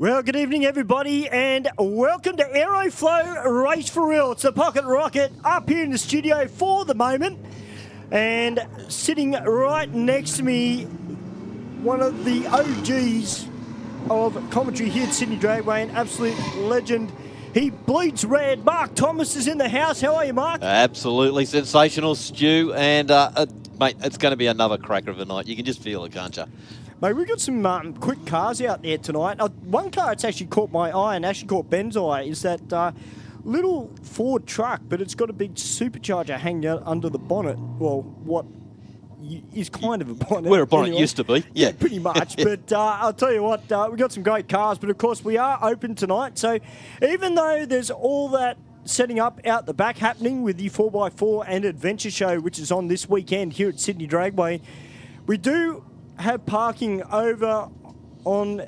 Well, good evening, everybody, and welcome to Aeroflow Race for Real. It's the Pocket Rocket up here in the studio for the moment, and sitting right next to me, one of the OGs of commentary here at Sydney Dragway, an absolute legend. He bleeds red. Mark Thomas is in the house. How are you, Mark? Absolutely sensational, Stu, and mate, it's going to be another cracker of a night. You can just feel it, can't you? Mate, we've got some quick cars out there tonight. One car that's actually caught my eye and actually caught Ben's eye is that little Ford truck, but it's got a big supercharger hanging out under the bonnet. Well, what is kind of a bonnet. Where a bonnet used to be. Yeah, pretty much. But I'll tell you what, we've got some great cars, but of course we are open tonight. So even though there's all that setting up out the back happening with the 4x4 and Adventure Show, which is on this weekend here at Sydney Dragway, we do have parking over on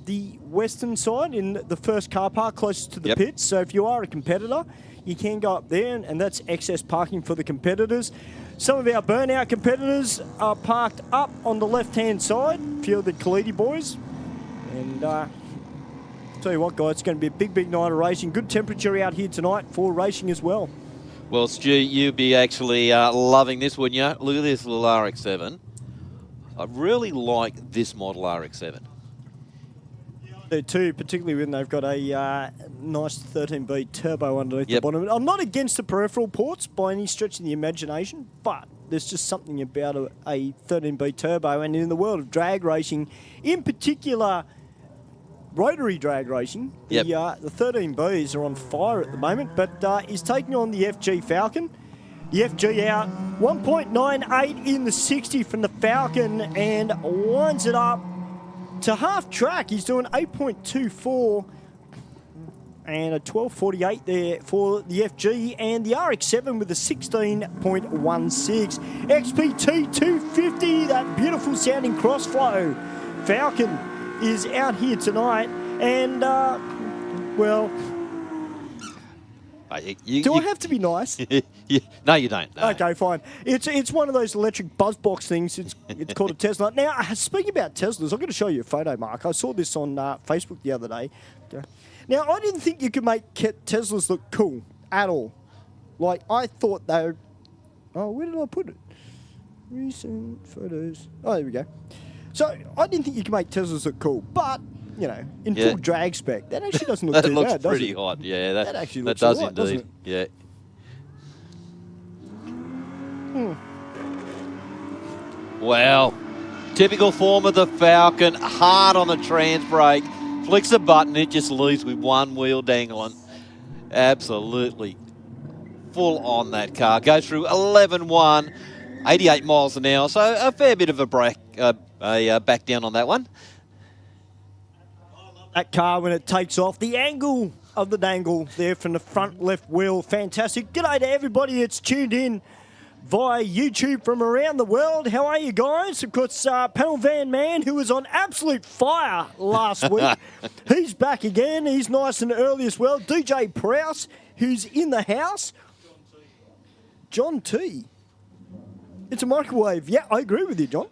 the western side in the first car park closest to the pits. So if you are a competitor, you can go up there, and that's excess parking for the competitors. Some of our Burnout competitors are parked up on the left-hand side, a few of the Khalidi boys. And tell you what, guys, it's going to be a big, big night of racing. Good temperature out here tonight for racing as well. Well, Stu, you'd be actually loving this, wouldn't you? Look at this little RX-7. I really like this model RX-7. They too, particularly when they've got a nice 13B turbo underneath the bottom. I'm not against the peripheral ports by any stretch of the imagination, but there's just something about a 13B turbo. And in the world of drag racing, in particular rotary drag racing, the 13Bs are on fire at the moment, but he's taking on the FG Falcon. The FG out 1.98 in the 60 from the Falcon and winds it up to half track. He's doing 8.24 and a 12.48 there for the FG, and the RX-7 with a 16.16. XPT 250, that beautiful sounding crossflow. Falcon is out here tonight, and well, do I have to be nice? No, you don't. No. Okay, fine. It's one of those electric buzz box things. It's called a Tesla. Now, speaking about Teslas, I'm going to show you a photo, Mark. I saw this on Facebook the other day. Now, I didn't think you could make Teslas look cool at all. Like, I thought they were... Oh, where did I put it? Recent photos. Oh, there we go. So, I didn't think you could make Teslas look cool, but... You know, in full drag spec, that actually doesn't look too bad, does it? That looks pretty hot, yeah. That actually looks does right, indeed, yeah. Well, typical form of the Falcon, hard on the trans brake, flicks a button, it just leaves with one wheel dangling. Absolutely full on that car. Goes through 11.1, 88 miles an hour, so a fair bit of a break, back down on that one. That car when it takes off, the angle of the dangle there from the front left wheel, fantastic. G'day to everybody that's tuned in via YouTube from around the world. How are you guys? Of course, Panel Van Man, who was on absolute fire last week, he's back again. He's nice and early as well. DJ Prowse, who's in the house. John T. It's a microwave. Yeah, I agree with you, John.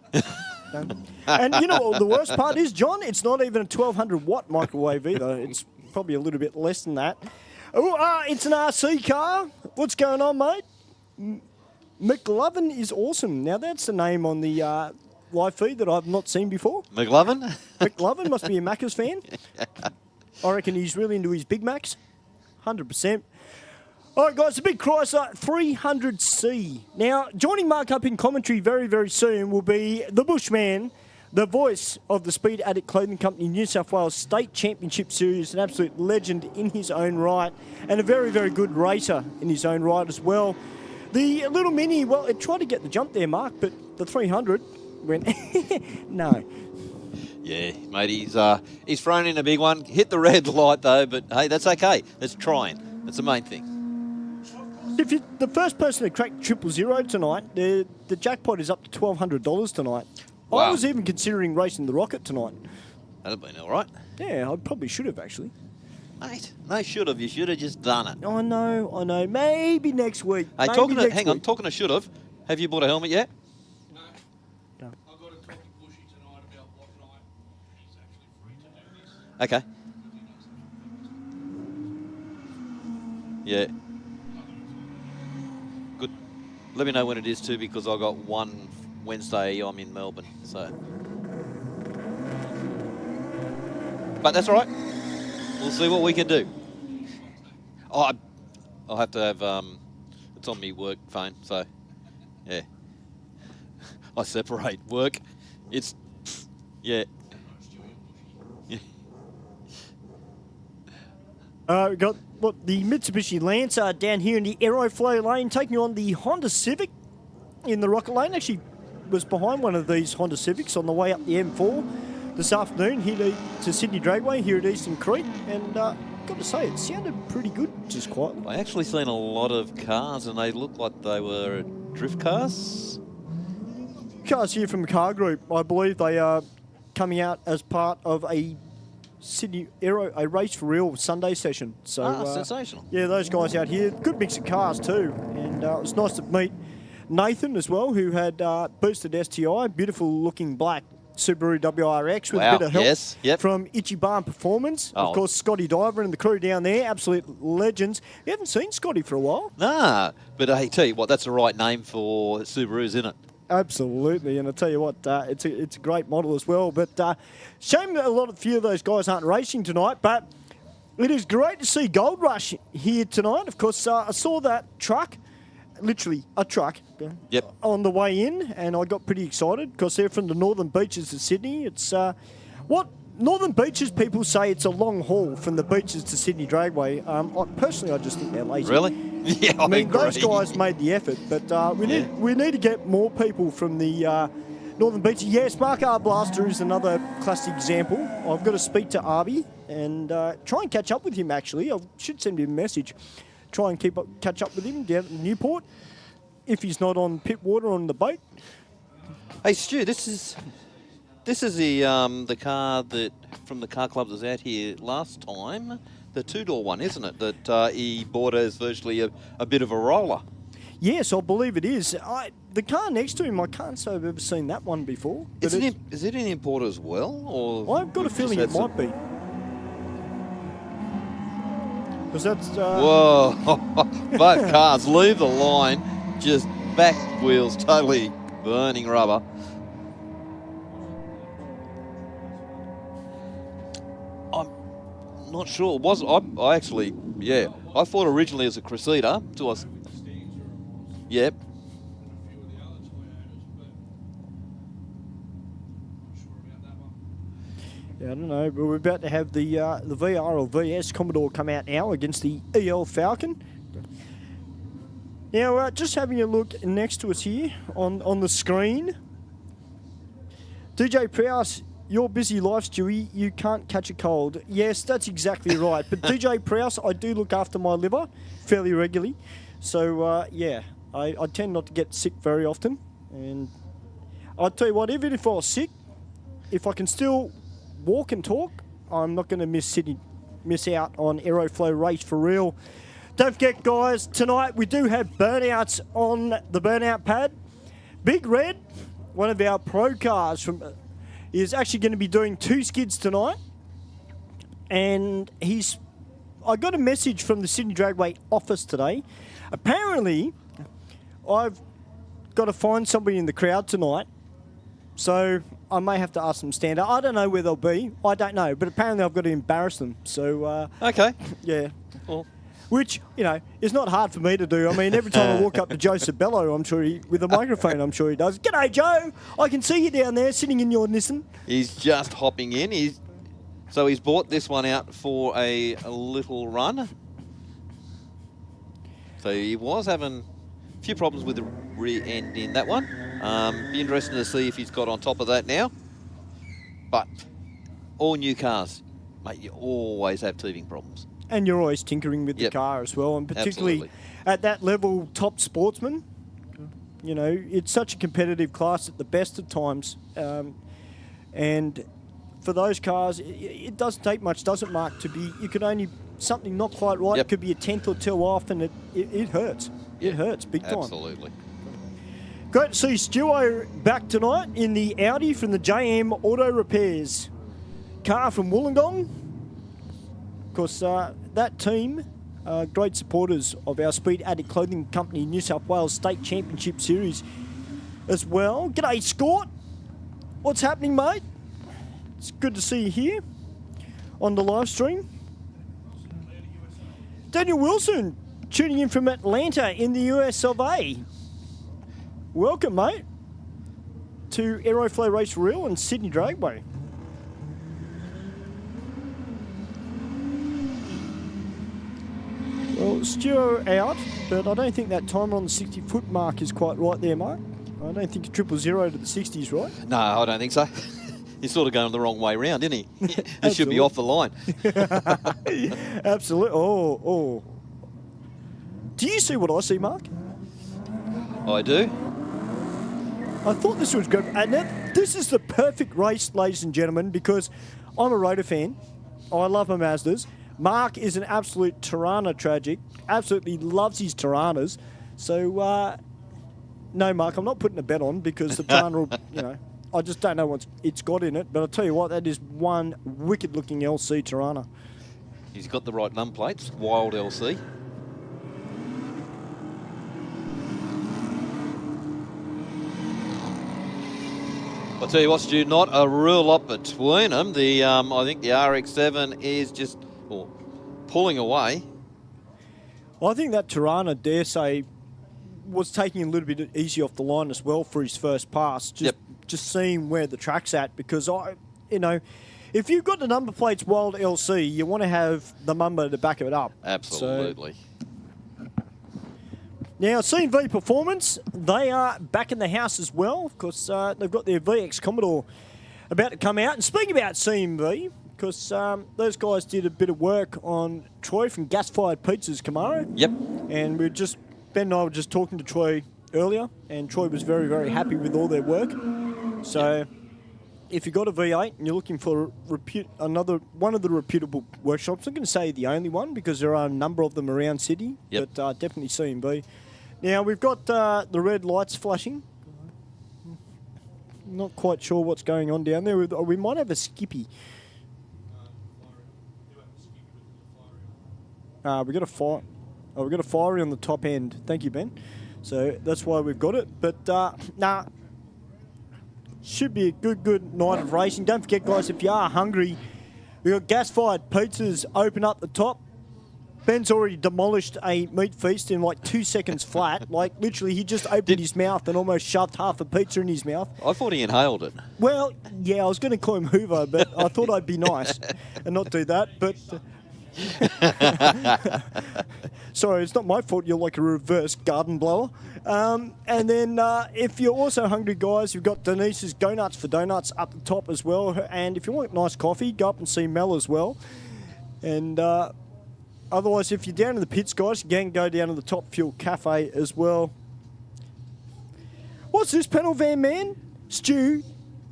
And you know what the worst part is, John? It's not even a 1200 watt microwave either. It's probably a little bit less than that. Oh, it's an RC car. What's going on, mate? McLovin is awesome. Now, that's the name on the live feed that I've not seen before. McLovin? McLovin must be a Macca's fan. I reckon he's really into his Big Macs. 100%. All right, guys, a big Chrysler 300C. Now, joining Mark up in commentary very, very soon will be the Bushman, the voice of the Speed Addict Clothing Company New South Wales State Championship Series, an absolute legend in his own right, and a very, very good racer in his own right as well. The little Mini, well, it tried to get the jump there, Mark, but the 300 went, no. Yeah, mate, he's thrown in a big one. Hit the red light, though, but, hey, that's okay. That's trying. That's the main thing. If you're the first person to crack 000 tonight, the jackpot is up to $1,200 tonight. Wow. I was even considering racing the Rocket tonight. That'd have been all right. Yeah, I probably should have, actually. Mate, no should have. You should have just done it. I know. Maybe next week. Hey, talking of should have you bought a helmet yet? No. I've got to talk to Bushy tonight about what night he's actually free to do this. Okay. Yeah. Good. Let me know when it is too, because I got one Wednesday. I'm in Melbourne, so. But that's all right. We'll see what we can do. Oh, I'll have to have. It's on me work phone, so yeah. I separate work. It's yeah. We've got the Mitsubishi Lancer down here in the Aeroflow lane, taking on the Honda Civic in the Rocket Lane. Actually was behind one of these Honda Civics on the way up the M4 this afternoon here to Sydney Dragway here at Eastern Creek, and got to say, it sounded pretty good, just quietly. I actually seen a lot of cars, and they looked like they were drift cars. Cars here from Car Group. I believe they are coming out as part of a Sydney a Race for Real Sunday session. So sensational. Yeah, those guys out here, good mix of cars too, and it was nice to meet Nathan as well, who had boosted STI, beautiful looking black Subaru WRX with a bit of help from Ichiban Performance. Of course, Scotty Diver and the crew down there, absolute legends. You haven't seen Scotty for a while. Nah, but I tell you what, that's the right name for Subarus, isn't it? Absolutely, and I tell you what, it's a great model as well. But shame that a few of those guys aren't racing tonight. But it is great to see Gold Rush here tonight. Of course, I saw that truck, literally a truck, on the way in, and I got pretty excited because they're from the Northern Beaches of Sydney. It's what Northern Beaches people say it's a long haul from the beaches to Sydney Dragway. Personally, I just think they're lazy. Really? Yeah, I mean, agree. those guys made the effort, but we need to get more people from the Northern Beaches. Yes, Mark R. Blaster is another classic example. I've got to speak to Arby and try and catch up with him, actually. I should send him a message. Try and catch up with him down at Newport if he's not on Pittwater on the boat. Hey, Stu, this is the car that from the car club that was out here last time, the two-door one, isn't it? That he bought as virtually a bit of a roller. Yes, I believe it is. The car next to him, I can't say I've ever seen that one before. Is it an import as well? Or I've got a feeling it might be. Because that's... Whoa, both cars leave the line, just back wheels totally burning rubber. I'm not sure. It was I actually, I thought originally it was a Cressida to us. Yep. Yeah, I don't know, but we're about to have the VR or VS Commodore come out now against the EL Falcon. Now, just having a look next to us here on the screen. DJ Prowse, your busy life, Stewie, you can't catch a cold. Yes, that's exactly right. But DJ Prowse, I do look after my liver fairly regularly. So, I tend not to get sick very often. And I'll tell you what, even if I was sick, if I can still walk and talk, I'm not going to miss out on Aeroflow Race for Real. Don't forget, guys, tonight we do have burnouts on the burnout pad. Big Red, one of our pro cars, is actually going to be doing 2 skids tonight. And I got a message from the Sydney Dragway office today. Apparently, I've got to find somebody in the crowd tonight. So I may have to ask them to stand up. I don't know where they'll be. I don't know. But apparently I've got to embarrass them. So, okay. Yeah. Well. Which, is not hard for me to do. I mean, every time I walk up to Joe Sabello, I'm sure with a microphone, I'm sure he does. G'day, Joe. I can see you down there sitting in your Nissan. He's just hopping in. He's bought this one out for a little run. So he was having a few problems with the rear end in that one. Be interesting to see if he's got on top of that now. But all new cars, mate, you always have teething problems. And you're always tinkering with the car as well, and particularly at that level, top sportsman. It's such a competitive class at the best of times. And for those cars, it doesn't take much, does it, Mark, to be... You could only... Something not quite right, it could be a tenth or two off, and it hurts. It hurts big time. Absolutely. Great to see Stuo back tonight in the Audi from the JM Auto Repairs. Car from Wollongong. Of course, that team great supporters of our Speed Addict Clothing Company New South Wales State Championship Series as well. G'day, Scott. What's happening, mate? It's good to see you here on the live stream. Daniel Wilson, tuning in from Atlanta in the US of A. Welcome, mate, to Aeroflow Race Reel and Sydney Dragway. Well, Stu out, but I don't think that timer on the 60-foot mark is quite right there, mate. I don't think 000 to the 60s, right? No, I don't think so. He's sort of going the wrong way round, isn't he? He should be off the line. Absolutely. Oh. Do you see what I see, Mark? I do. I thought this was good. And this is the perfect race, ladies and gentlemen, because I'm a Rotor fan. I love my Mazdas. Mark is an absolute Tirana tragic. Absolutely loves his Tiranas. So, no, Mark, I'm not putting a bet on because the Tirana will, I just don't know what it's got in it. But I'll tell you what, that is one wicked-looking LC Tirana. He's got the right numplates. Wild LC. I'll tell you what, Stu, not a real lot between them. I think the RX-7 is just pulling away. Well, I think that Tirana, dare say, was taking a little bit easy off the line as well for his first pass. Just seeing where the track's at, because if you've got the number plates Wild LC, you want to have the number to back it up. Absolutely. Now, C&V Performance, they are back in the house as well. Of course, they've got their VX Commodore about to come out. And speaking about C&V, because those guys did a bit of work on Troy from Gas Fired Pizzas Camaro. Yep. And Ben and I were just talking to Troy earlier, and Troy was very, very happy with all their work. So if you've got a V8 and you're looking for another one of the reputable workshops, I'm going to say the only one because there are a number of them around Sydney, but definitely C&V. Now, we've got the red lights flashing. Not quite sure what's going on down there. We might have a skippy. We've got a fire. Oh, we've got a fiery on the top end. Thank you, Ben. So that's why we've got it. But should be a good night of racing. Don't forget, guys, if you are hungry, we've got gas-fired pizzas open up the top. Ben's already demolished a meat feast in like 2 seconds flat. Like, literally, he just opened his mouth and almost shoved half a pizza in his mouth. I thought he inhaled it. Well, yeah, I was going to call him Hoover, but I thought I'd be nice and not do that. But sorry, it's not my fault you're like a reverse garden blower. And then if you're also hungry, guys, you've got Denise's Go Nuts for Donuts up the top as well. And if you want nice coffee, go up and see Mel as well. And otherwise, if you're down in the pits, guys, you can go down to the Top Fuel Cafe as well. What's this panel van, man? Stu,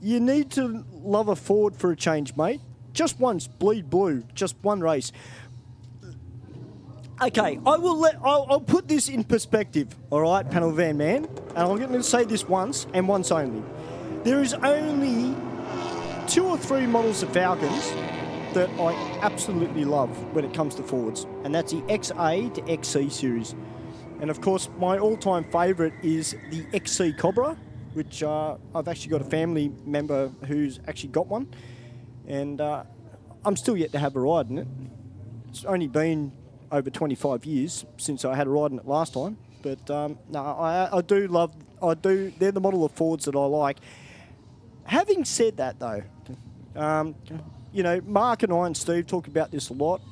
you need to love a Ford for a change, mate. Just once, bleed blue, just one race. Okay, I'll put this in perspective, all right, panel van man, and I'm going to say this once and once only. There is only 2 or 3 models of Falcons that I absolutely love when it comes to Fords, and that's the XA to XC series. And of course, my all-time favourite is the XC Cobra, which I've actually got a family member who's actually got one. And I'm still yet to have a ride in it. It's only been over 25 years since I had a ride in it last time. But no, I do love, they're the model of Fords that I like. Having said that though, Mark and I and Steve talk about this a lot.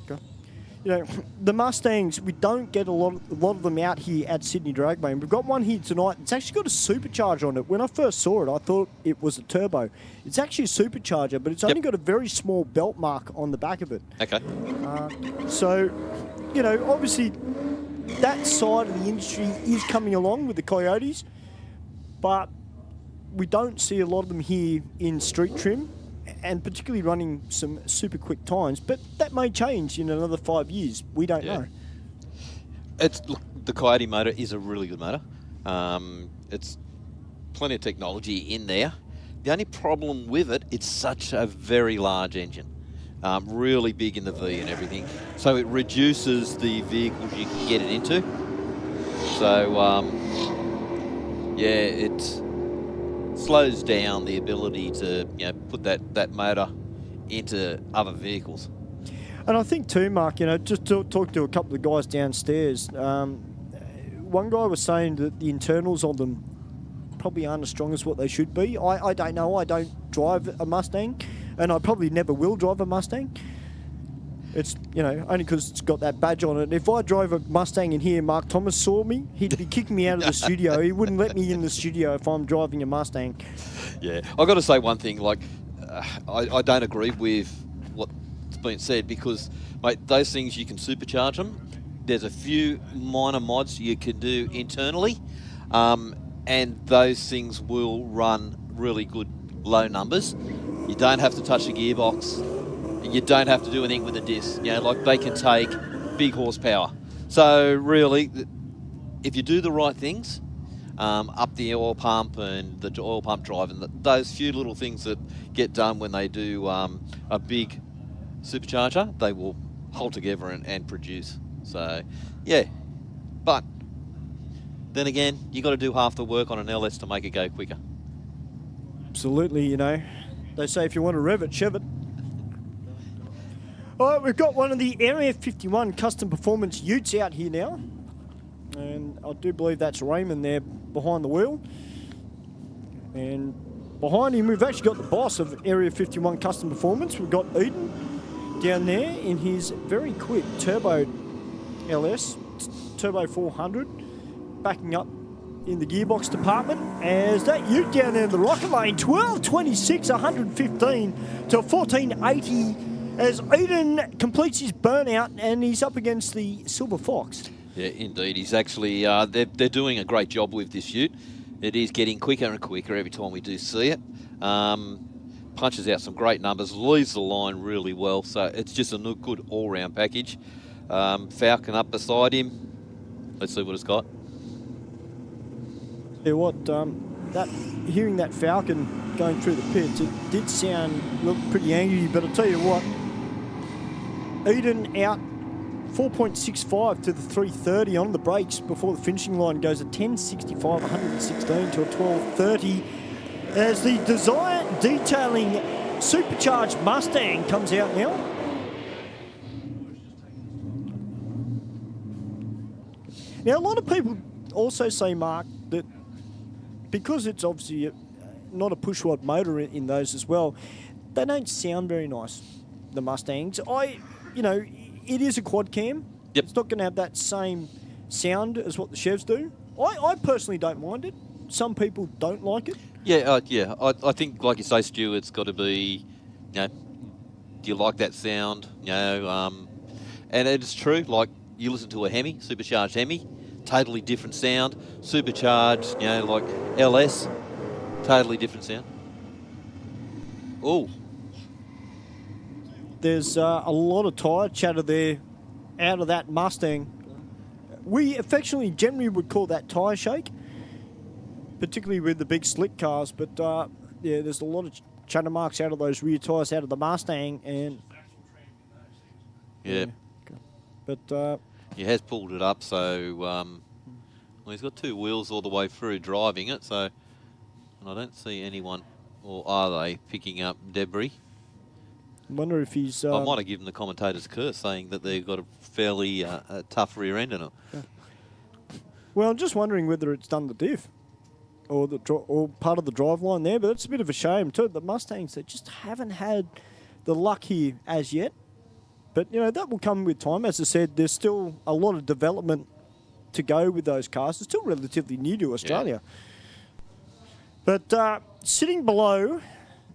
The Mustangs, we don't get a lot of them out here at Sydney Dragway. And we've got one here tonight. It's actually got a supercharger on it. When I first saw it, I thought it was a turbo. It's actually a supercharger, but it's only got a very small belt mark on the back of it. Okay. So, obviously that side of the industry is coming along with the Coyotes, but we don't see a lot of them here in street trim, and particularly running some super quick times. But that may change in another 5 years. We don't know. Look, the Coyote motor is a really good motor. It's plenty of technology in there. The only problem with it, it's such a very large engine. really big in the V and everything. So it reduces the vehicles you can get it into. So, yeah, it slows down the ability to, put that motor into other vehicles. And I think too, Mark, just to talk to a couple of guys downstairs, one guy was saying that the internals on them probably aren't as strong as what they should be. I don't know. I don't drive a Mustang, and I probably never will drive a Mustang. It's, only because it's got that badge on it. If I drove a Mustang in here, Mark Thomas saw me, he'd be kicking me out of the studio. He wouldn't let me in the studio if I'm driving a Mustang. Yeah, I've got to say one thing, I don't agree with what's been said because, mate, those things you can supercharge them. There's a few minor mods you can do internally, and those things will run really good low numbers. You don't have to touch the gearbox. You don't have to do anything with the disc. They can take big horsepower. So really, if you do the right things, up the oil pump and the oil pump drive, and those few little things that get done when they do a big supercharger, they will hold together and produce. So, yeah. But then again, you got to do half the work on an LS to make it go quicker. Absolutely, They say if you want to rev it, shove it. All right, we've got one of the Area 51 custom performance utes out here now. And I do believe that's Raymond there behind the wheel. And behind him, we've actually got the boss of Area 51 custom performance. We've got Eden down there in his very quick turbo LS, Turbo 400, backing up in the gearbox department as that ute down there in the rocket lane, 12.26, 115 to 14.80 as Eden completes his burnout and he's up against the Silver Fox. Yeah, indeed. He's actually, they're doing a great job with this ute. It is getting quicker and quicker every time we do see it. Punches out some great numbers, leads the line really well, so it's just a good all-round package. Falcon up beside him. Let's see what it's got. Yeah, hearing that Falcon going through the pits, it did look pretty angry, but I'll tell you what, Eden out 4.65 to the 330 on the brakes before the finishing line goes at 10.65, 116 to a 12.30 as the Desire Detailing supercharged Mustang comes out now. Now, a lot of people also say, Mark, that because it's obviously not a push rod motor in those as well, they don't sound very nice, the Mustangs. It is a quad cam. Yep. It's not going to have that same sound as what the Chevs do. I personally don't mind it. Some people don't like it. Yeah, I think, like you say, Stu, it's got to be, do you like that sound? And it's true. Like you listen to a Hemi, supercharged Hemi, totally different sound. Supercharged, like LS, totally different sound. Oh. There's a lot of tyre chatter there out of that Mustang. We affectionately generally would call that tyre shake, particularly with the big slick cars. But yeah, there's a lot of chatter marks out of those rear tyres out of the Mustang. And yeah. But he has pulled it up, so well, he's got two wheels all the way through driving it. So, and I don't see anyone, or are they picking up debris? I wonder if he's... I might have given the commentators a curse saying that they've got a fairly tough rear end in it. Yeah. Well, I'm just wondering whether it's done the diff or or part of the drive line there, but it's a bit of a shame too. The Mustangs, they just haven't had the luck here as yet. But, that will come with time. As I said, there's still a lot of development to go with those cars. It's still relatively new to Australia. Yeah. But sitting below,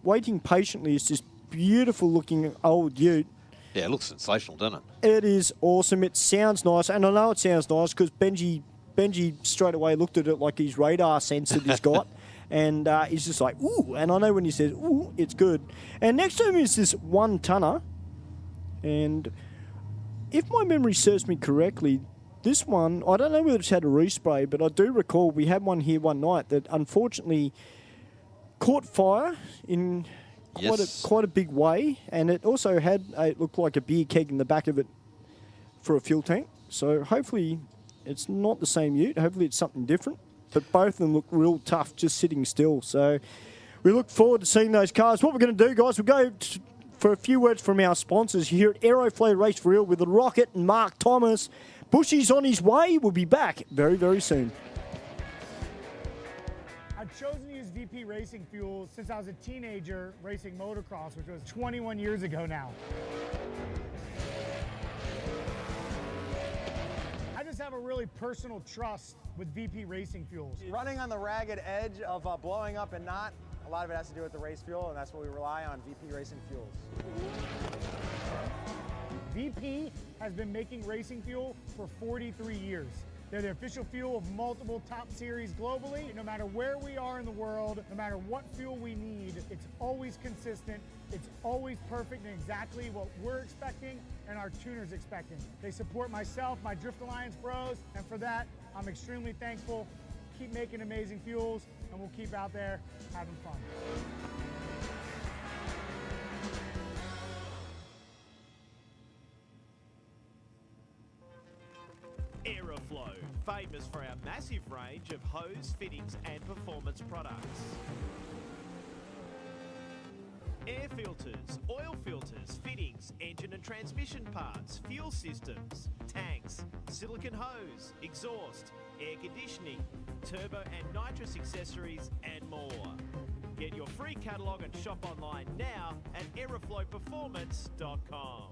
waiting patiently, is this beautiful-looking old ute. Yeah, it looks sensational, doesn't it? It is awesome. It sounds nice, and I know it sounds nice because Benji straight away looked at it like his radar sensor that he's got, and he's just like, ooh, and I know when he says, ooh, it's good. And next to him is this one-tonner, and if my memory serves me correctly, this one, I don't know whether it's had a respray, but I do recall we had one here one night that unfortunately caught fire in Yes. quite a big weigh, and it also had it looked like a beer keg in the back of it for a fuel tank. So hopefully it's not the same ute. Hopefully it's something different. But both of them look real tough just sitting still. So we look forward to seeing those cars. What we're going to do, guys, we'll go for a few words from our sponsors here at Aeroflow Race for Real with the Rocket and Mark Thomas. Bushy's on his way. We'll be back very, very soon. I've chosen to use VP racing fuel since I was a teenager racing motocross, which was 21 years ago now. I just have a really personal trust with VP racing fuels. Running on the ragged edge of blowing up and not, a lot of it has to do with the race fuel, and that's what we rely on, VP racing fuels. VP has been making racing fuel for 43 years. They're the official fuel of multiple top series globally. No matter where we are in the world, no matter what fuel we need, it's always consistent, it's always perfect and exactly what we're expecting and our tuners expecting. They support myself, my Drift Alliance bros, and for that, I'm extremely thankful. Keep making amazing fuels, and we'll keep out there having fun. Aeroflow, famous for our massive range of hose, fittings and performance products. Air filters, oil filters, fittings, engine and transmission parts, fuel systems, tanks, silicone hose, exhaust, air conditioning, turbo and nitrous accessories and more. Get your free catalogue and shop online now at aeroflowperformance.com.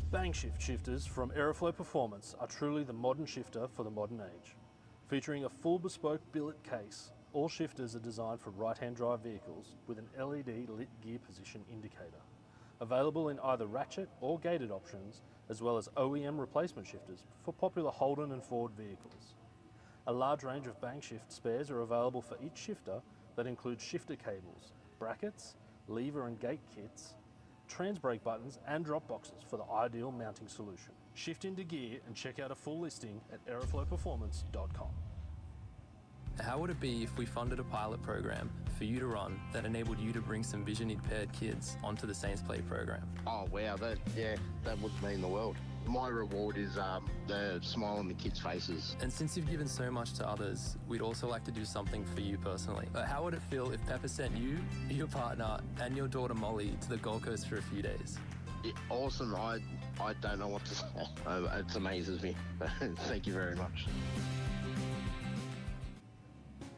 Bang shift shifters from Aeroflow Performance are truly the modern shifter for the modern age. Featuring a full bespoke billet case, all shifters are designed for right-hand drive vehicles with an LED lit gear position indicator. Available in either ratchet or gated options, as well as OEM replacement shifters for popular Holden and Ford vehicles. A large range of Bang shift spares are available for each shifter that includes shifter cables, brackets, lever and gate kits, trans brake buttons and drop boxes for the ideal mounting solution. Shift into gear and check out a full listing at aeroflowperformance.com. How would it be if we funded a pilot program for you to run that enabled you to bring some vision impaired kids onto the Saints Play program? Oh wow, that would mean the world. My reward is the smile on the kids' faces. And since you've given so much to others, we'd also like to do something for you personally. But how would it feel if Pepper sent you, your partner, and your daughter Molly to the Gold Coast for a few days? Yeah, awesome. I don't know what to say. It amazes me. Thank you very much.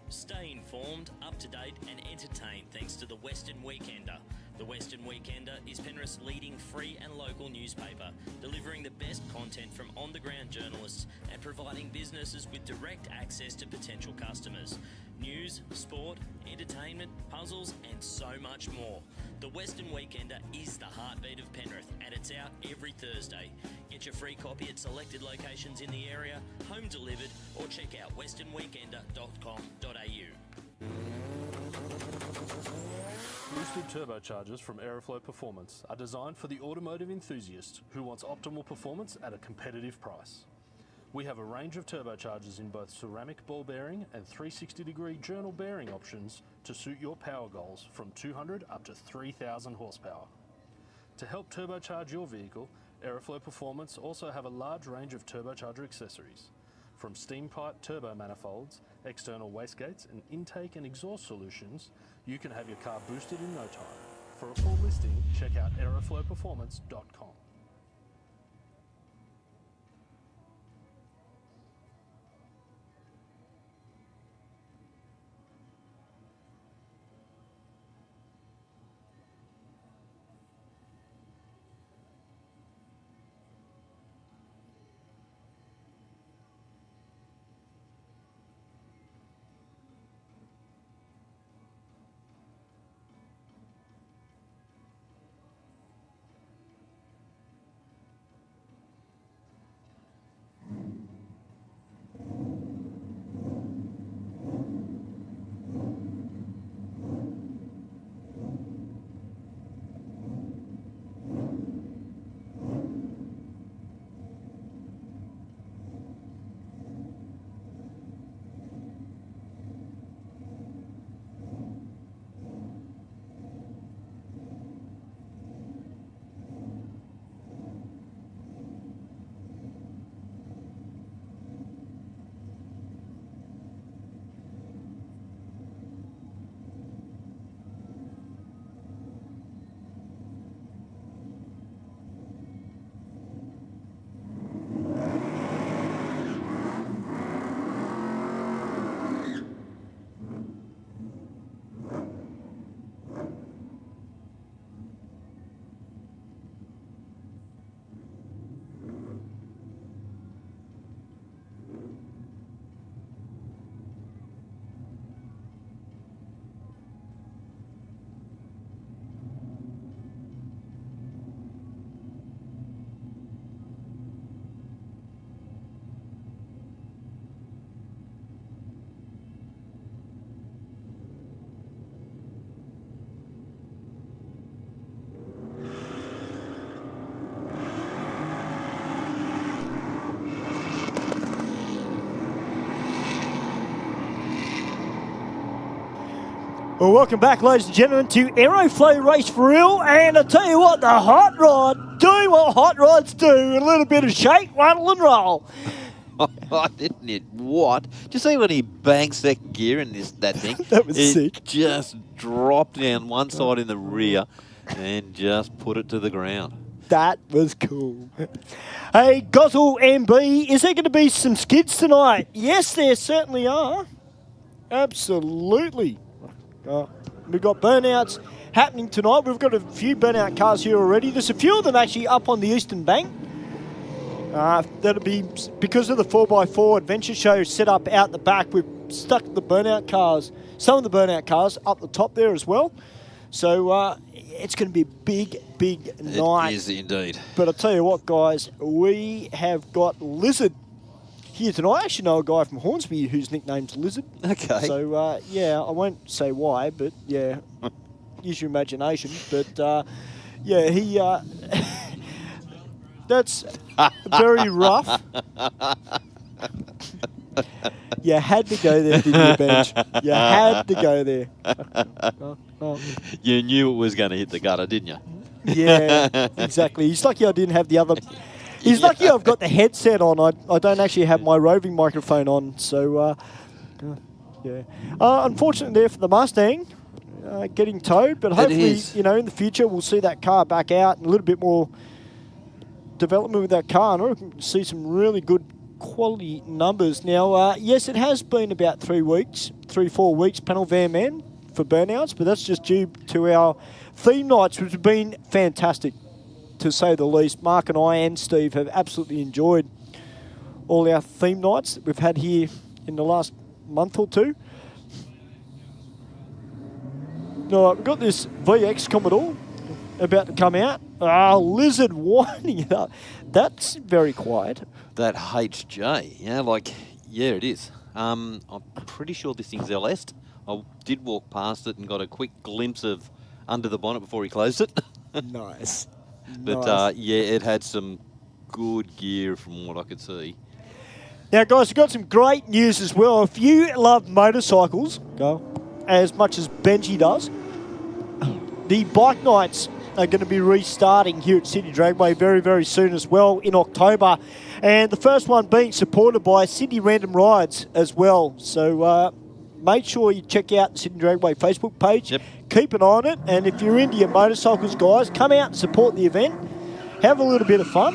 Stay informed, up to date and entertained thanks to the Western Weekender. The Western Weekender is Penrith's leading free and local newspaper, delivering the best content from on-the-ground journalists and providing businesses with direct access to potential customers. News, sport, entertainment, puzzles and so much more. The Western Weekender is the heartbeat of Penrith and it's out every Thursday. Get your free copy at selected locations in the area, home delivered, or check out westernweekender.com.au. Boosted turbochargers from Aeroflow Performance are designed for the automotive enthusiast who wants optimal performance at a competitive price. We have a range of turbochargers in both ceramic ball bearing and 360-degree journal bearing options to suit your power goals from 200 up to 3,000 horsepower. To help turbocharge your vehicle, Aeroflow Performance also have a large range of turbocharger accessories. From steam pipe turbo manifolds, external wastegates and intake and exhaust solutions, you can have your car boosted in no time. For a full listing, check out aeroflowperformance.com. Well, welcome back, ladies and gentlemen, to Aeroflow Race for Real. And I tell you what, the hot rod, doing what hot rods do, a little bit of shake, rattle and roll. Didn't it? What? Did you see when he bangs that gear in that thing? That was sick. It just dropped down one side in the rear and just put it to the ground. That was cool. Hey, Gozzle MB, is there going to be some skids tonight? Yes, there certainly are. Absolutely. We've got burnouts happening tonight. We've got a few burnout cars here already. There's a few of them actually up on the eastern bank. That'll be because of the 4x4 adventure show set up out the back. We've stuck the burnout cars, some of the burnout cars up the top there as well. So it's going to be a big night. It is indeed. But I'll tell you what, guys, we have got Lizard here tonight. I actually know a guy from Hornsby whose nickname's Lizard. Okay. So, yeah, I won't say why, but, yeah, use your imagination. But, yeah, he... that's very rough. You had to go there, didn't you, Bench? You had to go there. You knew it was going to hit the gutter, didn't you? Yeah, exactly. He's lucky I didn't have the other... He's lucky I've got the headset on. I don't actually have my roving microphone on. So, yeah. Unfortunately there for the Mustang, getting towed. But hopefully, you know, in the future we'll see that car back out and a little bit more development with that car. And I can see some really good quality numbers. Now, yes, it has been about 4 weeks panel van man for burnouts. But that's just due to our theme nights, which have been fantastic, to say the least. Mark and I and Steve have absolutely enjoyed all our theme nights that we've had here in the last month or two. Now, we've got this VX Commodore about to come out. Lizard winding it up. That's very quiet. That HJ, yeah, it is. I'm pretty sure this thing's LS. I did walk past it and got a quick glimpse of under the bonnet before he closed it. Nice. But, nice. yeah, it had some good gear from what I could see. Now, guys, we've got some great news as well. If you love motorcycles, as much as Benji does, the bike nights are going to be restarting here at Sydney Dragway very, very soon as well in October. And the first one being supported by Sydney Random Rides as well. So make sure you check out the Sydney Dragway Facebook page. Yep. Keep an eye on it. And if you're into your motorcycles, guys, come out and support the event. Have a little bit of fun.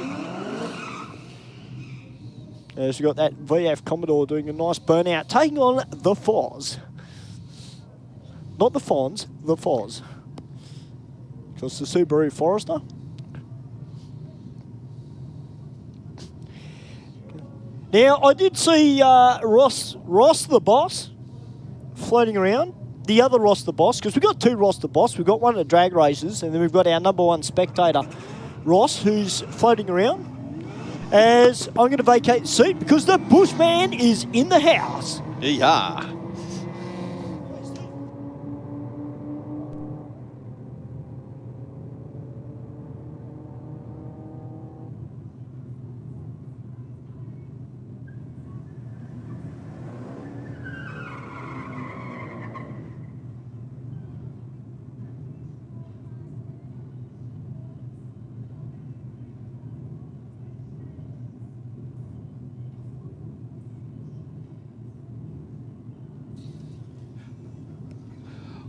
As we've got that VF Commodore doing a nice burnout, taking on the Foz. Not the Fonz, the Foz. So it's the Subaru Forester. Now, I did see Ross the Boss floating around. The other Ross the Boss, because we've got two Ross the Boss. We've got one at the drag races, and then we've got our #1 spectator, Ross, who's floating around. As I'm going to vacate the seat because the Bushman is in the house. Yeah.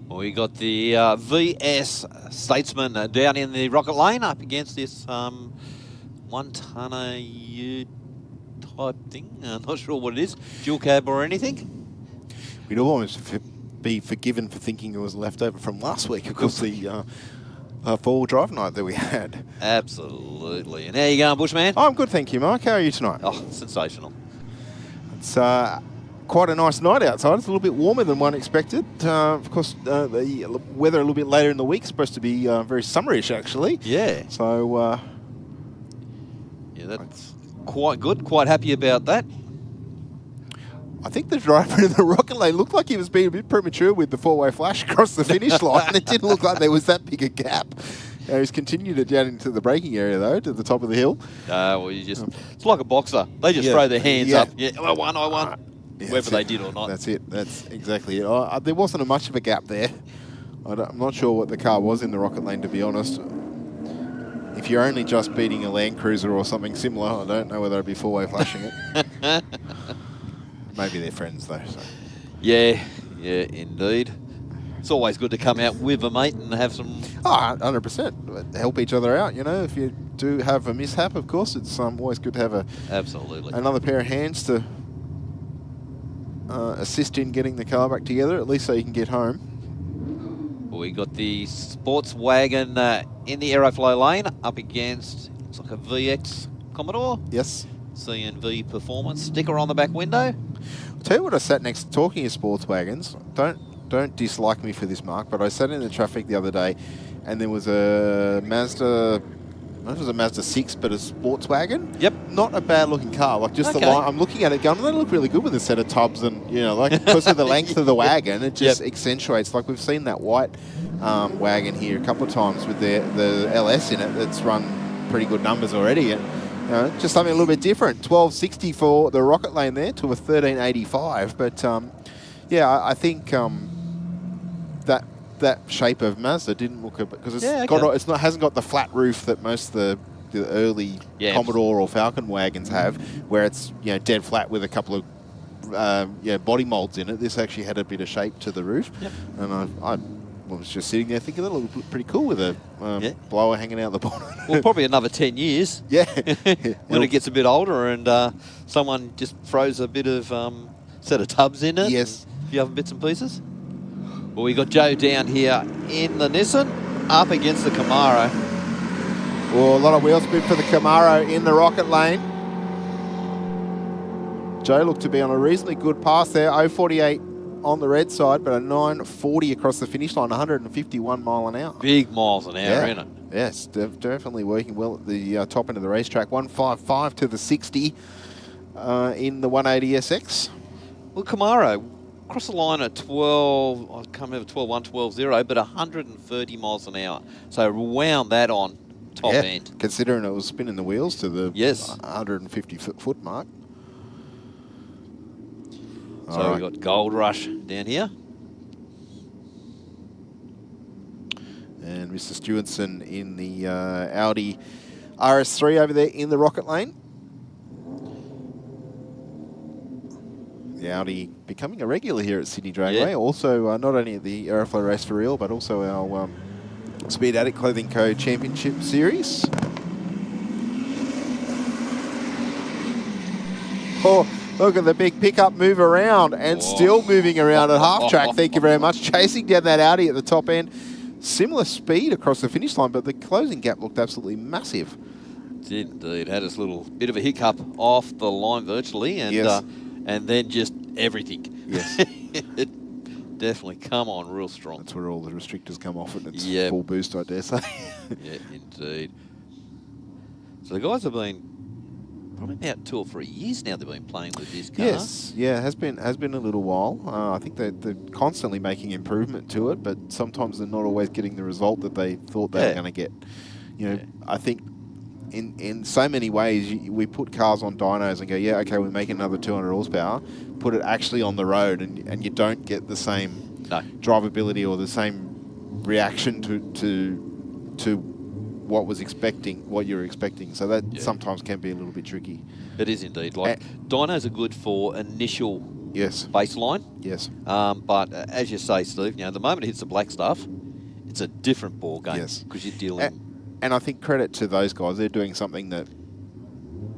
We got the VS Statesman down in the rocket lane up against this 1-tonner type thing. Not sure what it is. Dual cab or anything? We'd almost be forgiven for thinking it was left over from last week, of course, the four-wheel drive night that we had. Absolutely. And how you going, Bushman? I'm good, thank you, Mark. How are you tonight? Oh, sensational. It's quite a nice night outside. It's a little bit warmer than one expected. Of course, the weather a little bit later in the week is supposed to be very summerish, actually. Yeah. So, yeah, that's quite good. Quite happy about that. I think the driver in the rocket lane looked like he was being a bit premature with the four-way flash across the finish line. It didn't look like there was that big a gap. He's continued it down into the braking area, though, to the top of the hill. Well, it's like a boxer. They just throw their hands up. Yeah, I won. Yeah, whether they did or not. That's it. That's exactly it. There wasn't much of a gap there. I'm not sure what the car was in the Rocket Lane, to be honest. If you're only just beating a Land Cruiser or something similar, I don't know whether I'd be four-way flashing it. Maybe they're friends, though. So. Yeah, indeed. It's always good to come out with a mate and have some... Oh, 100%. Help each other out, you know. If you do have a mishap, of course, it's always good to have Absolutely. another pair of hands to assist in getting the car back together, at least so you can get home. We got the sports wagon in the Aeroflow lane up against, looks like a VX Commodore. Yes. CNV Performance sticker on the back window. I'll tell you what, I sat next, talking of sports wagons. Don't dislike me for this, Mark, but I sat in the traffic the other day and there was a Mazda, I don't know if it was a Mazda 6, but a sports wagon. Yep. Not a bad looking car. Like just the line, I'm looking at it going, they look really good with a set of tubs and, you know, like because of the length of the wagon, it just accentuates. Like we've seen that white wagon here a couple of times with the LS in it that's run pretty good numbers already. And, you know, just something a little bit different. 1260 for the Rocket Lane there to a 1385. But, yeah, I think that shape of Mazda didn't look a bit, because hasn't got the flat roof that most of the early Commodore or Falcon wagons have, where it's, you know, dead flat with a couple of body molds in it. This actually had a bit of shape to the roof, and I was just sitting there thinking that looked pretty cool with a blower hanging out the bottom. Well, probably another 10 years. Yeah. When it gets a bit older and someone just throws a bit of set of tubs in it. Yes. A few other bits and pieces. Well, we got Joe down here in the Nissan up against the Camaro. Well, a lot of wheel spin for the Camaro in the Rocket Lane. Joe looked to be on a reasonably good pass there. 0.48 on the red side, but a 9.40 across the finish line, 151 mile an hour. Big miles an hour, isn't it? Yes, definitely working well at the top end of the racetrack. 155 to the 60 in the 180SX. Well, Camaro across the line at 12, I can't remember, 12.1, 12.0, but 130 miles an hour. So wound that on top end. Considering it was spinning the wheels to the 150 foot mark. So we've got Gold Rush down here. And Mr. Stewardson in the Audi RS3 over there in the Rocket Lane. The Audi becoming a regular here at Sydney Dragway. Also, not only at the Aeroflow Race for Real, but also our Speed Addict Clothing Co. Championship Series. Oh, look at the big pickup move around and still moving around at half track. Thank you very much. Chasing down that Audi at the top end. Similar speed across the finish line, but the closing gap looked absolutely massive. Did indeed. Had a little bit of a hiccup off the line virtually, and and then just everything. Yes. It definitely come on real strong. That's where all the restrictors come off and it's full boost, I dare say. Yeah, indeed. So the guys have been probably about 2 or 3 years now they've been playing with this car. Yes, yeah, has been a little while. I think they're constantly making improvement to it, but sometimes they're not always getting the result that they thought they were going to get. You know, I think in so many ways, we put cars on dynos and go, yeah, okay, we're making another 200 horsepower, put it actually on the road, and you don't get the same drivability or the same reaction to what you're expecting. So that sometimes can be a little bit tricky. It is indeed. Like dynos are good for initial baseline. Yes. But as you say, Steve, you know, the moment it hits the black stuff, it's a different ball game. Yes. Because you're dealing. And I think credit to those guys, they're doing something that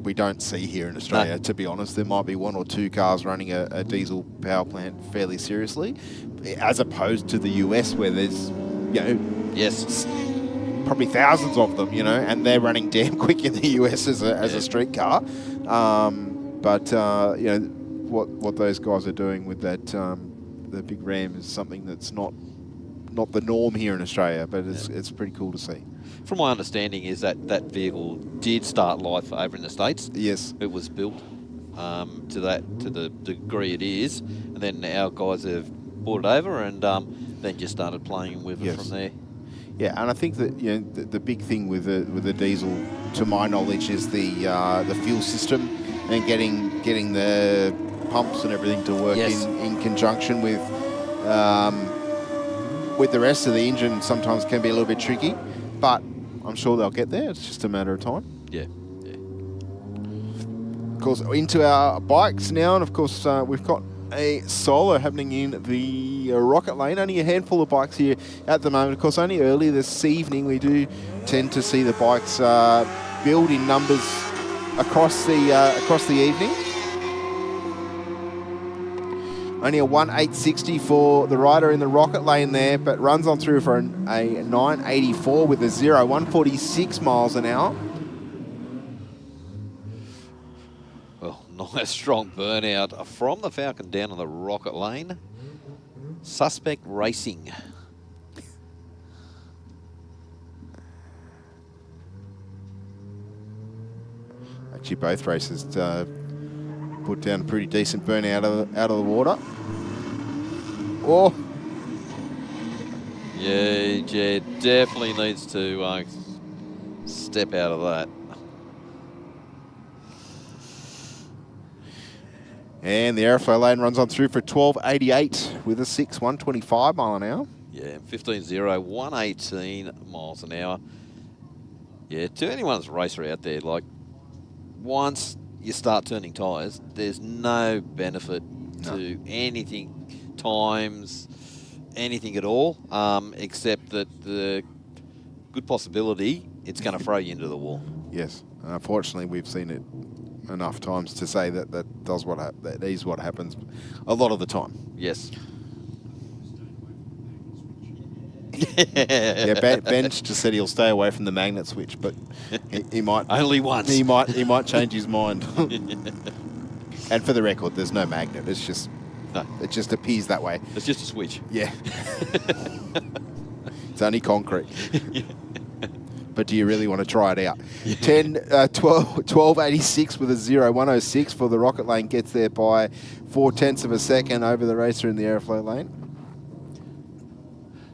we don't see here in Australia, to be honest. There might be 1 or 2 cars running a diesel power plant fairly seriously, as opposed to the US where there's, you know, probably thousands of them, you know, and they're running damn quick in the US as a street car. But you know, what those guys are doing with that the big Ram is something that's not the norm here in Australia, but it's pretty cool to see. From my understanding is that vehicle did start life over in the States. Yes. It was built to the degree it is, and then our guys have brought it over and then just started playing with it from there. Yeah, and I think that, you know, the big thing with the diesel, to my knowledge, is the fuel system and getting the pumps and everything to work Yes. in conjunction with the rest of the engine. Sometimes can be a little bit tricky, but I'm sure they'll get there. It's just a matter of time. Yeah. Of course, into our bikes now, and of course we've got a solo happening in the Rocket Lane. Only a handful of bikes here at the moment. Of course, only early this evening we do tend to see the bikes build in numbers across the evening. Only a 1.860 for the rider in the Rocket Lane there, but runs on through for a 9.84 with a 146 miles an hour. Well, nice strong burnout from the Falcon down on the Rocket Lane. Suspect Racing. Actually, both races put down a pretty decent burnout out of the water. Oh, Yeah, definitely needs to step out of that. and the Aeroflow lane runs on through for 12.88 with a 125 mile an hour. Yeah, 15.0, 118 miles an hour. Yeah, to anyone's racer out there, like, once you start turning tyres, there's no benefit to anything, times, anything at all, except that the good possibility it's going to throw you into the wall. Yes, unfortunately, we've seen it enough times to say that that is what happens a lot of the time. Yes. Yeah, Ben just said he'll stay away from the magnet switch, but he might only once. He might change his mind. And for the record, there's no magnet. It's just it just appears that way. It's just a switch. Yeah. It's only concrete. But do you really want to try it out? 12.86 with a 106 for the Rocket Lane. Gets there by 0.4 of a second over the racer in the Aeroflow lane.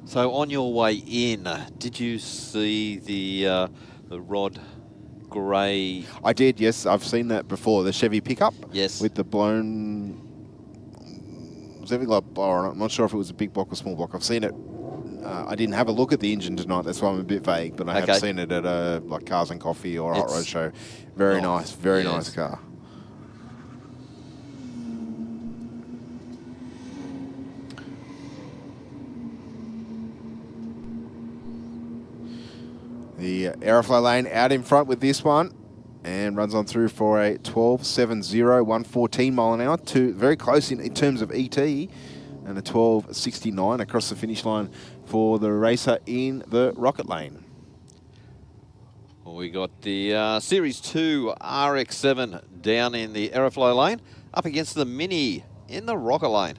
So on your way in, did you see the Rod Gray? I did, yes. I've seen that before. The Chevy pickup. Yes. With the blown... Was it like, I'm not sure if it was a big block or small block. I've seen it. I didn't have a look at the engine tonight. That's why I'm a bit vague. But I have seen it at like Cars and Coffee or Hot Rod Show. Very nice. Very nice car. The Aeroflow lane out in front with this one and runs on through for a 12.70, 114 mile an hour. Very close in terms of ET, and a 12.69 across the finish line for the racer in the Rocket lane. Well, we got the Series 2 RX-7 down in the Aeroflow lane up against the Mini in the Rocket lane.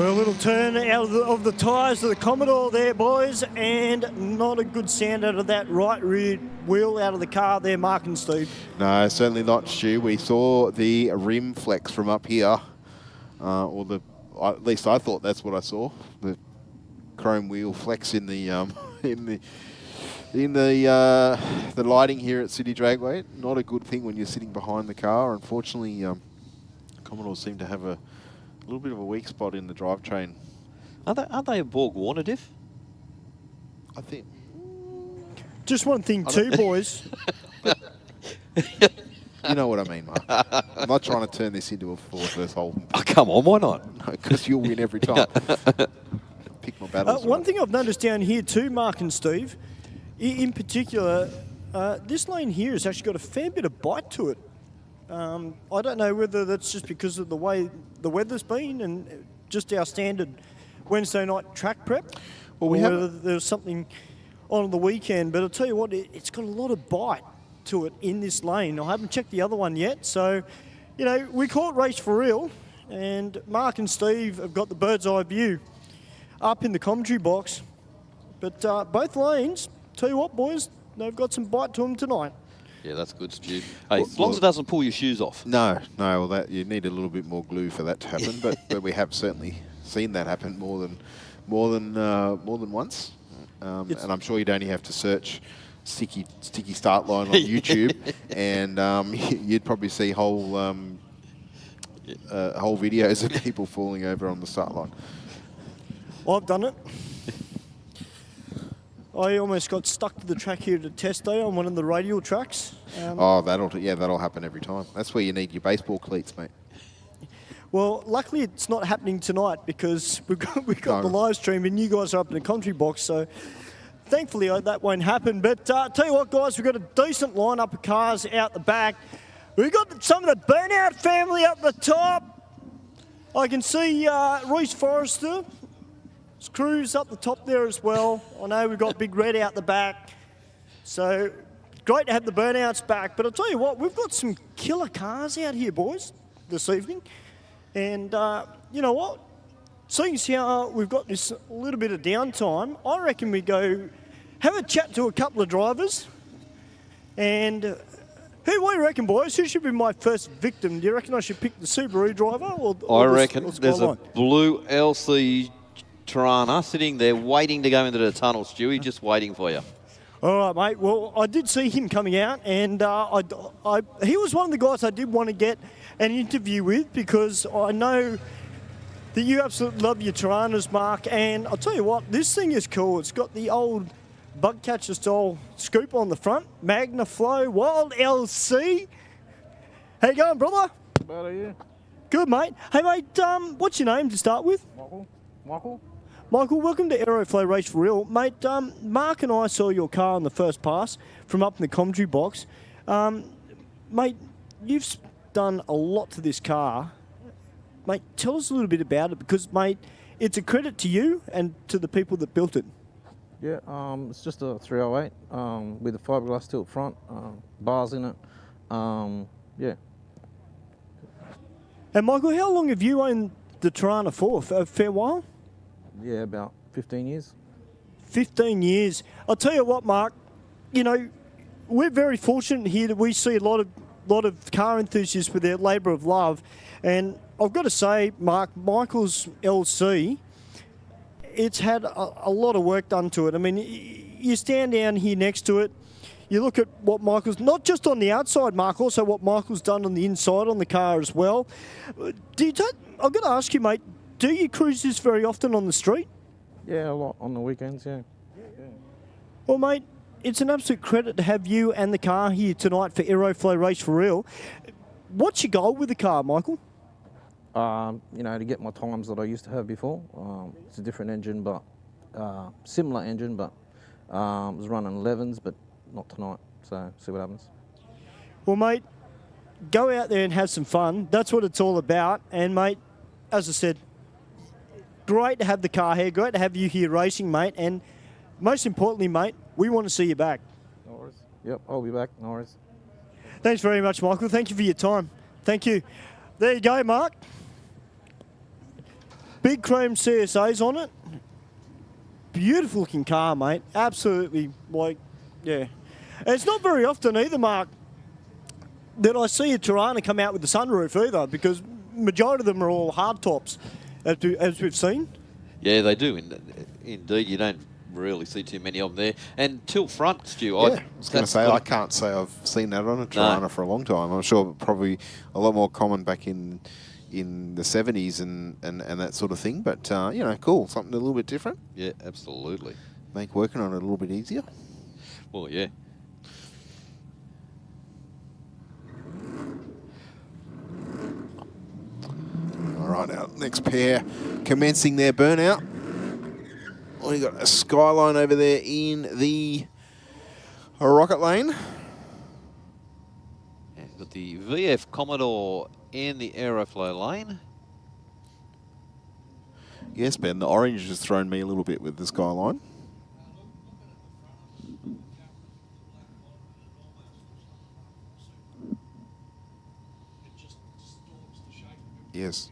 A little turn out of the tyres of the Commodore there, boys, and not a good sound out of that right rear wheel out of the car there, Mark and Steve. No, certainly not, Stu. We saw the rim flex from up here, at least I thought that's what I saw. The chrome wheel flex in the the lighting here at Sydney Dragway. Not a good thing when you're sitting behind the car. Unfortunately, Commodores seem to have a little bit of a weak spot in the drivetrain. Aren't they a Borg Warner diff? I think. Just one thing too, boys. You know what I mean, Mark. I'm not trying to turn this into a Ford versus Holden. Oh, come on, why not? Because you'll win every time. Pick my battles. One thing I've noticed down here too, Mark and Steve, in particular, this lane here has actually got a fair bit of bite to it. I don't know whether that's just because of the way the weather's been and just our standard Wednesday night track prep, well, or whether there's something on the weekend. But I'll tell you what, it's got a lot of bite to it in this lane. I haven't checked the other one yet, so you know we call it race for real. And Mark and Steve have got the bird's eye view up in the commentary box. But both lanes, tell you what, boys, they've got some bite to them tonight. Yeah, that's good, Stu. Hey, as long as it doesn't pull your shoes off. No. Well, that you need a little bit more glue for that to happen, but we have certainly seen that happen more than once. And I'm sure you'd only have to search sticky start line on YouTube, and you'd probably see whole videos of people falling over on the start line. I've done it. I almost got stuck to the track here at a test day on one of the radial tracks. That'll happen every time. That's where you need your baseball cleats, mate. Well, luckily it's not happening tonight because we've got the live stream and you guys are up in the commentary box, so thankfully that won't happen. But tell you what, guys, we've got a decent lineup of cars out the back. We've got some of the Burnout family up the top. I can see Reece Forrester. Crew's up the top there as well. I know we've got Big Red out the back. So great to have the Burnouts back. But I'll tell you what, we've got some killer cars out here, boys, this evening. And you know what? Seeing as how we've got this little bit of downtime, I reckon we go have a chat to a couple of drivers. And what do you reckon, boys? Who should be my first victim? Do you reckon I should pick the Subaru driver? Or I reckon there's a blue LC Tirana sitting there waiting to go into the tunnel, Stewie, just waiting for you. All right, mate. Well, I did see him coming out, and he was one of the guys I did want to get an interview with because I know that you absolutely love your Tiranas, Mark. And I'll tell you what, this thing is cool. It's got the old bug catcher style scoop on the front, Magna Flow, Wild LC. How you going, brother? How are you? Good, mate. Hey, mate, what's your name to start with? Michael, welcome to Aeroflow Race for Real. Mate, Mark and I saw your car on the first pass from up in the commentary box. Mate, you've done a lot to this car. Mate, tell us a little bit about it because, mate, it's a credit to you and to the people that built it. Yeah, it's just a 308 with a fiberglass tilt front, bars in it. Yeah. And, Michael, how long have you owned the Tirana for? A fair while? Yeah, about 15 years. 15 years. I'll tell you what, Mark, you know, we're very fortunate here that we see a lot of car enthusiasts with their labour of love. And I've got to say, Mark, Michael's LC, it's had a lot of work done to it. I mean, you stand down here next to it, you look at what Michael's, not just on the outside, Mark, also what Michael's done on the inside on the car as well. I've got to ask you, mate, do you cruise this very often on the street? Yeah, a lot on the weekends, yeah. Well, mate, it's an absolute credit to have you and the car here tonight for Aeroflow Race for Real. What's your goal with the car, Michael? You know, to get my times that I used to have before. It's a different engine, but similar engine, but I was running 11s, but not tonight. So, see what happens. Well, mate, go out there and have some fun. That's what it's all about. And, mate, as I said, great to have the car here. Great to have you here racing, mate. And most importantly, mate, we want to see you back. No worries. Yep, I'll be back. No worries. Thanks very much, Michael. Thank you for your time. Thank you. There you go, Mark. Big chrome CSAs on it. Beautiful looking car, mate. Absolutely, like, yeah. And it's not very often either, Mark, that I see a Tirana come out with the sunroof either, because majority of them are all hard tops, as we've seen. Yeah, they do. Indeed, you don't really see too many of them there. And tilt front, Stu. Yeah, I was going to say, I can't say I've seen that on a Tirana for a long time. I'm sure probably a lot more common back in the 70s and that sort of thing. But, you know, cool. Something a little bit different. Yeah, absolutely. Make working on it a little bit easier. Well, yeah. All right, our next pair commencing their burnout. We got a Skyline over there in the rocket lane. And got the VF Commodore in the Aeroflow lane. Yes, Ben, the orange has thrown me a little bit with the Skyline. Yes.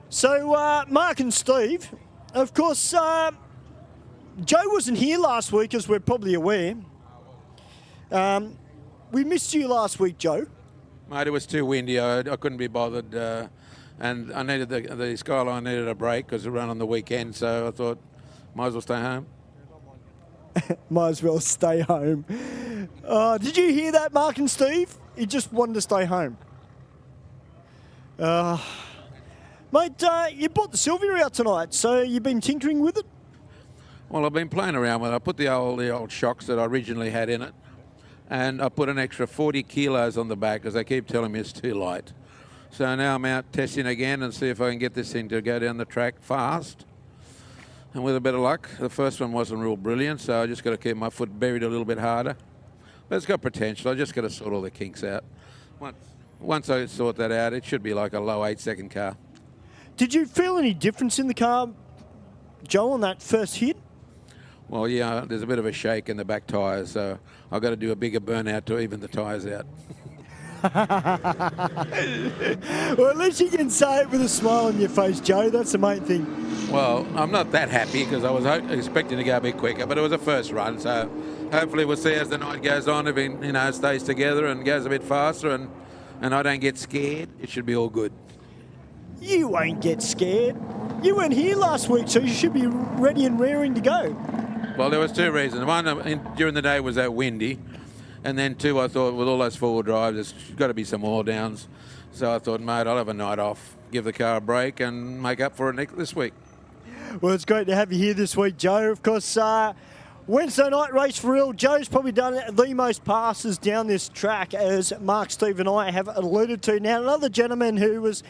So, Mark and Steve, of course, Joe wasn't here last week, as we're probably aware. We missed you last week, Joe. Mate, it was too windy. I couldn't be bothered, and I needed the Skyline needed a break because it ran on the weekend. So I thought, might as well stay home. Might as well stay home. Did you hear that, Mark and Steve? He just wanted to stay home. Mate, you bought the Sylvia out tonight, so you've been tinkering with it? Well, I've been playing around with it. I put the old shocks that I originally had in it, and I put an extra 40 kilos on the back because they keep telling me it's too light. So now I'm out testing again and see if I can get this thing to go down the track fast. And with a bit of luck, the first one wasn't real brilliant, so I just got to keep my foot buried a little bit harder. But it's got potential. I just got to sort all the kinks out. Once I sort that out, it should be like a low 8-second car. Did you feel any difference in the car, Joe, on that first hit? Well, yeah, there's a bit of a shake in the back tyres, so I've got to do a bigger burnout to even the tyres out. Well, at least you can say it with a smile on your face, Joe. That's the main thing. Well, I'm not that happy because I was expecting to go a bit quicker, but it was a first run, so hopefully we'll see as the night goes on if it stays together and goes a bit faster and I don't get scared. It should be all good. You won't get scared. You weren't here last week, so you should be ready and raring to go. Well, there was two reasons. One, during the day was that windy, and then two, I thought with all those four-wheel drives, there's got to be some oil downs. So I thought, mate, I'll have a night off, give the car a break, and make up for it this week. Well, it's great to have you here this week, Joe. Of course, Wednesday night race for real. Joe's probably done the most passes down this track, as Mark, Steve, and I have alluded to. Now, another gentleman who was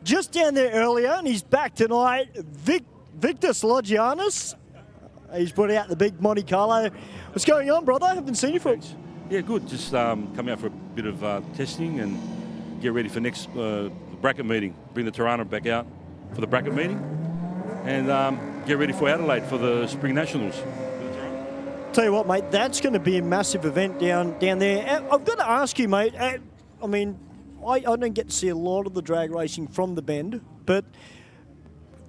just down there earlier, and he's back tonight, Victor Slogianis. He's brought out the big Monte Carlo. What's going on, brother? I haven't seen you for... Yeah, good. Just come out for a bit of testing and get ready for next bracket meeting. Bring the Tirana back out for the bracket meeting and get ready for Adelaide for the Spring Nationals. Tell you what, mate, that's going to be a massive event down there. I've got to ask you, mate, I don't get to see a lot of the drag racing from the Bend, but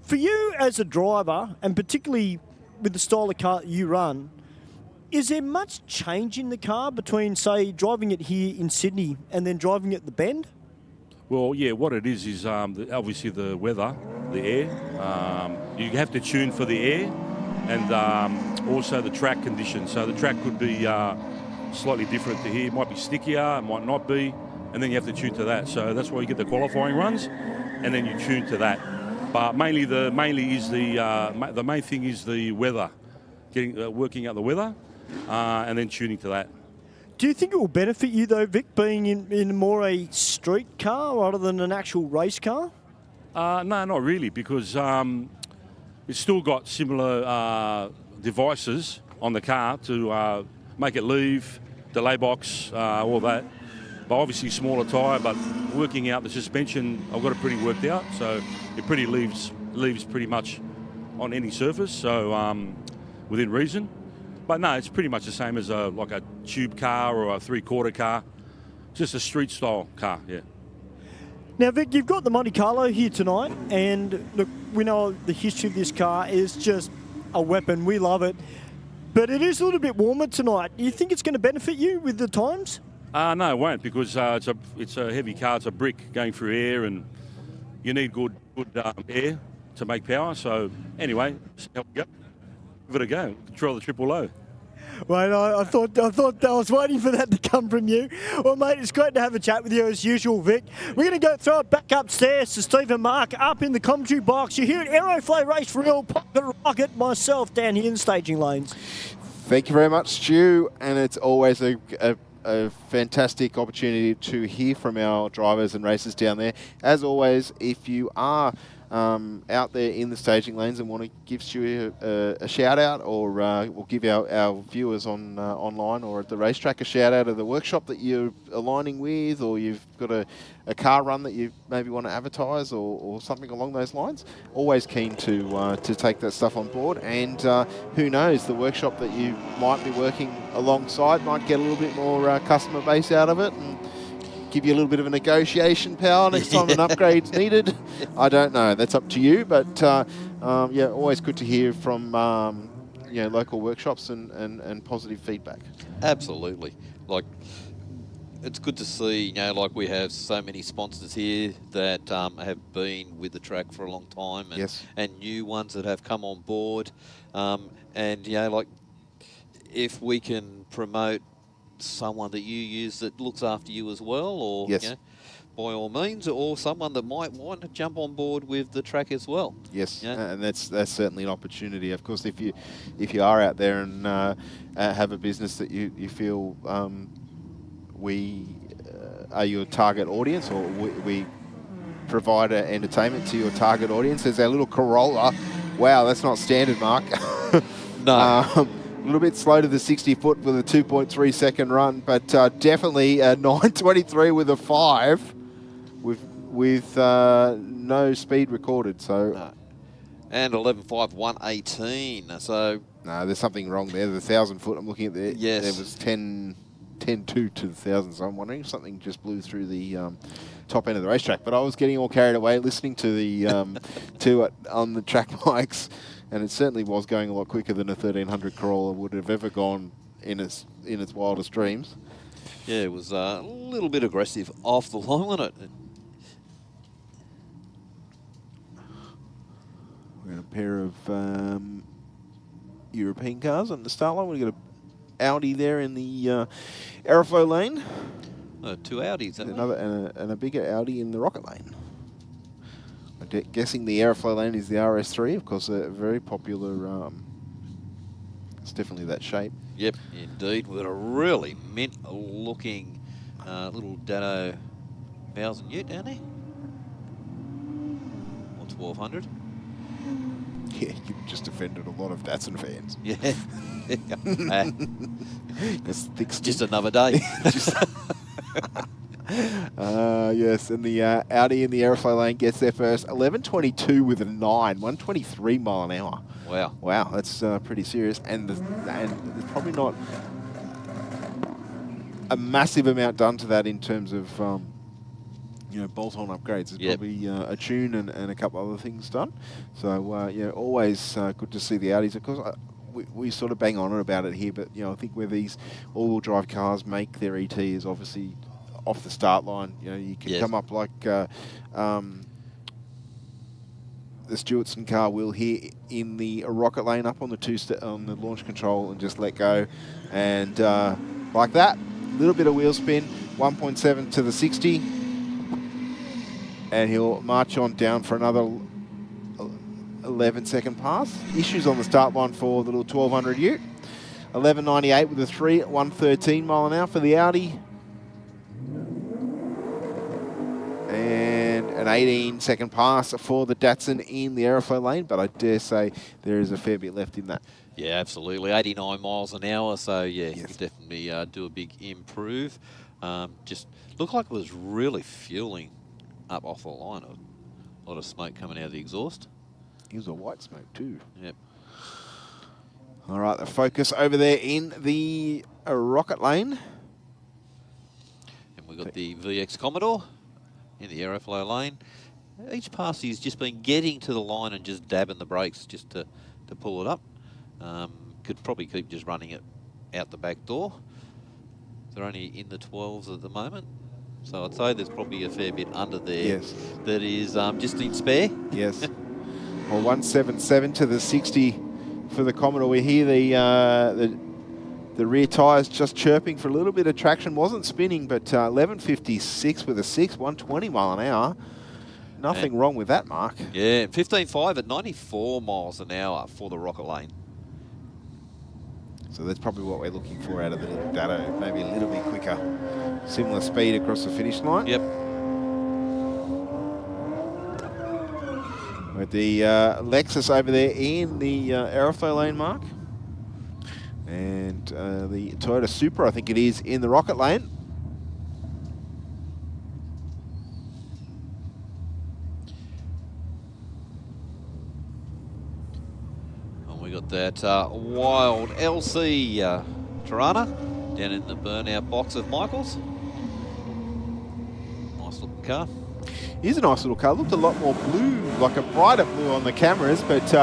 for you as a driver, and particularly with the style of car that you run, is there much change in the car between, say, driving it here in Sydney and then driving it at the Bend? Well, yeah, what it is obviously the weather, the air. You have to tune for the air and also the track conditions. So the track could be slightly different to here. It might be stickier, it might not be. and then you have to tune to that. So that's why you get the qualifying runs, and then you tune to that. But the main thing is the weather, working out the weather, and then tuning to that. Do you think it will benefit you though, Vic, being in more a street car rather than an actual race car? No, not really, because it's still got similar devices on the car to make it leave, delay box, all that. But obviously smaller tyre, but working out the suspension, I've got it pretty worked out, so it pretty leaves pretty much on any surface, so within reason. But no, it's pretty much the same as like a tube car or a three-quarter car, just a street-style car, yeah. Now, Vic, you've got the Monte Carlo here tonight, and look, we know the history of this car is just a weapon. We love it. But it is a little bit warmer tonight. Do you think it's going to benefit you with the times? No, it won't, because it's a heavy car. It's a brick going through air, and you need good air to make power. So anyway, see how we go. Give it a go. Control the triple low. Right, I thought I was waiting for that to come from you. Well, mate, it's great to have a chat with you as usual, Vic. We're going to go throw it back upstairs to Steve and Mark up in the commentary box. You're here at Aeroflow Race for Real Pocket Rocket, myself down here in the staging lanes. Thank you very much, Stu, and it's always a fantastic opportunity to hear from our drivers and racers down there. As always, if you are out there in the staging lanes and want to give Stu a shout out, or we'll give our viewers on online or at the racetrack a shout out of the workshop that you're aligning with, or you've got a car run that you maybe want to advertise, or something along those lines, always keen to take that stuff on board. And who knows, the workshop that you might be working alongside might get a little bit more customer base out of it, and give you a little bit of a negotiation power next time an upgrade's needed. I don't know. That's up to you. But, yeah, always good to hear from, local workshops and positive feedback. Absolutely. Like, it's good to see, like we have so many sponsors here that have been with the track for a long time, and, yes, and new ones that have come on board. And, like, if we can promote someone that you use that looks after you as well, or yes, by all means, or someone that might want to jump on board with the track as well. Yes, and that's certainly an opportunity. Of course, if you are out there and have a business that you feel we are your target audience, or we provide entertainment to your target audience, there's our little Corolla. Wow, that's not standard, Mark. No. A little bit slow to the 60-foot with a 2.3 second run, but definitely a 9:23 with a 5, with no speed recorded. So, no. And 11.5, 118. So no, there's something wrong there. The 1,000-foot, I'm looking at there. Yes, there was 10.2 to the 1,000. So I'm wondering if something just blew through the top end of the racetrack. But I was getting all carried away listening to the to it on the track mics. And it certainly was going a lot quicker than a 1300 Corolla would have ever gone in its wildest dreams. Yeah, it was a little bit aggressive off the line, wasn't it? We've got a pair of European cars on the start line. We've got an Audi there in the Aeroflow lane. Two Audis, and a bigger Audi in the Rocket lane. I'm guessing the Aeroflow lane is the RS3, of course, a very popular. It's definitely that shape. Yep, indeed. We've got a really mint-looking little Dado 1000 ute down there. Or 1200. Yeah, you just offended a lot of Datsun fans. Yeah. That's thick skin. Just another day. Yes, and the Audi in the Aeroflow lane gets there first. 11:22 with a 9, 123 mile an hour. Wow. Wow, that's pretty serious. And there's probably not a massive amount done to that in terms of bolt-on upgrades. There's probably a tune and a couple other things done. So yeah, always good to see the Audis. Of course, we sort of bang on about it here, but I think where these all-wheel drive cars make their ET is obviously off the start line. You can come up like the Stewartson car will here in the Rocket lane up on the on the launch control and just let go, and like that, little bit of wheel spin, 1.7 to the 60. And he'll march on down for another 11-second pass. Issues on the start line for the little 1200 ute. 11.98 with a 3 at 113 mile an hour for the Audi. And an 18-second pass for the Datsun in the Aeroflow lane, but I dare say there is a fair bit left in that. Yeah, absolutely. 89 miles an hour, so yeah, you could definitely do a big improve. Just looked like it was really fueling up off the line. A lot of smoke coming out of the exhaust. It was a white smoke too. Yep. All right, the focus over there in the rocket lane. And we've got the VX Commodore in the Aeroflow lane. Each pass he's just been getting to the line and just dabbing the brakes just to pull it up. Could probably keep just running it out the back door. They're only in the 12s at the moment. So I'd say there's probably a fair bit under there that is just in spare. Yes. Well, 177 to the 60 for the Commodore. We hear the rear tyres just chirping for a little bit of traction. Wasn't spinning, but 11.56 with a 6, 120 mile an hour. Nothing wrong with that, Mark. Yeah, 15.5 at 94 miles an hour for the rocket lane. So that's probably what we're looking for out of the little Datto. Maybe a little bit quicker. Similar speed across the finish line. Yep. With the Lexus over there in the Aeroflow lane, Mark. And the Toyota Supra, I think it is, in the rocket lane. And we got that wild LC Tirana down in the burnout box of Michael's. Nice looking car. It is a nice little car. Looked a lot more blue, like a brighter blue on the cameras, but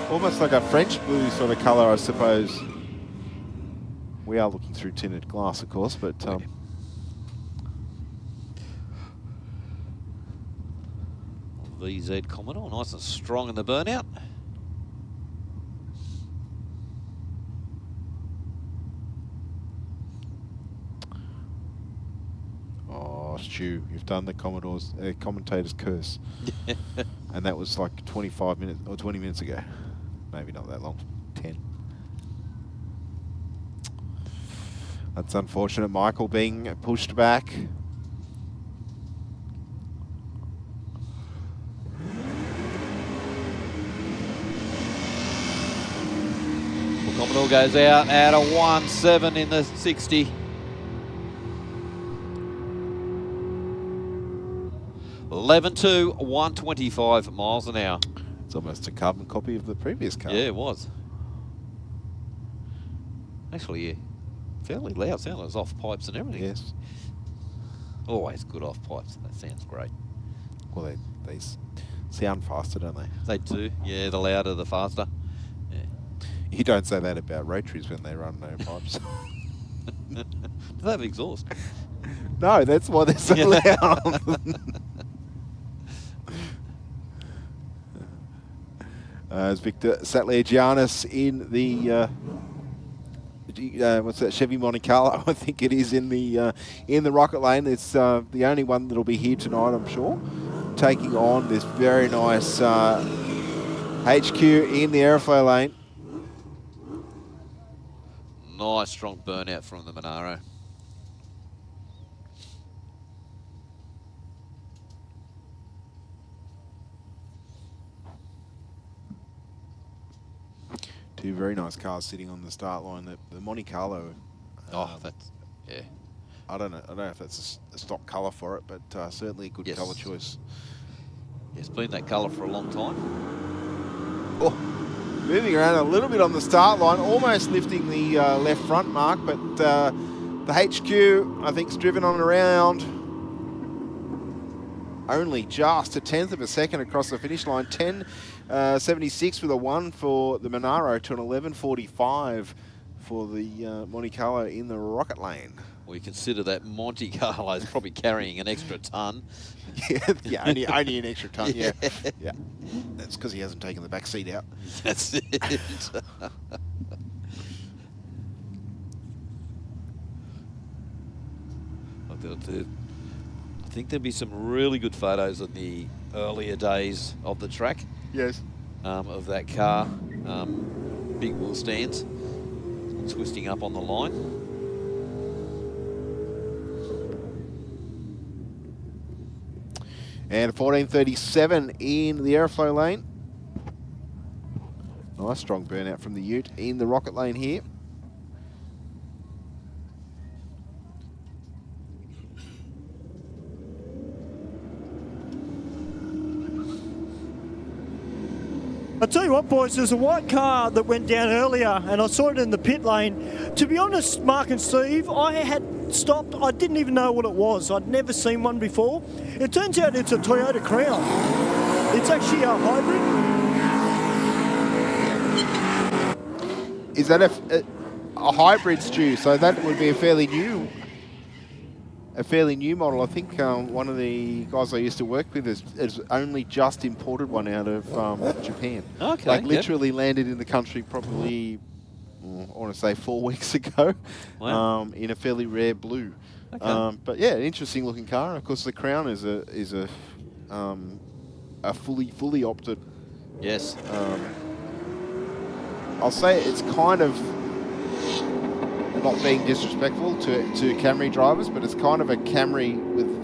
almost like a French blue sort of colour, I suppose. We are looking through tinted glass, of course, but... VZ Commodore, nice and strong in the burnout. Oh, Stu, you've done the Commodore's commentator's curse. And that was like 25 minutes or 20 minutes ago. Maybe not that long, 10. That's unfortunate. Michael being pushed back. Well, Commodore goes out at a 1.7 in the 60. .11.2, 125 miles an hour. It's almost a carbon copy of the previous car. Yeah, it was. Actually, yeah, fairly loud sound. It was off pipes and everything. Yes. Always good off pipes. That sounds great. Well, they sound faster, don't they? They do. Yeah, the louder, the faster. Yeah. You don't say that about rotaries when they run no pipes. Do they have exhaust? No, that's why they're so loud. As Victor Satlier-Giannis in the what's that, Chevy Monte Carlo, I think it is, in the rocket lane. It's the only one that'll be here tonight, I'm sure, taking on this very nice HQ in the Aeroflow lane. Nice strong burnout from the Monaro. Two very nice cars sitting on the start line. The Monte Carlo. That's, yeah. I don't know if that's a stock colour for it, but certainly a good colour choice. Yeah, it's been that colour for a long time. Oh, moving around a little bit on the start line, almost lifting the left front mark, but the HQ, I think, is driven on around only just a 1/10 of a second across the finish line. 10.76 with a 1 for the Monaro to an 11.45 for the Monte Carlo in the rocket lane. We consider that Monte Carlo is probably carrying an extra ton. Yeah, only an extra ton, yeah. Yeah. That's because he hasn't taken the back seat out. That's it. there'll be some really good photos of the earlier days of the track. Yes. Of that car. Big wheel stands. Twisting up on the line. And 14.37 in the Aeroflow lane. Nice strong burnout from the Ute in the Rocket lane here. I'll tell you what, boys, there's a white car that went down earlier, and I saw it in the pit lane. To be honest, Mark and Steve, I had stopped. I didn't even know what it was. I'd never seen one before. It turns out it's a Toyota Crown. It's actually a hybrid. Is that a hybrid, Stu? So that would be a fairly new model. I think one of the guys I used to work with has only just imported one out of Japan. Okay. Like literally landed in the country probably, I want to say 4 weeks ago. Wow. In a fairly rare blue. Okay. But yeah, interesting looking car. And of course, the Crown is a fully opted. Yes. I'll say it's kind of not being disrespectful to Camry drivers, but it's kind of a Camry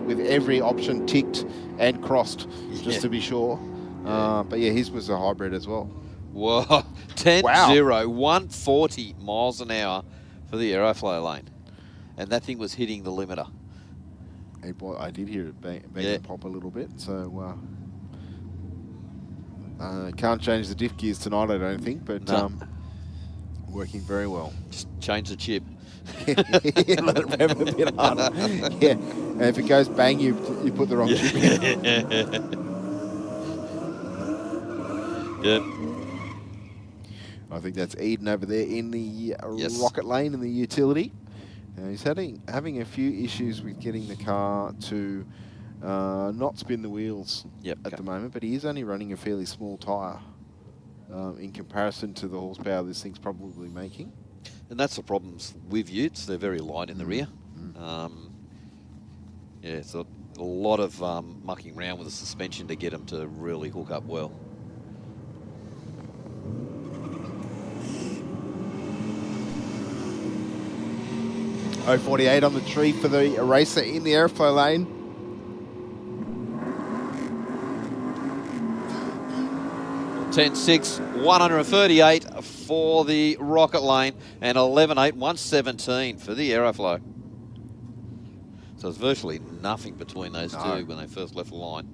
with every option ticked and crossed, just to be sure. But yeah, his was a hybrid as well. Whoa, 10-0, 140 miles an hour for the Aeroflow lane. And that thing was hitting the limiter. I did hear it bang and pop a little bit, so can't change the diff gears tonight, I don't think, but working very well. Just change the chip. Let it rev a bit harder. Yeah, and if it goes bang, you put the wrong chip in. Yep. I think that's Eden over there in the Rocket lane in the utility. Now he's having a few issues with getting the car to not spin the wheels at the moment, but he is only running a fairly small tyre in comparison to the horsepower this thing's probably making. And that's the problems with Utes. They're very light in the rear. It's a lot of mucking around with the suspension to get them to really hook up well. .048 on the tree for the racer in the Aeroflow lane. .10.6, 138 for the Rocket lane, and 11.8, 117 for the Aeroflow. So it's virtually nothing between those two when they first left the line.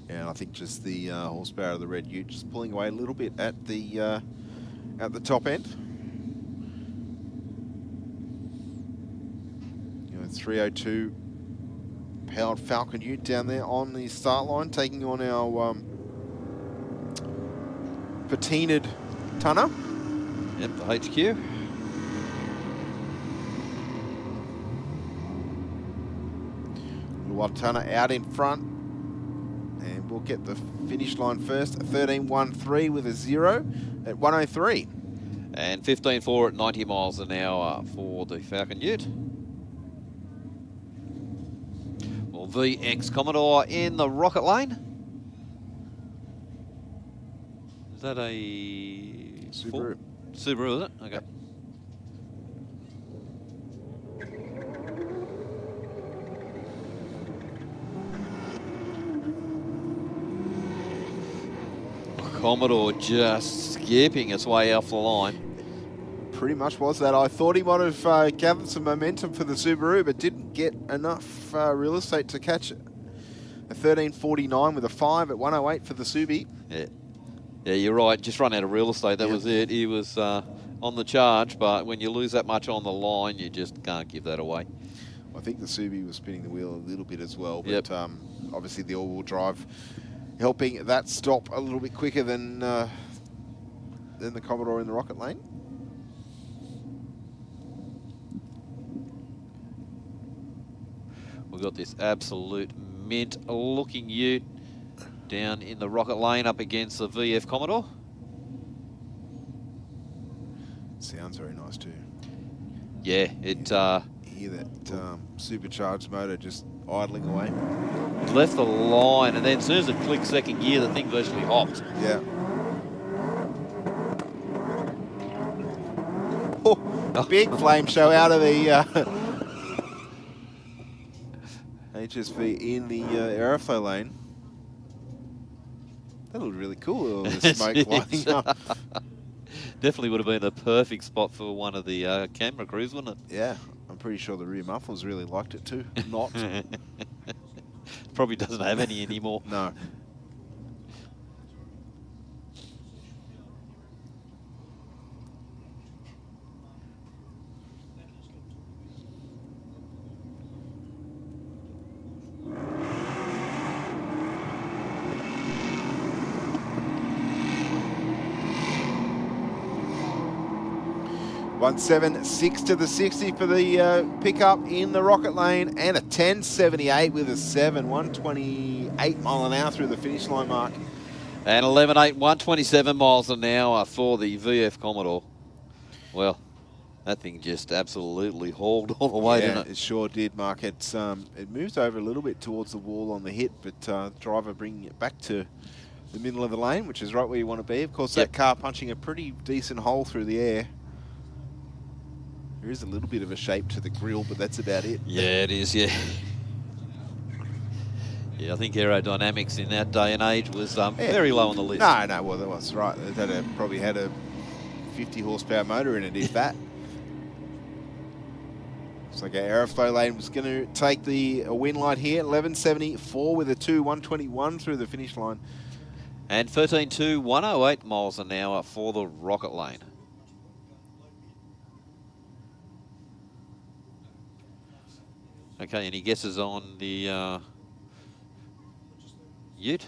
Yeah, and I think just the horsepower of the Red Ute just pulling away a little bit at the top end. 302 powered Falcon Ute down there on the start line, taking on our patinaed tonner. Yep, the HQ. Little tonner out in front, and we'll get the finish line first. 13.13 with a 0 at 103. And 15.4 at 90 miles an hour for the Falcon Ute. VX Commodore in the Rocket lane. Is that a Subaru? Subaru, is it? Okay. Yep. Commodore just skipping its way off the line. Pretty much was that. I thought he might have gathered some momentum for the Subaru, but didn't get enough real estate to catch it. A 13.49 with a 5 at 108 for the Subi. Yeah, you're right. Just run out of real estate. That was it. He was on the charge, but when you lose that much on the line, you just can't give that away. I think the Subi was spinning the wheel a little bit as well, but obviously the all-wheel drive helping that stop a little bit quicker than the Commodore in the Rocket lane. We've got this absolute mint-looking Ute down in the Rocket lane up against the VF Commodore. Sounds very nice too. Yeah, it. hear that supercharged motor just idling away. Left the line, and then as soon as it clicked second gear, the thing virtually hopped. Yeah. Oh, big flame show out of the HSV in the Aeroflow lane. That looked really cool, all the smoke lighting up. Definitely would have been the perfect spot for one of the camera crews, wouldn't it? Yeah, I'm pretty sure the rear mufflers really liked it too. Not. Probably doesn't have any anymore. No. .176 to the 60 for the pickup in the Rocket Lane, and a 10.78 with a 7, 128 mile an hour through the finish line mark. And 11.8, 127 miles an hour for the VF Commodore. Well, that thing just absolutely hauled all the way, didn't it? It sure did, Mark. It's it moves over a little bit towards the wall on the hit, but the driver bringing it back to the middle of the lane, which is right where you want to be. Of course, that car punching a pretty decent hole through the air. There is a little bit of a shape to the grille, but that's about it. Yeah, it is, yeah. Yeah, I think aerodynamics in that day and age was very low on the list. No, well, that was right. It probably had a 50 horsepower motor in it, if that. Looks like our Aeroflow lane was going to take the win light here. 11.74 with a 2, 121 through the finish line. And 13.2, 108 miles an hour for the Rocket Lane. Okay, any guesses on the Ute?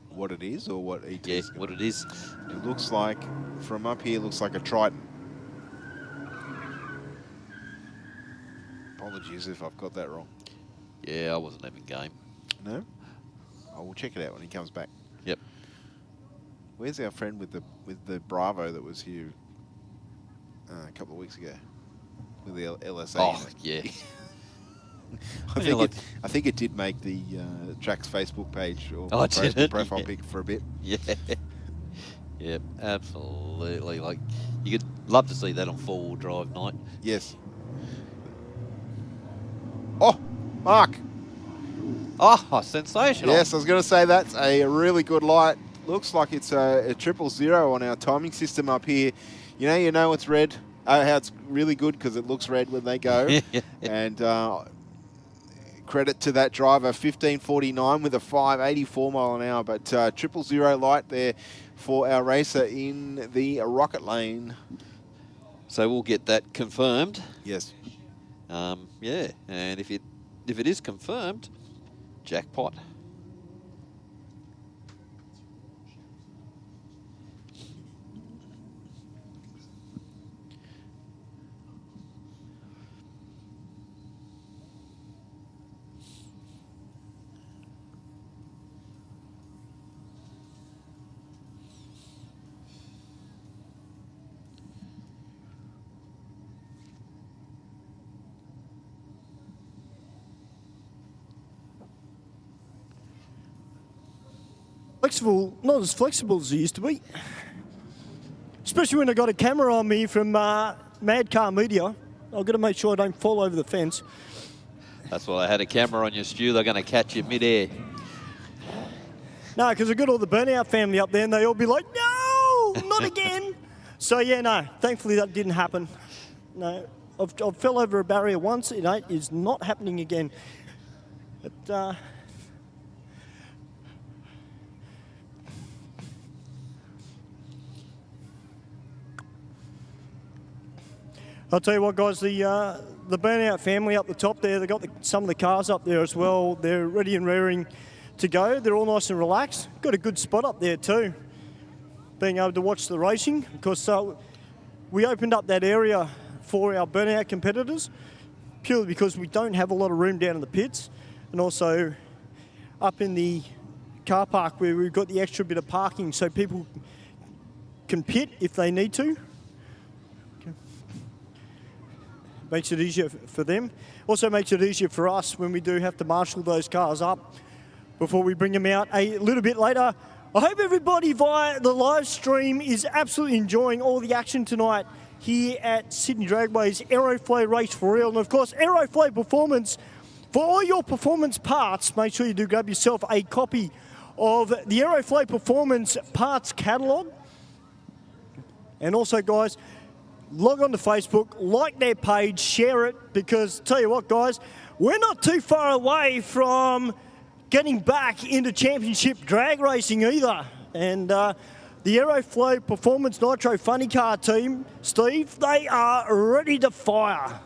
What it is, or what it is? Yeah, what it is. It looks like, from up here, looks like a Triton. Apologies if I've got that wrong. Yeah, I wasn't even game. No? I will check it out when he comes back. Yep. Where's our friend with the Bravo that was here a couple of weeks ago? With the LSA. Oh, yeah. I think it did make the track's Facebook page or profile pic for a bit. Yeah. Yep, absolutely. Like, you could love to see that on four-wheel drive night. Yes. Oh, Mark. Oh, sensational. Yes, I was going to say that's a really good light. Looks like it's a 000 on our timing system up here. You know it's red. How it's really good because it looks red when they go. And credit to that driver, 15.49 with a 5.84 mile an hour. But 000 light there for our racer in the Rocket Lane. So we'll get that confirmed. Yes. Yeah, and if it is confirmed, jackpot. Flexible, not as flexible as it used to be. Especially when I got a camera on me from Mad Car Media. I've got to make sure I don't fall over the fence. That's why I had a camera on you, Stu. They're going to catch you mid-air. No, because I've got all the Burnout family up there and they all be like, no, not again. So, yeah, no, thankfully that didn't happen. No, I've fell over a barrier once. It is not happening again. But, I'll tell you what, guys, the Burnout family up the top there, they've got some of the cars up there as well. They're ready and raring to go. They're all nice and relaxed. Got a good spot up there too, being able to watch the racing. Because we opened up that area for our Burnout competitors purely because we don't have a lot of room down in the pits, and also up in the car park where we've got the extra bit of parking so people can pit if they need to. makes it easier for them. Also makes it easier for us when we do have to marshal those cars up before we bring them out a little bit later. I hope everybody via the live stream is absolutely enjoying all the action tonight here at Sydney Dragway's Aeroflow Race for Real. And of course, Aeroflow Performance, for all your performance parts, make sure you do grab yourself a copy of the Aeroflow Performance Parts Catalogue. And also, guys, log on to Facebook, like their page, share it, because tell you what, guys, we're not too far away from getting back into championship drag racing either. And the Aeroflow Performance Nitro Funny Car team, Steve, they are ready to fire.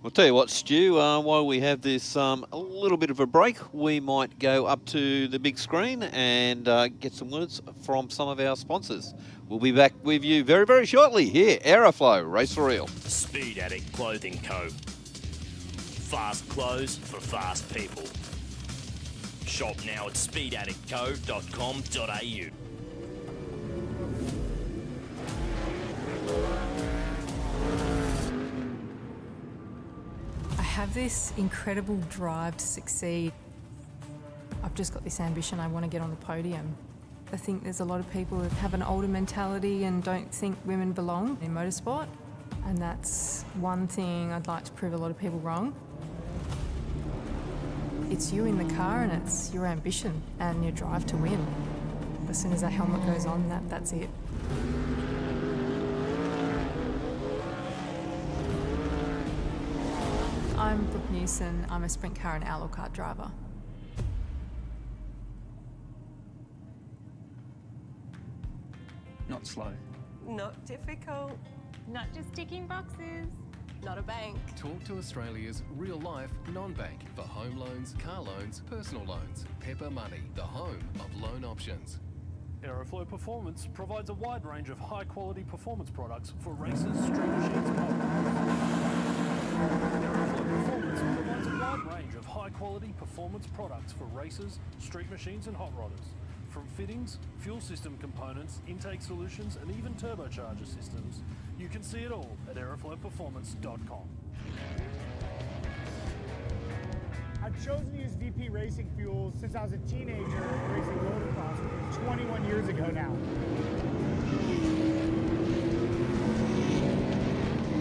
I'll tell you what, Stu, while we have this a little bit of a break, we might go up to the big screen and get some words from some of our sponsors. We'll be back with you very, very shortly here, Aeroflow, Race for Real. Speed Addict Clothing Co. Fast clothes for fast people. Shop now at speedaddictco.com.au. I have this incredible drive to succeed. I've just got this ambition, I want to get on the podium. I think there's a lot of people that have an older mentality and don't think women belong in motorsport. And that's one thing I'd like to prove a lot of people wrong. It's you in the car and it's your ambition and your drive to win. As soon as that helmet goes on, that's it. I'm Brooke Newson. I'm a sprint car and outlaw kart driver. Not slow. Not difficult. Not just ticking boxes. Not a bank. Talk to Australia's real-life non-bank for home loans, car loans, personal loans. Pepper Money, the home of loan options. Aeroflow Performance provides a wide range of high-quality performance products for races, street machines, and hot rodders. Aeroflow Performance provides a wide range of high-quality performance products for races, street machines, and hot rodders. From fittings, fuel system components, intake solutions, and even turbocharger systems, you can see it all at aeroflowperformance.com. I've chosen to use VP racing fuel since I was a teenager racing motocross 21 years ago now.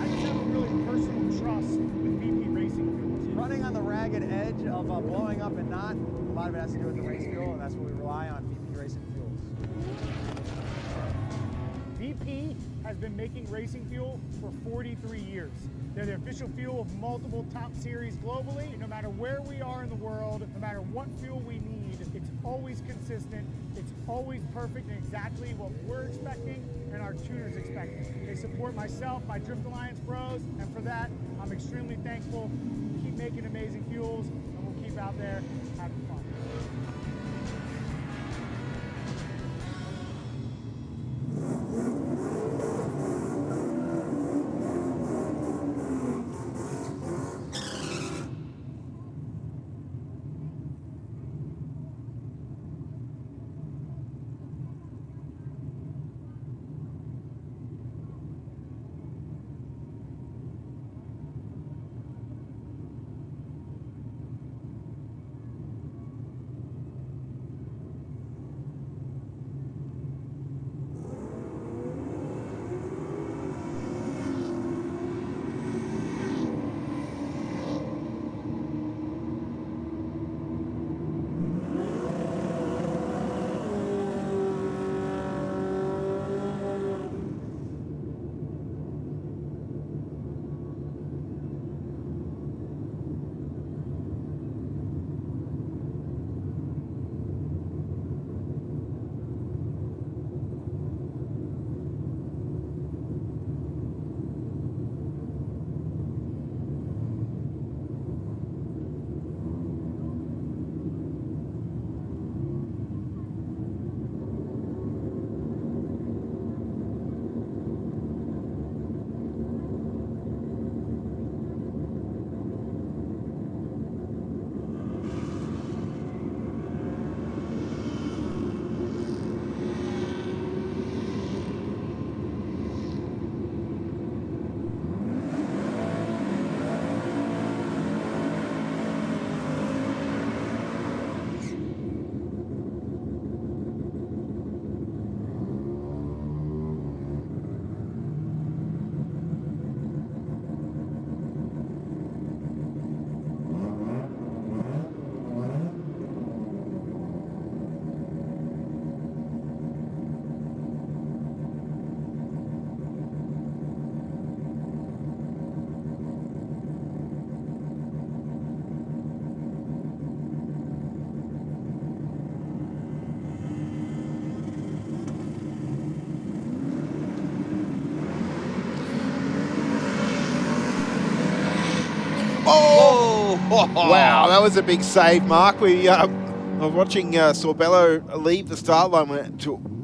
I just have a really personal trust with VP racing fuels. Running on the ragged edge of blowing up and not, a lot of it has to do with the race fuel, and that's what we rely on, VP racing fuels. VP has been making racing fuel for 43 years. They're the official fuel of multiple top series globally. No matter where we are in the world, no matter what fuel we need, it's always consistent, it's always perfect and exactly what we're expecting and our tuners expecting. They support myself, my Drift Alliance bros, and for that, I'm extremely thankful. Keep making amazing fuels, and we'll keep out there having fun. Wow, that was a big save, Mark. We were watching Sorbello leave the start line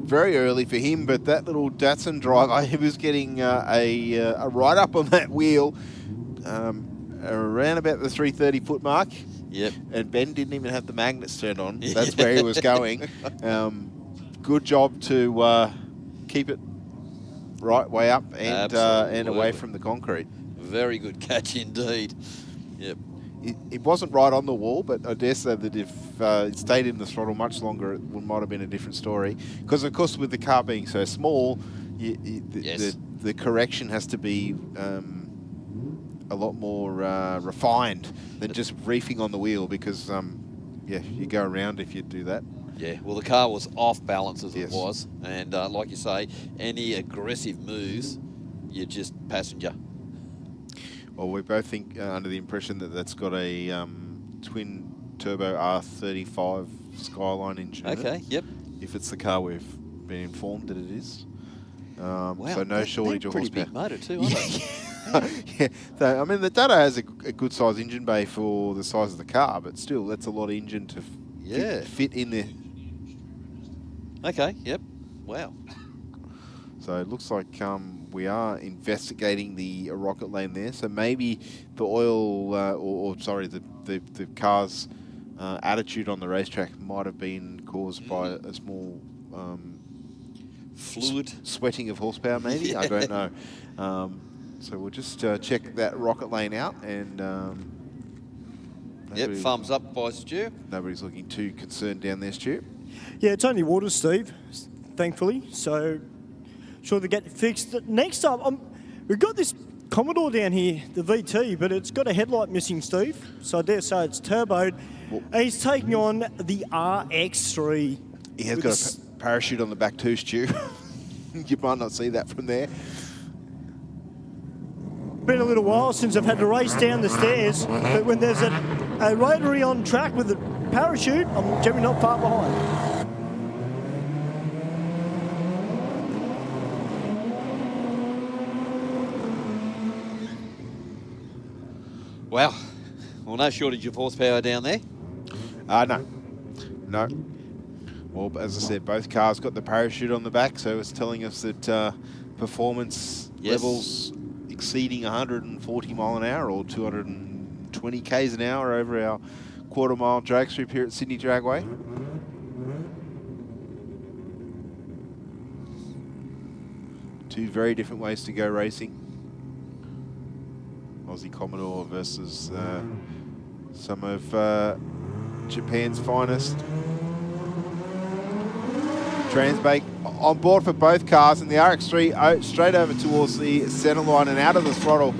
very early for him, but that little Datsun driver, he was getting a ride up on that wheel around about the 330 foot mark. Yep. And Ben didn't even have the magnets turned on. That's where he was going. Good job to keep it right way up and away from the concrete. Very good catch indeed. Yep. It wasn't right on the wall, but I dare say that if it stayed in the throttle much longer, it might have been a different story. Because, of course, with the car being so small, the correction has to be a lot more refined than just reefing on the wheel because, you go around if you do that. Yeah, well, the car was off balance as it was. And like you say, any aggressive moves, you're just passenger. Well, we both think under the impression that that's got a twin turbo R35 Skyline engine. Okay, yep. If it's the car we've been informed that it is. Wow, so no shortage of horsepower. Pretty big motor too, aren't they? Yeah, I mean the Dada has a good size engine bay for the size of the car, but still that's a lot of engine to fit in there. Okay, yep. Wow. So it looks like we are investigating the rocket lane there. So maybe the oil, the car's attitude on the racetrack might have been caused by a small fluid sweating of horsepower. Maybe I don't know. So we'll just check that rocket lane out and. Yep, thumbs up by Stu. Nobody's looking too concerned down there, Stu. Yeah, it's only water, Steve, thankfully. So, sure they get it fixed. Next up, we've got this Commodore down here, the VT, but it's got a headlight missing, Steve. So I dare say it's turboed. And he's taking on the RX3. He has got a parachute on the back too, Stu. You might not see that from there. Been a little while since I've had to race down the stairs, but when there's a rotary on track with a parachute, I'm generally not far behind. Wow. Well, no shortage of horsepower down there. No. Well, as I said, both cars got the parachute on the back, so it's telling us that performance levels exceeding 140 mile an hour or 220 k's an hour over our quarter-mile drag strip here at Sydney Dragway. Two very different ways to go racing. Aussie Commodore versus some of Japan's finest. Transbake on board for both cars, and the RX3 straight over towards the centre line and out of the throttle.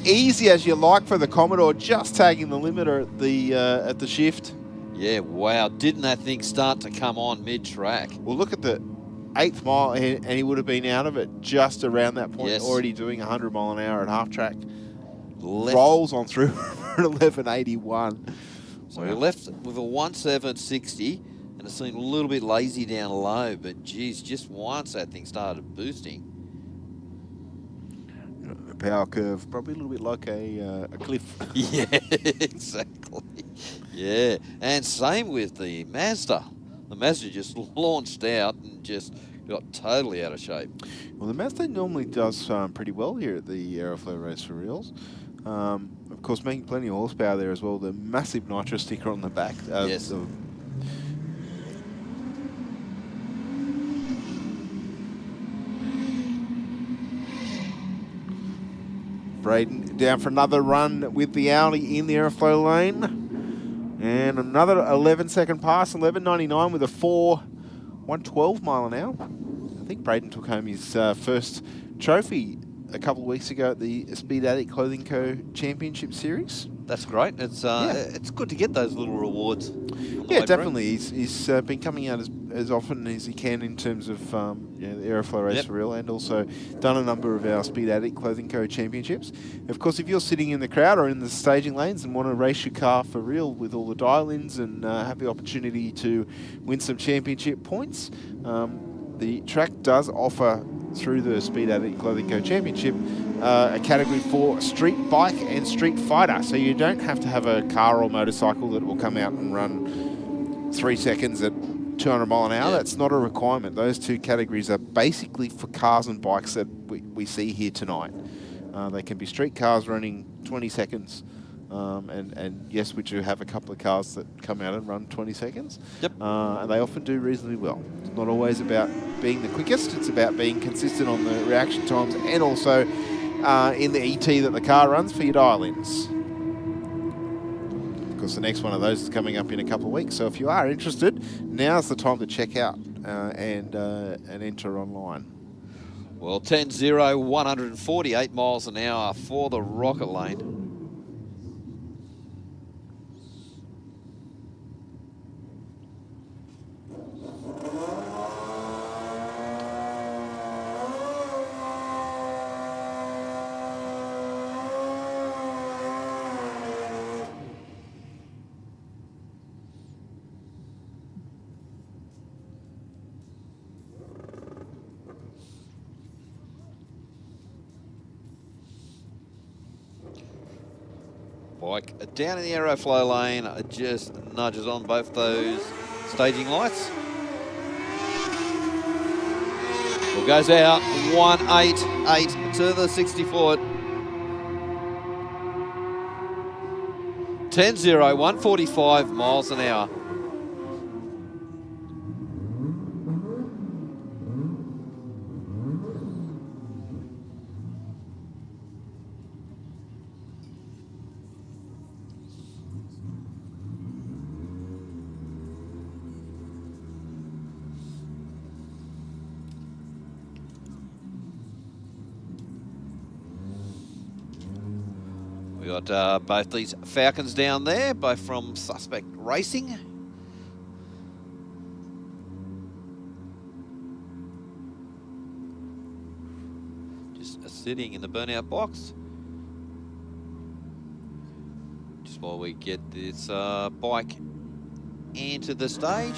Easy as you like for the Commodore, just tagging the limiter at the shift. Yeah, wow. Didn't that thing start to come on mid-track? Well, look at the 8th mile, and he would have been out of it just around that point, already doing 100 mile an hour at half track. Rolls on through at 11.81. So we left with a 1.760. And it seemed a little bit lazy down low, but geez, just once that thing started boosting. A power curve, probably a little bit like a cliff. Yeah, exactly. Yeah, and same with the Mazda. The Mazda just launched out and just got totally out of shape. Well, the Mazda normally does pretty well here at the Aeroflow Race for Reals. Of course, making plenty of horsepower there as well. The massive nitro sticker on the back. Yes. Braden down for another run with the Audi in the Aeroflow lane. And another 11-second pass, 11.99 with a 112 mile an hour. I think Braden took home his first trophy a couple of weeks ago at the Speed Addict Clothing Co. Championship Series. That's great. It's good to get those little rewards. Yeah, definitely. He's been coming out as often as he can in terms of the Aeroflow Race for Real, and also done a number of our Speed Addict Clothing Co. Championships. Of course, if you're sitting in the crowd or in the staging lanes and want to race your car for real with all the dial-ins and have the opportunity to win some championship points, the track does offer, through the Speed Athlete Clothing Co Championship, a category for street bike and street fighter. So you don't have to have a car or motorcycle that will come out and run 3 seconds at 200 mile an hour. That's not a requirement. Those two categories are basically for cars and bikes that we see here tonight. They can be street cars running 20 seconds. And yes, we do have a couple of cars that come out and run 20 seconds. Yep. And they often do reasonably well. It's not always about being the quickest. It's about being consistent on the reaction times and also in the ET that the car runs for your dial-ins. Of course, the next one of those is coming up in a couple of weeks. So if you are interested, now's the time to check out and enter online. Well, 10-0, 148 miles an hour for the Rocket Lane. Bike down in the Aeroflow lane, just nudges on both those staging lights. Well, goes out 188 to the 60 foot. 10-0, 145 miles an hour. We got both these Falcons down there, both from Suspect Racing. Just sitting in the burnout box. Just while we get this bike into the stage.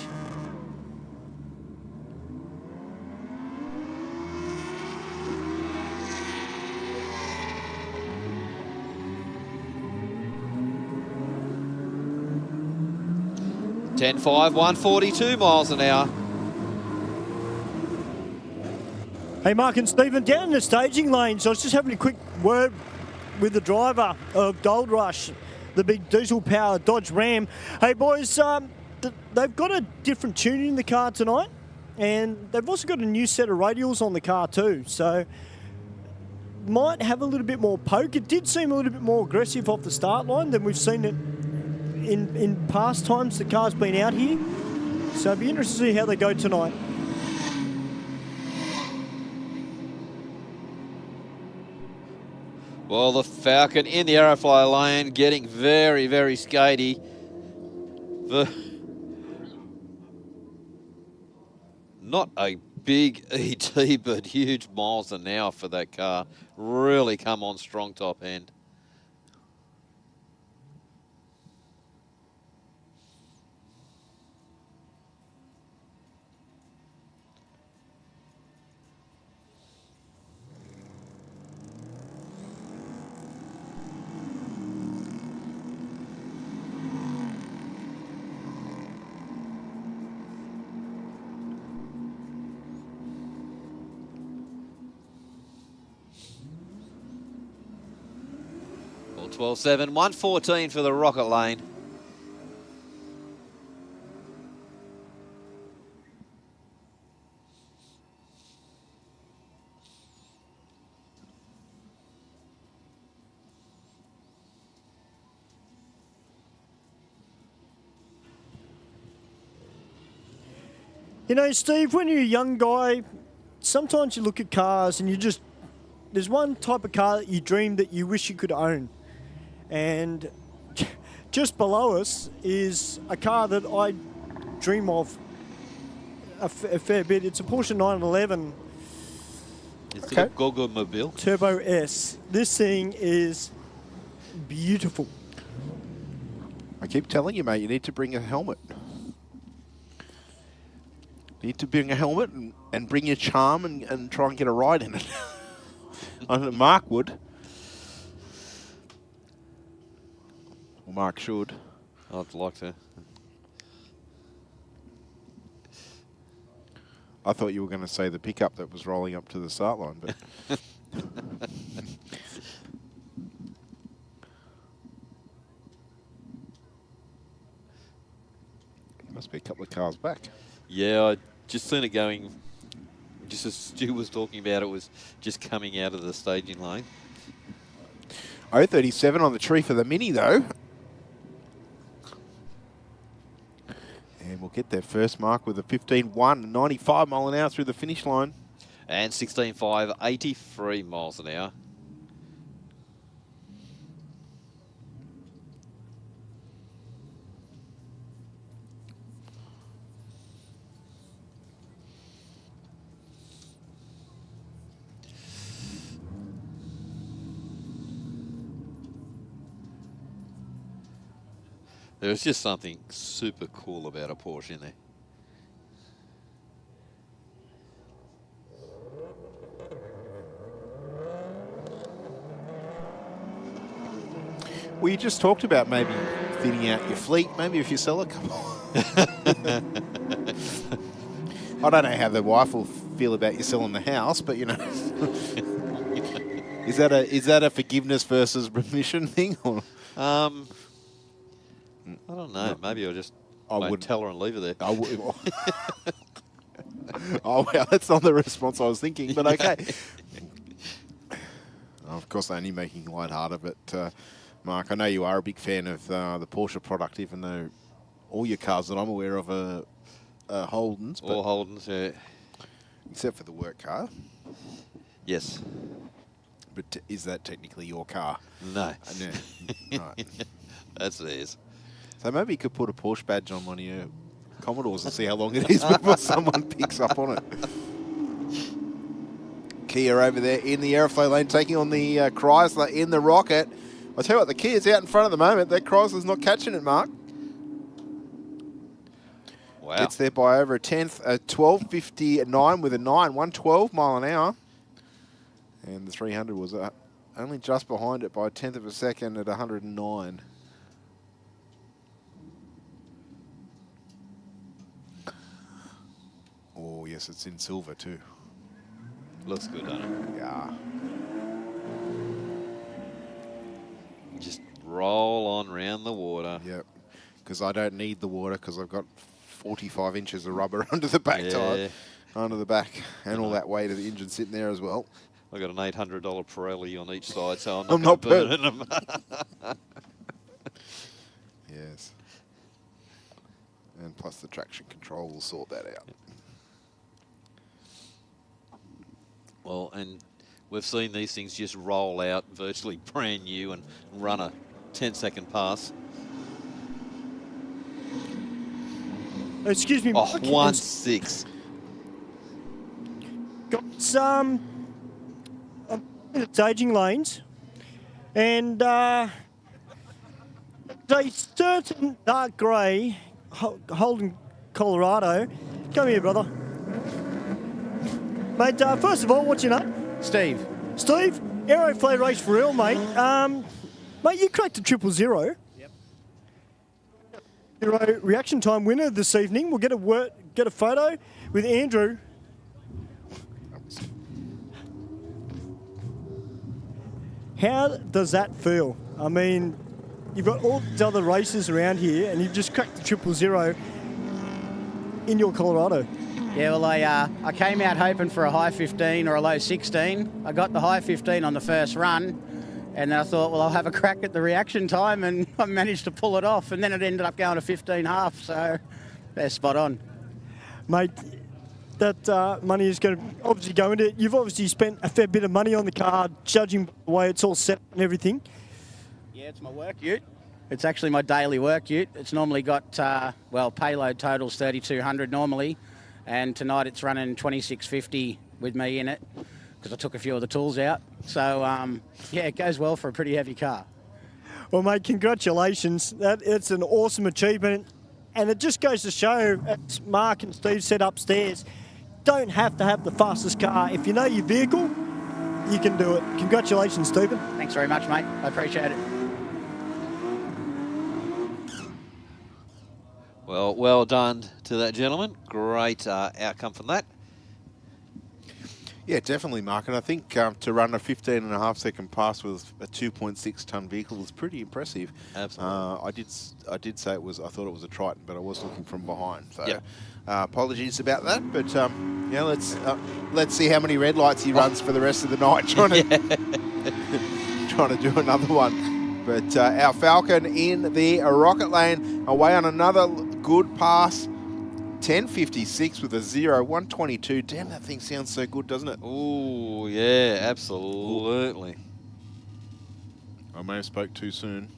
Ten 5, 142 miles an hour. Hey, Mark and Stephen, down in the staging lanes, I was just having a quick word with the driver of Gold Rush, the big diesel-powered Dodge Ram. Hey, boys, they've got a different tuning in the car tonight, and they've also got a new set of radials on the car too, so might have a little bit more poke. It did seem a little bit more aggressive off the start line than we've seen it in past times the car's been out here. So it'd be interesting to see how they go tonight. Well, the Falcon in the Aeroflow lane, getting very, very skatey. Not a big ET, but huge miles an hour for that car. Really come on strong top end. Well, 12-7, 114 for the Rocket Lane. You know, Steve, when you're a young guy, sometimes you look at cars and there's one type of car that you dream that you wish you could own. And just below us is a car that I dream of a fair bit. It's a Porsche 911. It's a Gogo Mobile. Turbo S. This thing is beautiful. I keep telling you, mate, you need to bring a helmet. Need to bring a helmet and bring your charm and try and get a ride in it. I don't know, Mark would. Well, Mark should. I'd like to. I thought you were going to say the pickup that was rolling up to the start line, but... Must be a couple of cars back. Yeah, I just seen it going, just as Stu was talking about, it was just coming out of the staging lane. 0.37 on the tree for the Mini, though. And we'll get their first mark with a 15.1, 95 mile an hour through the finish line. And 16.5, 83 miles an hour. There's just something super cool about a Porsche in there. Well, you just talked about maybe thinning out your fleet. Maybe if you sell a couple. I don't know how the wife will feel about you selling the house, but you know, is that a forgiveness versus remission thing? Or? I don't know. Maybe I'll just wouldn't tell her and leave her there. I would. Oh, well, that's not the response I was thinking, but okay. Of course, only making light hard of it. Mark, I know you are a big fan of the Porsche product, even though all your cars that I'm aware of are Holdens. All Holdens, yeah. Except for the work car. Yes. But is that technically your car? No. No. Right. That's theirs. So maybe you could put a Porsche badge on one of your Commodores and see how long it is before someone picks up on it. Kia over there in the Aeroflow lane, taking on the Chrysler in the Rocket. I tell you what, the Kia's out in front at the moment. That Chrysler's not catching it, Mark. Wow. Gets there by over a tenth. 12.59 with a 9, 112 mile an hour. And the 300 was only just behind it by a tenth of a second at 109. Oh, yes, it's in silver too. Looks good, doesn't it? Yeah. Just roll on round the water. Yep. Because I don't need the water because I've got 45 inches of rubber under the back tire, under the back, and all that weight of the engine sitting there as well. I've got an $800 Pirelli on each side, so I'm not not burning them. Yes. And plus the traction control will sort that out. Well, and we've seen these things just roll out virtually brand new and run a 10-second pass. Excuse me, Oh, Mark. 1.6. Got some staging lanes, and a certain dark grey Holden, Colorado. Come here, brother. Mate, first of all, what's your name? Steve. Steve, Aeroflow race for real, mate. Mate, you cracked a 000. Yep. You're a reaction time winner this evening. We'll get a photo with Andrew. How does that feel? I mean, you've got all these other races around here, and you've just cracked the 000 in your Colorado. Yeah, well, I came out hoping for a high 15 or a low 16. I got the high 15 on the first run, and then I thought, well, I'll have a crack at the reaction time, and I managed to pull it off, and then it ended up going to 15.5, so they're spot on. Mate, that money is going to obviously go into it. You've obviously spent a fair bit of money on the car, judging by the way it's all set and everything. Yeah, it's my work ute. It's actually my daily work ute. It's normally got, payload totals 3,200 normally, and tonight it's running 2,650 with me in it because I took a few of the tools out. So, yeah, it goes well for a pretty heavy car. Well, mate, congratulations. It's an awesome achievement. And it just goes to show, as Mark and Steve said upstairs, don't have to have the fastest car. If you know your vehicle, you can do it. Congratulations, Stephen. Thanks very much, mate. I appreciate it. Well done to that gentleman. Great outcome from that. Yeah, definitely, Mark. And I think to run a 15.5-second pass with a 2.6 tonne vehicle is pretty impressive. Absolutely. I did say it was. I thought it was a Triton, but I was looking from behind. So Yep. apologies about that. But yeah, let's see how many red lights he runs for the rest of the night, trying to do another one. But our Falcon in the rocket lane, away on another good pass. 10.56 with a 0.122. Damn, that thing sounds so good, doesn't it? Oh, yeah, absolutely. I may have spoke too soon.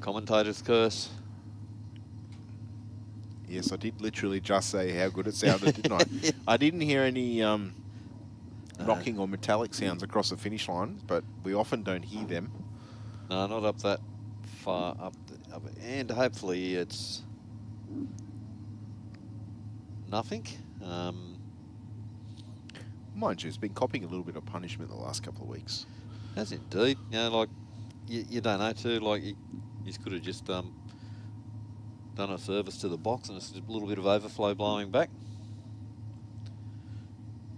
Commentator's curse. Yes, I did literally just say how good it sounded, didn't I? I didn't hear any knocking or metallic sounds across the finish line, but we often don't hear them. No, not up that far up. And hopefully it's nothing. Mind you, it's been copying a little bit of punishment the last couple of weeks. Has indeed. You know, like, you don't know too, like, you could have just done a service to the box and it's just a little bit of overflow blowing back.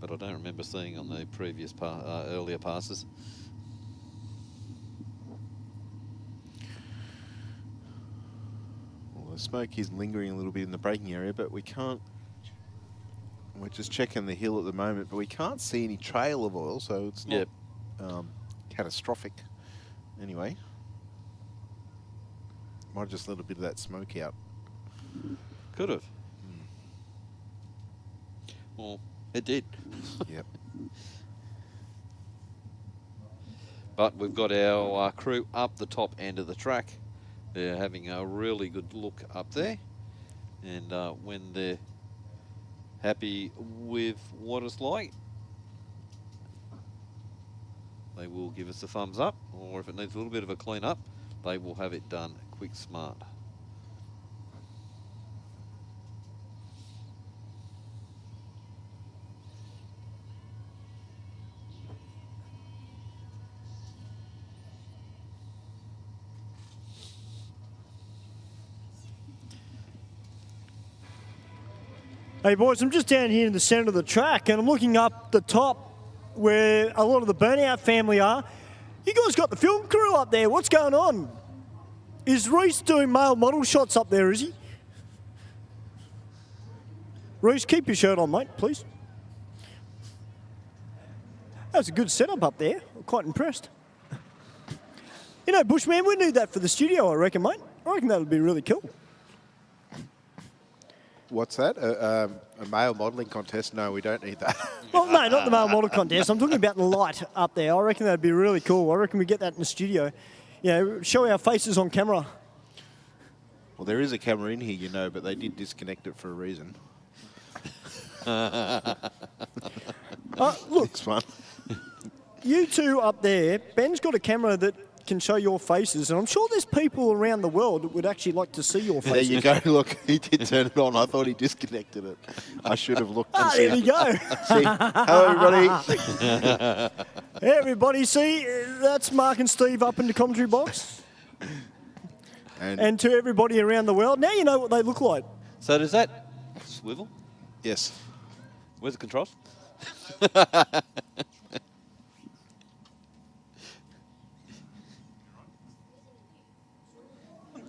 But I don't remember seeing on the previous earlier passes. Well, the smoke is lingering a little bit in the braking area, but we can't. We're just checking the hill at the moment, but we can't see any trail of oil, so it's not catastrophic. Anyway, might have just let a bit of that smoke out. Could have. Well, it did. Yep. But we've got our crew up the top end of the track. They're having a really good look up there. And when they're happy with what it's like, they will give us a thumbs up. Or if it needs a little bit of a clean up, they will have it done quick smart. Hey boys, I'm just down here in the centre of the track and I'm looking up the top where a lot of the Burnout family are. You guys got the film crew up there. What's going on? Is Reese doing male model shots up there, is he? Reese, keep your shirt on, mate, please. That's a good setup up there. I'm quite impressed. You know, Bushman, we need that for the studio, I reckon, mate. I reckon that would be really cool. What's that? A male modelling contest? No, we don't need that. Well, no, not the male model contest. I'm talking about the light up there. I reckon that'd be really cool. I reckon we get that in the studio. You know, show our faces on camera. Well, there is a camera in here, you know, but they did disconnect it for a reason. Look, It's fun. You two up there, Ben's got a camera that can show your faces, and I'm sure there's people around the world that would actually like to see your faces. There you go. Look, he did turn it on. I thought he disconnected it. I should have looked. And there we go. See, hello, everybody. Hey, everybody, see, that's Mark and Steve up in the commentary box. And to everybody around the world, now you know what they look like. So does that swivel? Yes. Where's the controls?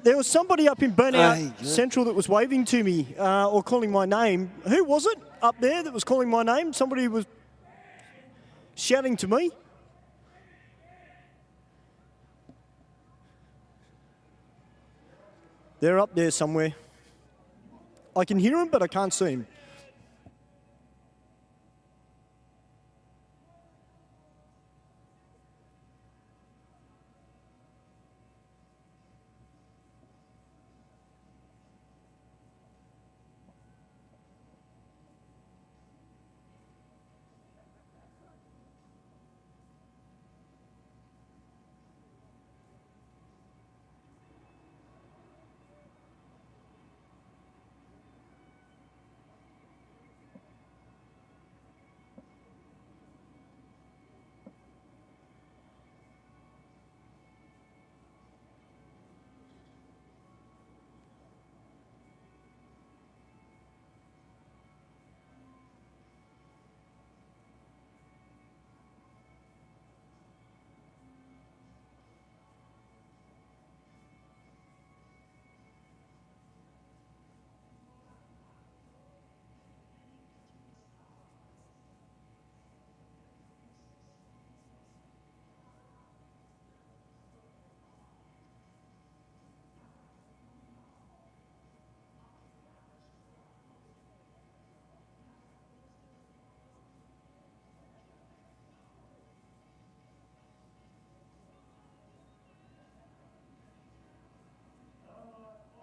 There was somebody up in Burnout Central that was waving to me or calling my name. Who was it up there that was calling my name? Somebody was shouting to me. They're up there somewhere. I can hear them, but I can't see them.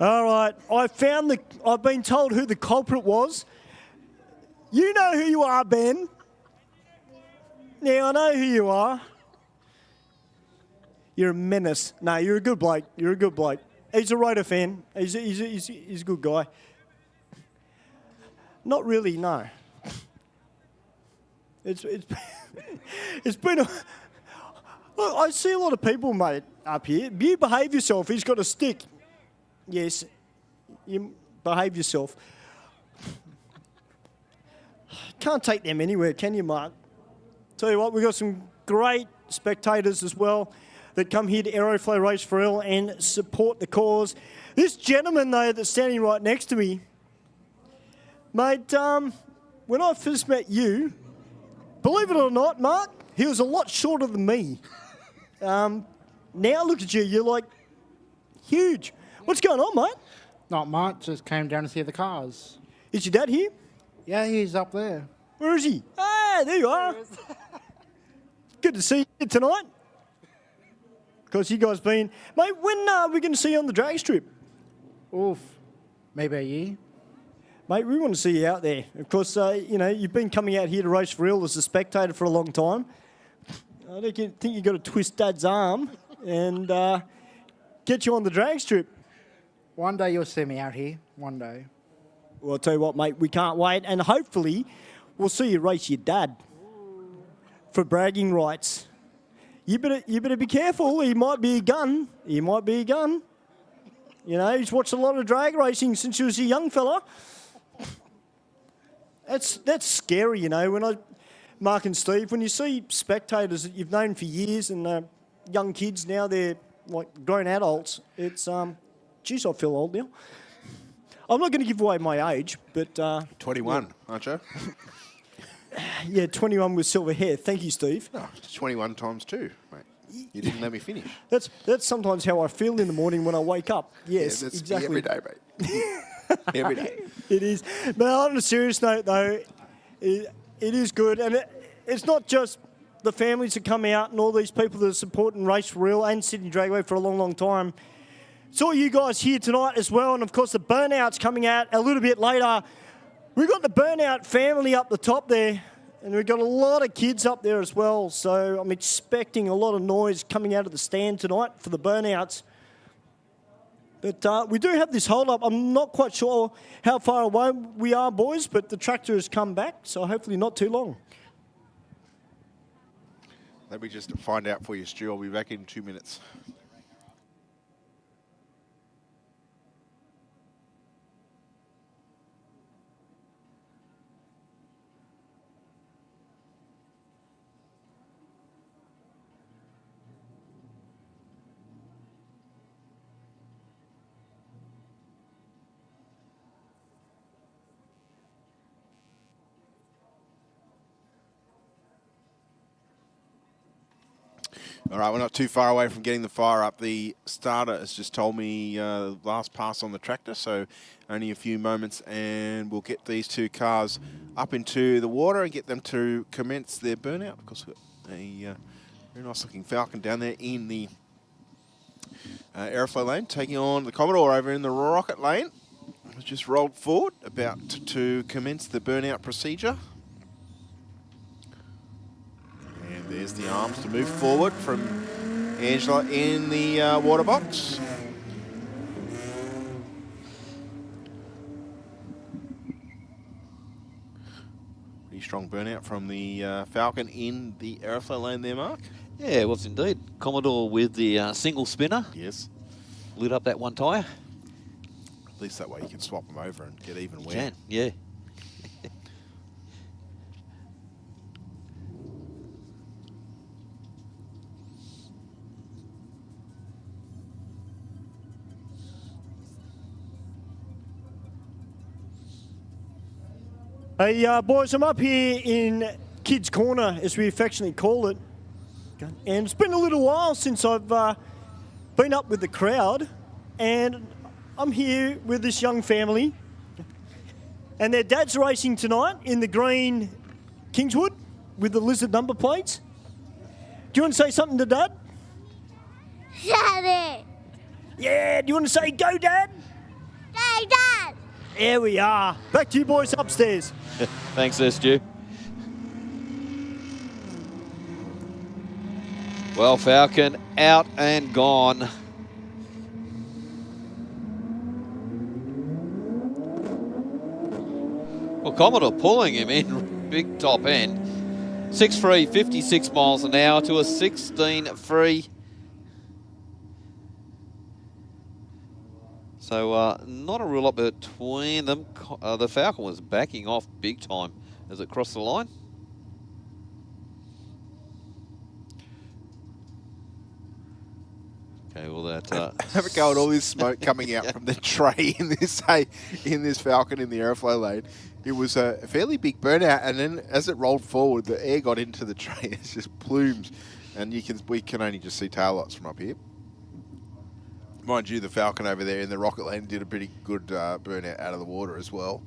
All right, I've been told who the culprit was. You know who you are, Ben. Yeah, I know who you are. You're a menace. No, you're a good bloke. You're a good bloke. He's a Raider fan. He's a good guy. Not really, no. It's been a... Look, I see a lot of people, mate, up here. You behave yourself. He's got a stick. Yes, you behave yourself. Can't take them anywhere, can you, Mark? Tell you what, we've got some great spectators as well that come here to Aeroflow Race for Ill and support the cause. This gentleman, though, that's standing right next to me, mate, when I first met you, believe it or not, Mark, he was a lot shorter than me. Now look at you, you're like huge. What's going on, mate? Not much, just came down to see the cars. Is your dad here? Yeah, he's up there. Where is he? Ah, there you are. Good to see you tonight. Because you guys been... Mate, when are we going to see you on the drag strip? Oof, maybe a year. Mate, we want to see you out there. Of course, you know, you've been coming out here to Race for Real as a spectator for a long time. I think you've got to twist Dad's arm and get you on the drag strip. One day you'll see me out here. One day. Well, I'll tell you what, mate, we can't wait. And hopefully we'll see you race your dad for bragging rights. You better be careful. He might be a gun. He might be a gun. You know, he's watched a lot of drag racing since he was a young fella. That's scary, you know, Mark and Steve, when you see spectators that you've known for years and young kids now, they're like grown adults, it's, geez, I feel old now. I'm not going to give away my age, but... 21, yeah. Aren't you? Yeah, 21 with silver hair. Thank you, Steve. Oh, 21 times 2, mate. You didn't let me finish. That's sometimes how I feel in the morning when I wake up. Yes, yeah, that's exactly. Every day, mate. Every day. It is. But on a serious note, though, it is good. And it's not just the families that come out and all these people that are supporting Race for Real and Sydney Dragway for a long, long time. It's all you guys here tonight as well. And, of course, the Burnout's coming out a little bit later. We've got the Burnout family up the top there. And we've got a lot of kids up there as well. So I'm expecting a lot of noise coming out of the stand tonight for the Burnouts. But we do have this hold-up. I'm not quite sure how far away we are, boys, but the tractor has come back, so hopefully not too long. Let me just find out for you, Stu. I'll be back in 2 minutes. All right, we're not too far away from getting the fire up. The starter has just told me last pass on the tractor, so only a few moments, and we'll get these two cars up into the water and get them to commence their burnout. Of course, we've got a very nice-looking Falcon down there in the Aeroflow lane, taking on the Commodore over in the Rocket lane. It's just rolled forward, about to commence the burnout procedure. And there's the arms to move forward from Angela in the water box. Pretty strong burnout from the Falcon in the Aeroflow lane there, Mark. Yeah, it was indeed. Commodore with the single spinner. Yes. Lit up that one tyre. At least that way you can swap them over and get even wear. Can, yeah. Hey, boys, I'm up here in Kids Corner, as we affectionately call it. And it's been a little while since I've been up with the crowd. And I'm here with this young family. And their dad's racing tonight in the green Kingswood with the lizard number plates. Do you want to say something to Dad? Daddy! Yeah, do you want to say, go, Dad? Hey, Dad! Here we are. Back to you boys upstairs. Thanks, Stu. Well, Falcon out and gone. Well, Commodore pulling him in big top end. 6.3, 56 miles an hour to a 16.3. So not a real lot between them. The Falcon was backing off big time as it crossed the line. Okay, well that have a go at all this smoke coming out from the tray in this Falcon in the Aeroflow lane. It was a fairly big burnout, and then as it rolled forward, the air got into the tray. It's just plumes, and we can only just see taillights from up here. Mind you, the Falcon over there in the rocket lane did a pretty good burnout out of the water as well.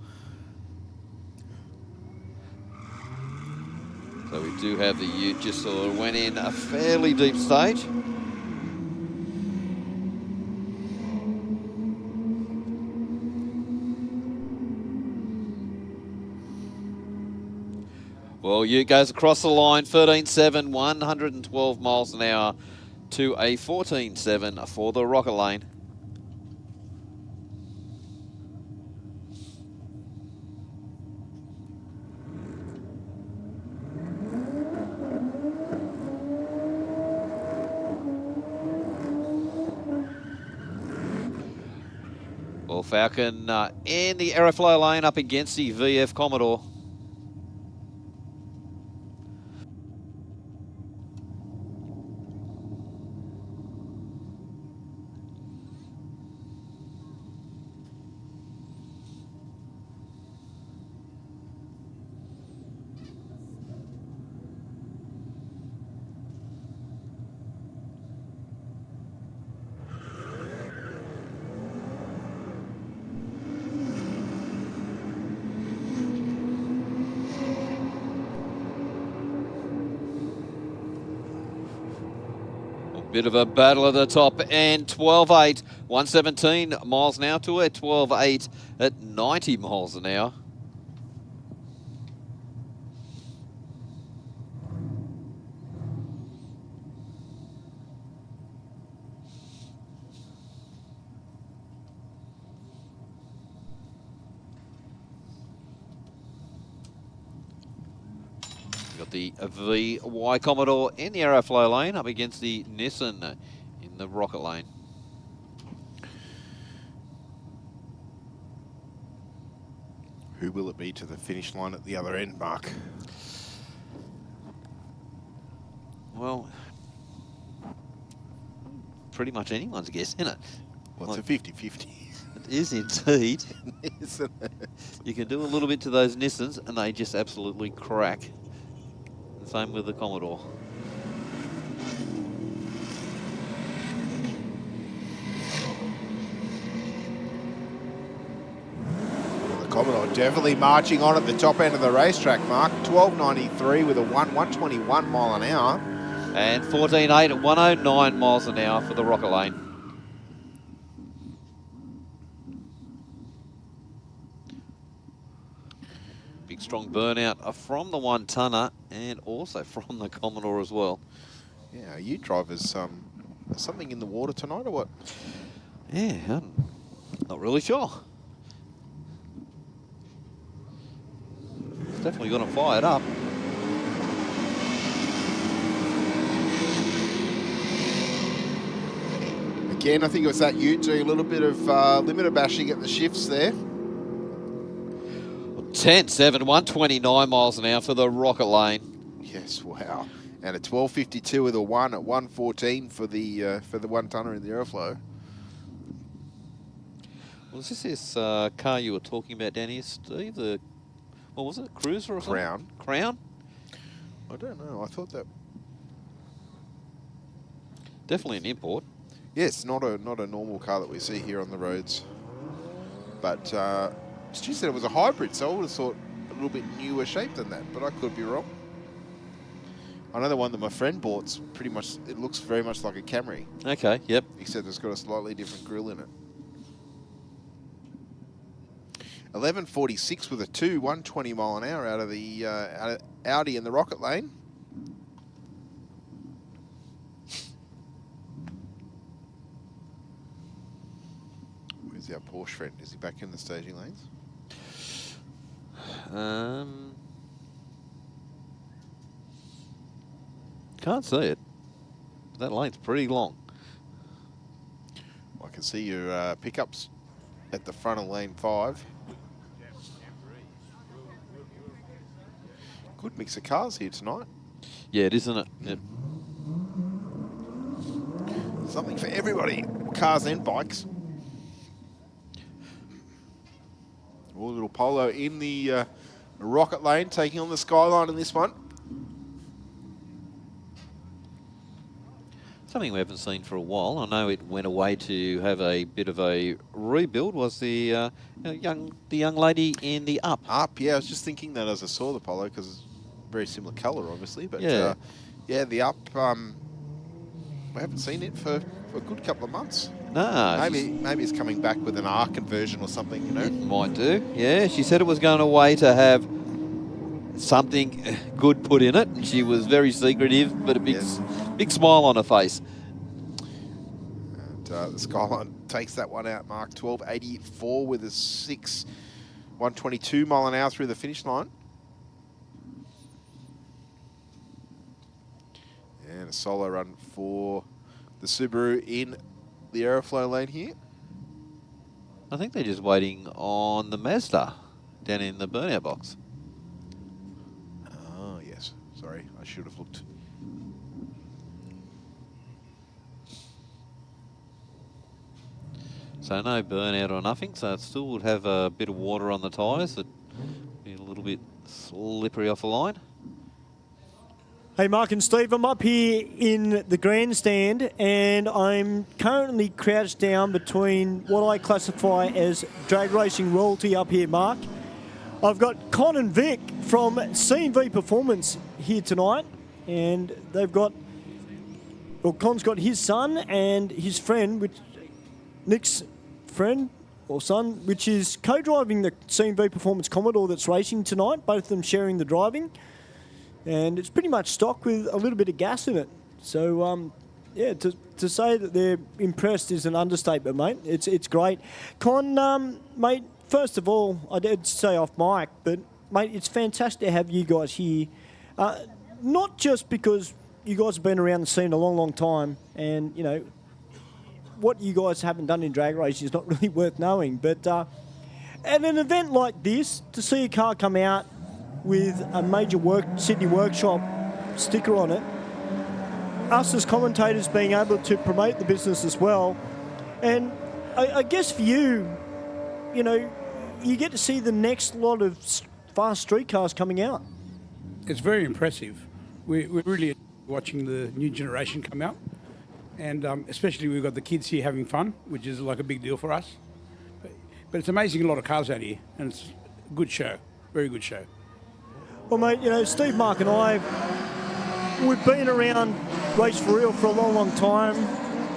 So we do have the Ute just sort of went in a fairly deep stage. Well, Ute goes across the line, 13.7, 112 miles an hour to a 14.7 for the rocket lane. Well, Falcon in the Aeroflow lane up against the VF Commodore. Bit of a battle at the top end, 12.8, 117 miles an hour to a 12.8 at 90 miles an hour. Got the VY Commodore in the Aeroflow lane up against the Nissan in the rocket lane. Who will it be to the finish line at the other end, Mark? Well, pretty much anyone's guess, isn't it? Well, it's a 50-50. It is indeed. Isn't it? You can do a little bit to those Nissans and they just absolutely crack. Same with the Commodore. The Commodore definitely marching on at the top end of the racetrack, Mark. 12.93 with a 121 mile an hour. And 14.8 at 109 miles an hour for the rocket lane. Big strong burnout from the one-tonner and also from the Commodore as well. Yeah, you drivers, something in the water tonight or what? Yeah, I'm not really sure. It's definitely going to fire it up. Again, I think it was that Ute doing a little bit of limiter bashing at the shifts there. 10.7, 129 miles an hour for the rocket lane. Yes, wow. And a 12.52 with a 1 at 114 for the one-tonner in the Aeroflow. Was this car you were talking about down here, Steve? The, what was it, Cruiser or something? Crown. Crown? I don't know. I thought that... Definitely an import. Yes, not a normal car that we see here on the roads. But Stu said it was a hybrid, so I would have thought a little bit newer shape than that, but I could be wrong. I know the one that my friend bought's pretty much, it looks very much like a Camry. Okay, yep. Except it's got a slightly different grille in it. 11.46 with a 120 mile an hour out of the Audi in the Rocket Lane. Where's our Porsche friend? Is he back in the staging lanes? Can't see it. That lane's pretty long. I can see your pickups at the front of lane 5. Good mix of cars here tonight. Yeah, it is, isn't it? Yep. Something for everybody, cars and bikes. All little Polo in the Rocket Lane, taking on the Skyline in this one. Something we haven't seen for a while. I know it went away to have a bit of a rebuild. Was the young lady in the Up? Up, yeah. I was just thinking that as I saw the Polo because it's very similar colour, obviously. But Yeah. yeah, the Up. We haven't seen it for a good couple of months. No. Maybe it's coming back with an R conversion or something. You know, It might do. Yeah, she said it was going away to have something good put in it, and she was very secretive, but a big smile on her face. And the Skyline takes that one out, Mark. 12.84 with a 122 mile an hour through the finish line. And a solo run for the Subaru in the Aeroflow lane here. I think they're just waiting on the Mazda down in the burnout box. Oh, yes. Sorry, I should have looked. So no burnout or nothing, so it still would have a bit of water on the tyres. It'd be a little bit slippery off the line. Hey, Mark and Steve, I'm up here in the grandstand and I'm currently crouched down between what I classify as drag racing royalty up here, Mark. I've got Con and Vic from C&V Performance here tonight, and they've got, well, Con's got his son and his friend, Nick's friend or son, which is co-driving the C&V Performance Commodore that's racing tonight, both of them sharing the driving. And it's pretty much stock with a little bit of gas in it. So, yeah, to say that they're impressed is an understatement, mate. It's great. Con, mate, first of all, I did say off mic, but, mate, it's fantastic to have you guys here. Not just because you guys have been around the scene a long, long time and, you know, what you guys haven't done in drag racing is not really worth knowing. But at an event like this, to see a car come out with a major Sydney workshop sticker on it, us as commentators being able to promote the business as well, and I guess for you, you know, you get to see the next lot of fast street cars coming out. It's very impressive. We're really watching the new generation come out, and especially we've got the kids here having fun, which is like a big deal for us. But it's amazing, a lot of cars out here, and it's a good show, very good show. Well, mate, you know, Steve, Mark and I, we've been around Race for Real for a long, long time.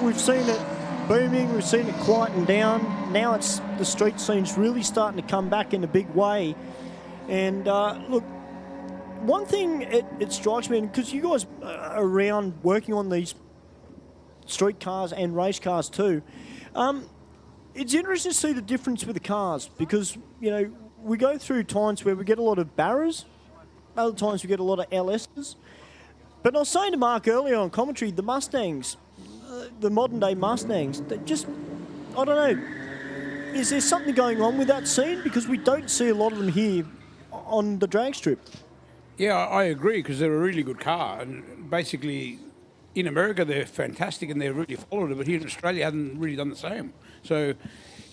We've seen it booming, we've seen it quieten down. Now the street scene's really starting to come back in a big way. And look, one thing it strikes me, because you guys are around working on these street cars and race cars too, it's interesting to see the difference with the cars, because, you know, we go through times where we get a lot of Barras, other times we get a lot of LSs. But I was saying to Mark earlier on commentary, the Mustangs, the modern day Mustangs, they just, I don't know, is there something going on with that scene? Because we don't see a lot of them here on the drag strip. Yeah, I agree, because they're a really good car. And basically, in America, they're fantastic and they're really followed it, but here in Australia, haven't really done the same. So,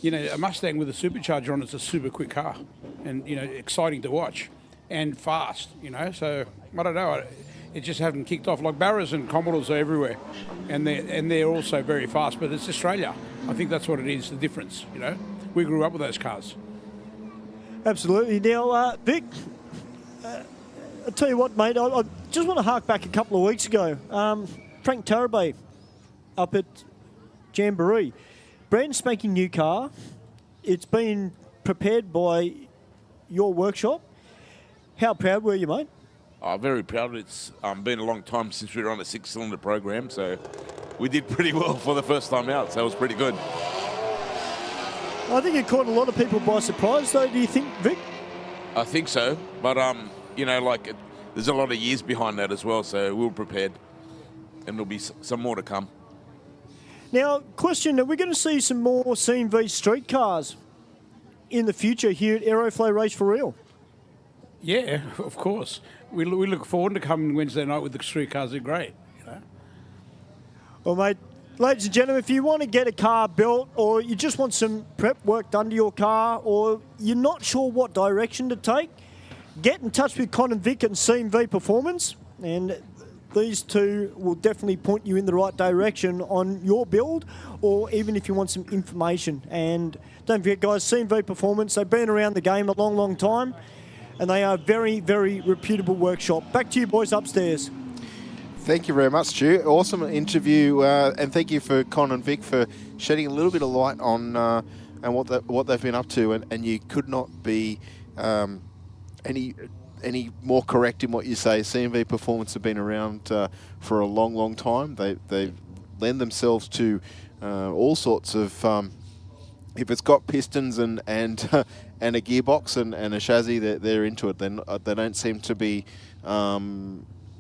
you know, a Mustang with a supercharger on it's a super quick car and, you know, exciting to watch and fast, you know. So, I don't know, it just hasn't kicked off. Like Barras and Commodores are everywhere and they're also very fast, but it's Australia. I think that's what it is, the difference, you know. We grew up with those cars. Absolutely. Now, Vic, I'll tell you what, mate, I just want to hark back a couple of weeks ago. Frank Tarabay up at Jamboree. Brand spanking new car. It's been prepared by your workshop. How proud were you, mate? Oh, very proud. It's been a long time since we were on a 6-cylinder program, so we did pretty well for the first time out, so it was pretty good. I think it caught a lot of people by surprise, though, do you think, Vic? I think so, but, there's a lot of years behind that as well, so we were prepared, and there'll be some more to come. Now, question, are we going to see some more CMV street cars in the future here at Aeroflow Race for Real? Yeah, of course. We look forward to coming Wednesday night with the street cars. They're great. You know? Well, mate, ladies and gentlemen, if you want to get a car built or you just want some prep work done to your car or you're not sure what direction to take, get in touch with Con and Vic and CMV Performance, and these two will definitely point you in the right direction on your build, or even if you want some information. And don't forget, guys, CMV Performance, they've been around the game a long, long time, and they are a very, very reputable workshop. Back to you boys upstairs. Thank you very much, Stu. Awesome interview, and thank you for Con and Vic for shedding a little bit of light on and what they've been up to. And you could not be any more correct in what you say. CMV Performance have been around for a long, long time. They lend themselves to all sorts of. If it's got pistons and a gearbox and a chassis, they're into it. They don't seem to be.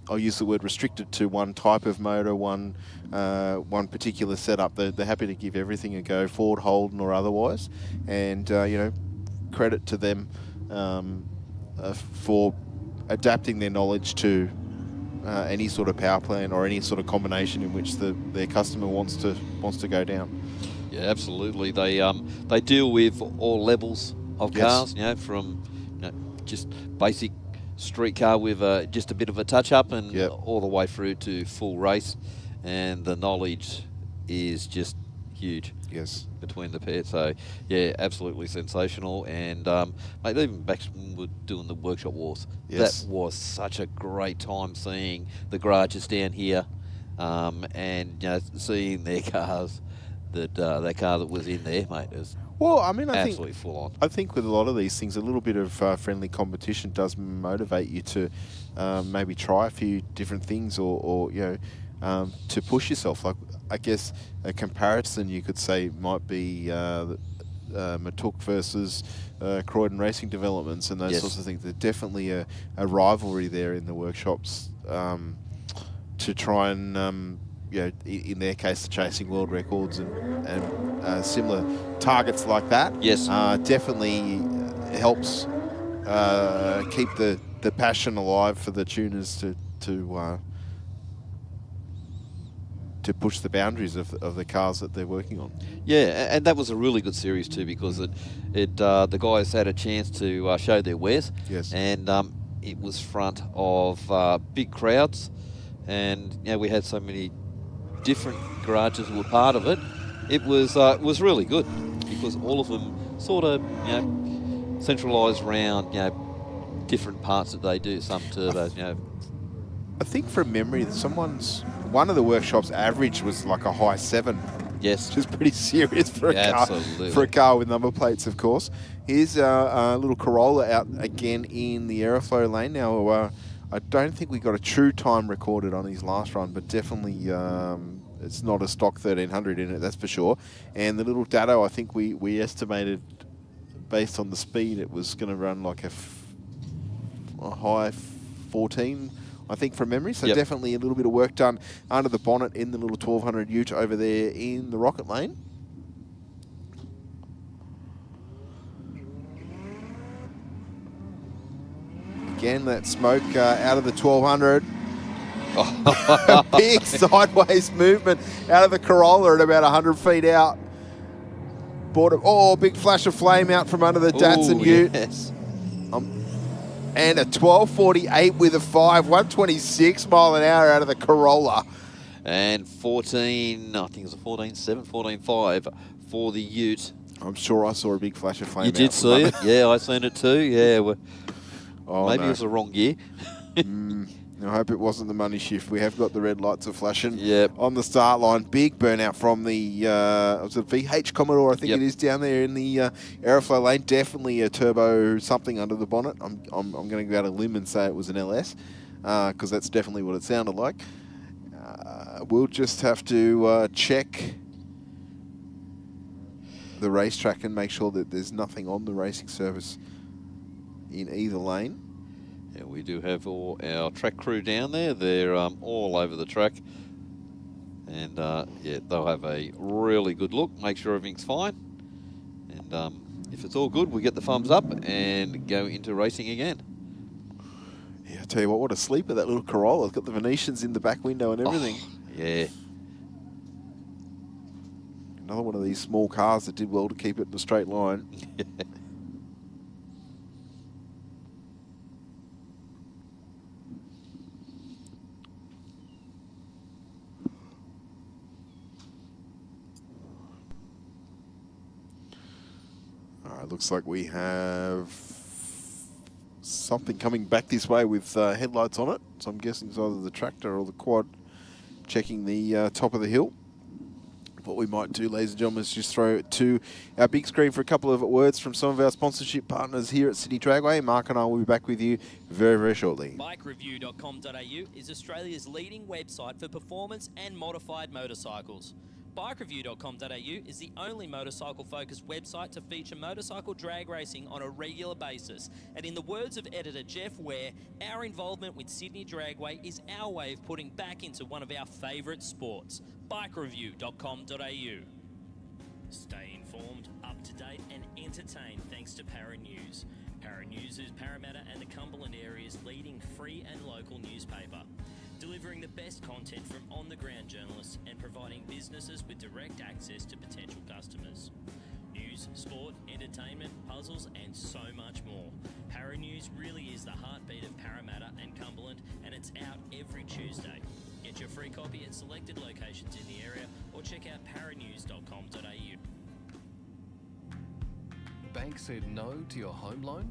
I'll use the word restricted to one type of motor, one particular setup. They're happy to give everything a go, Ford, Holden, or otherwise. And credit to them for adapting their knowledge to any sort of power plant or any sort of combination in which their customer wants to go down. Yeah, absolutely. They deal with all levels of cars. Yes. From just basic street car with just a bit of a touch up, and all the way through to full race. And the knowledge is just huge. Yes. Between the pair. So yeah, absolutely sensational. And mate, even back when we were doing the workshop wars, that was such a great time seeing the garages down here, and seeing their cars. That car that was in there, mate, is absolutely full on. I think with a lot of these things, a little bit of friendly competition does motivate you to maybe try a few different things, or to push yourself. Like, I guess a comparison you could say might be Matuk versus Croydon Racing Developments and those sorts of things. There's definitely a rivalry there in the workshops to try and. In their case, chasing world records and similar targets like that. Yes, definitely helps keep the passion alive for the tuners to push the boundaries of the cars that they're working on. Yeah, and that was a really good series too, because the guys had a chance to show their wares. Yes, and it was front of big crowds, and we had so many different garages were part of it. It was really good because all of them sort of centralised around different parts that they do. Some turbos, I think from memory, one of the workshops average was like a high 7. Yes, which is pretty serious for a car. Absolutely. For a car with number plates, of course. Here's a little Corolla out again in the Aeroflow lane now. I don't think we got a true time recorded on his last run, but definitely it's not a stock 1300 in it, that's for sure. And the little Datto, I think we estimated, based on the speed, it was going to run like a high 14, I think, from memory. So definitely a little bit of work done under the bonnet in the little 1200 ute over there in the rocket lane. Again, that smoke out of the 1200. Big sideways movement out of the Corolla at about 100 feet out. Big flash of flame out from under the Datsun ute. Yes. And a 1248 with a 5, 126 mile an hour out of the Corolla. And 14, I think it was a 14.7, 14.5 for the ute. I'm sure I saw a big flash of flame. You did see it? Yeah, I seen it too. Yeah. Oh, maybe it was the wrong gear. I hope it wasn't the money shift. We have got the red lights are flashing Yep. on the start line. Big burnout from the was it VH Commodore, I think Yep. it is, down there in the Aeroflow lane. Definitely a turbo something under the bonnet. I'm going to go out a limb and say it was an LS because that's definitely what it sounded like. We'll just have to check the racetrack and make sure that there's nothing on the racing surface in either lane. Yeah, we do have all our track crew down there. They're all over the track. And, yeah, they'll have a really good look, make sure everything's fine. And if it's all good, we get the thumbs up and go into racing again. Yeah, I tell you what a sleeper, that little Corolla. It's got the Venetians in the back window and everything. Oh, yeah. Another one of these small cars that did well to keep it in a straight line. All right, looks like we have something coming back this way with headlights on it. So I'm guessing it's either the tractor or the quad checking the top of the hill. What we might do, ladies and gentlemen, is just throw it to our big screen for a couple of words from some of our sponsorship partners here at Sydney Dragway. Mark and I will be back with you very, very shortly. BikeReview.com.au is Australia's leading website for performance and modified motorcycles. BikeReview.com.au is the only motorcycle-focused website to feature motorcycle drag racing on a regular basis. And in the words of editor Jeff Ware, our involvement with Sydney Dragway is our way of putting back into one of our favourite sports. BikeReview.com.au. Stay informed, up to date and entertained thanks to Para News. Para News is Parramatta and the Cumberland area's leading free and local newspaper, delivering the best content from on-the-ground journalists and providing businesses with direct access to potential customers. News, sport, entertainment, puzzles and so much more. Para News really is the heartbeat of Parramatta and Cumberland, and it's out every Tuesday. Get your free copy at selected locations in the area or check out paranews.com.au. Bank said no to your home loan?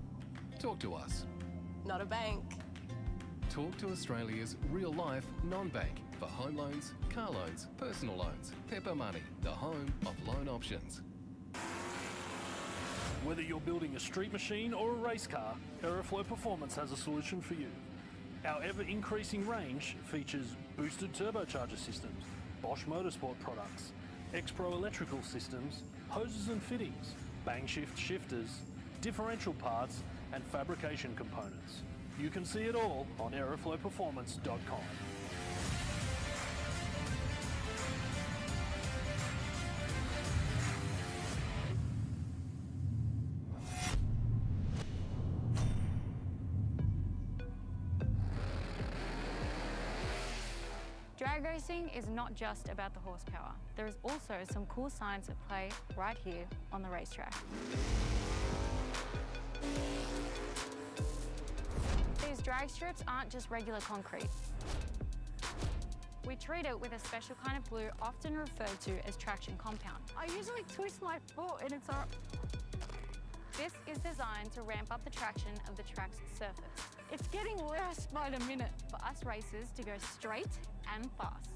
Talk to us. Not a bank. Talk to Australia's real-life non-bank for home loans, car loans, personal loans. Pepper Money, the home of loan options. Whether you're building a street machine or a race car, Aeroflow Performance has a solution for you. Our ever-increasing range features boosted turbocharger systems, Bosch Motorsport products, X-Pro electrical systems, hoses and fittings, bang shift shifters, differential parts and fabrication components. You can see it all on aeroflowperformance.com. Drag racing is not just about the horsepower. There is also some cool science at play right here on the racetrack. These drag strips aren't just regular concrete. We treat it with a special kind of glue often referred to as traction compound. I usually twist my foot and it's all... This is designed to ramp up the traction of the track's surface. It's getting worse by the minute for us racers to go straight and fast.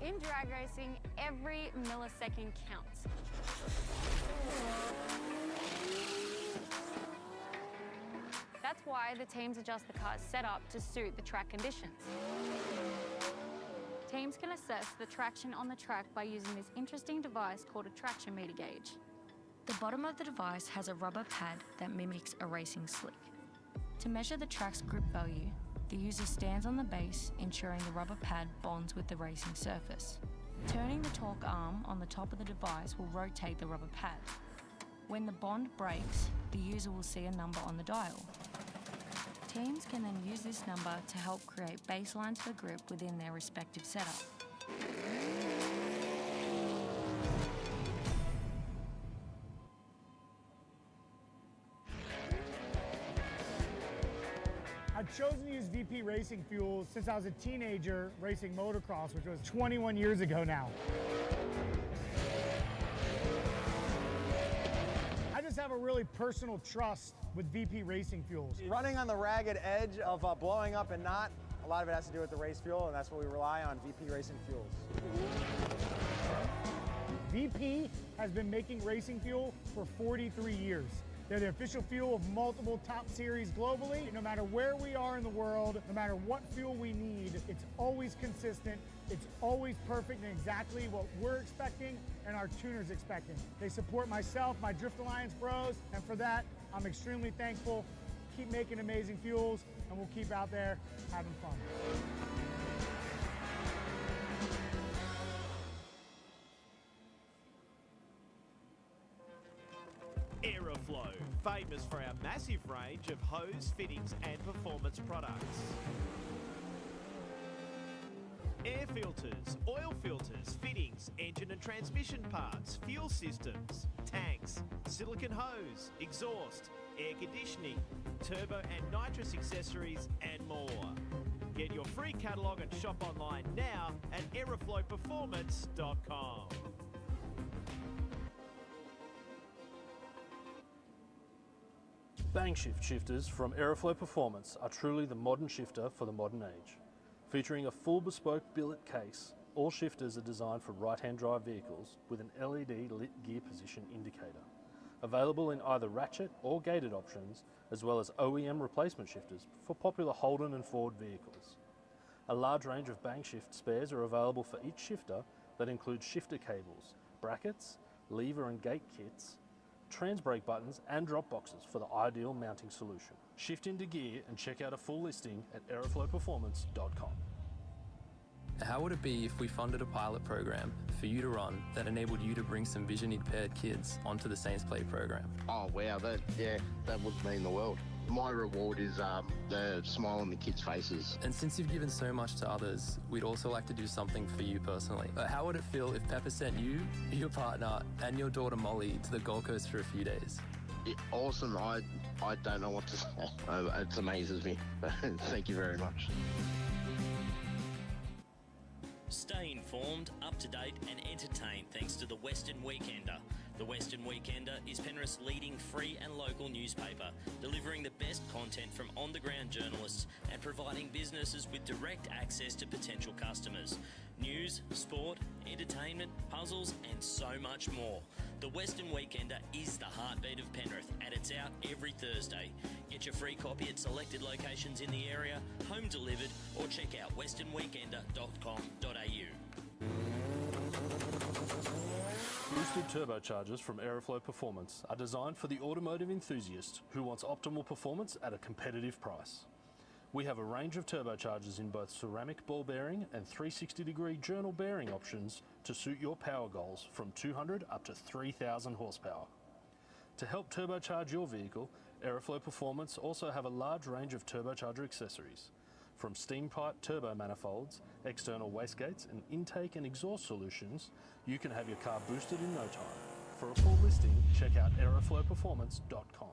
In drag racing, every millisecond counts. That's why the teams adjust the car's setup to suit the track conditions. Teams can assess the traction on the track by using this interesting device called a traction meter gauge. The bottom of the device has a rubber pad that mimics a racing slick. To measure the track's grip value, the user stands on the base, ensuring the rubber pad bonds with the racing surface. Turning the torque arm on the top of the device will rotate the rubber pad. When the bond breaks, the user will see a number on the dial. Teams can then use this number to help create baselines for grip within their respective setup. I've chosen to use VP racing fuel since I was a teenager racing motocross, which was 21 years ago now. I have a really personal trust with VP Racing Fuels. Running on the ragged edge of blowing up and not, a lot of it has to do with the race fuel, and that's what we rely on, VP Racing Fuels. VP has been making racing fuel for 43 years. They're the official fuel of multiple top series globally. No matter where we are in the world, no matter what fuel we need, it's always consistent, it's always perfect and exactly what we're expecting and our tuners expecting. They support myself, my Drift Alliance bros, and for that, I'm extremely thankful. Keep making amazing fuels, and we'll keep out there having fun. Aeroflow, famous for our massive range of hose, fittings and performance products. Air filters, oil filters, fittings, engine and transmission parts, fuel systems, tanks, silicone hose, exhaust, air conditioning, turbo and nitrous accessories and more. Get your free catalogue and shop online now at aeroflowperformance.com. Bang shift shifters from Aeroflow Performance are truly the modern shifter for the modern age. Featuring a full bespoke billet case, all shifters are designed for right-hand drive vehicles with an LED lit gear position indicator. Available in either ratchet or gated options, as well as OEM replacement shifters for popular Holden and Ford vehicles. A large range of Bang shift spares are available for each shifter that includes shifter cables, brackets, lever and gate kits, trans brake buttons and drop boxes for the ideal mounting solution. Shift into gear and check out a full listing at aeroflowperformance.com. How would it be if we funded a pilot program for you to run that enabled you to bring some vision impaired kids onto the Saints Play program? Oh wow, that would mean the world. My reward is the smile on the kids' faces. And since you've given so much to others, we'd also like to do something for you personally. How would it feel if Pepper sent you, your partner, and your daughter Molly to the Gold Coast for a few days? Awesome. I don't know what to say. It amazes me. Thank you very much. Stay informed, up to date and entertained thanks to the Western Weekender. The Western Weekender is Penrith's leading free and local newspaper, delivering the best content from on-the-ground journalists and providing businesses with direct access to potential customers. News, sport, entertainment, puzzles and so much more. The Western Weekender is the heartbeat of Penrith and it's out every Thursday. Get your free copy at selected locations in the area, home delivered, or check out westernweekender.com.au. Boosted turbochargers from Aeroflow Performance are designed for the automotive enthusiast who wants optimal performance at a competitive price. We have a range of turbochargers in both ceramic ball bearing and 360-degree journal bearing options to suit your power goals from 200 up to 3,000 horsepower. To help turbocharge your vehicle, Aeroflow Performance also have a large range of turbocharger accessories. From steam pipe turbo manifolds, external wastegates and intake and exhaust solutions, you can have your car boosted in no time. For a full listing, check out aeroflowperformance.com.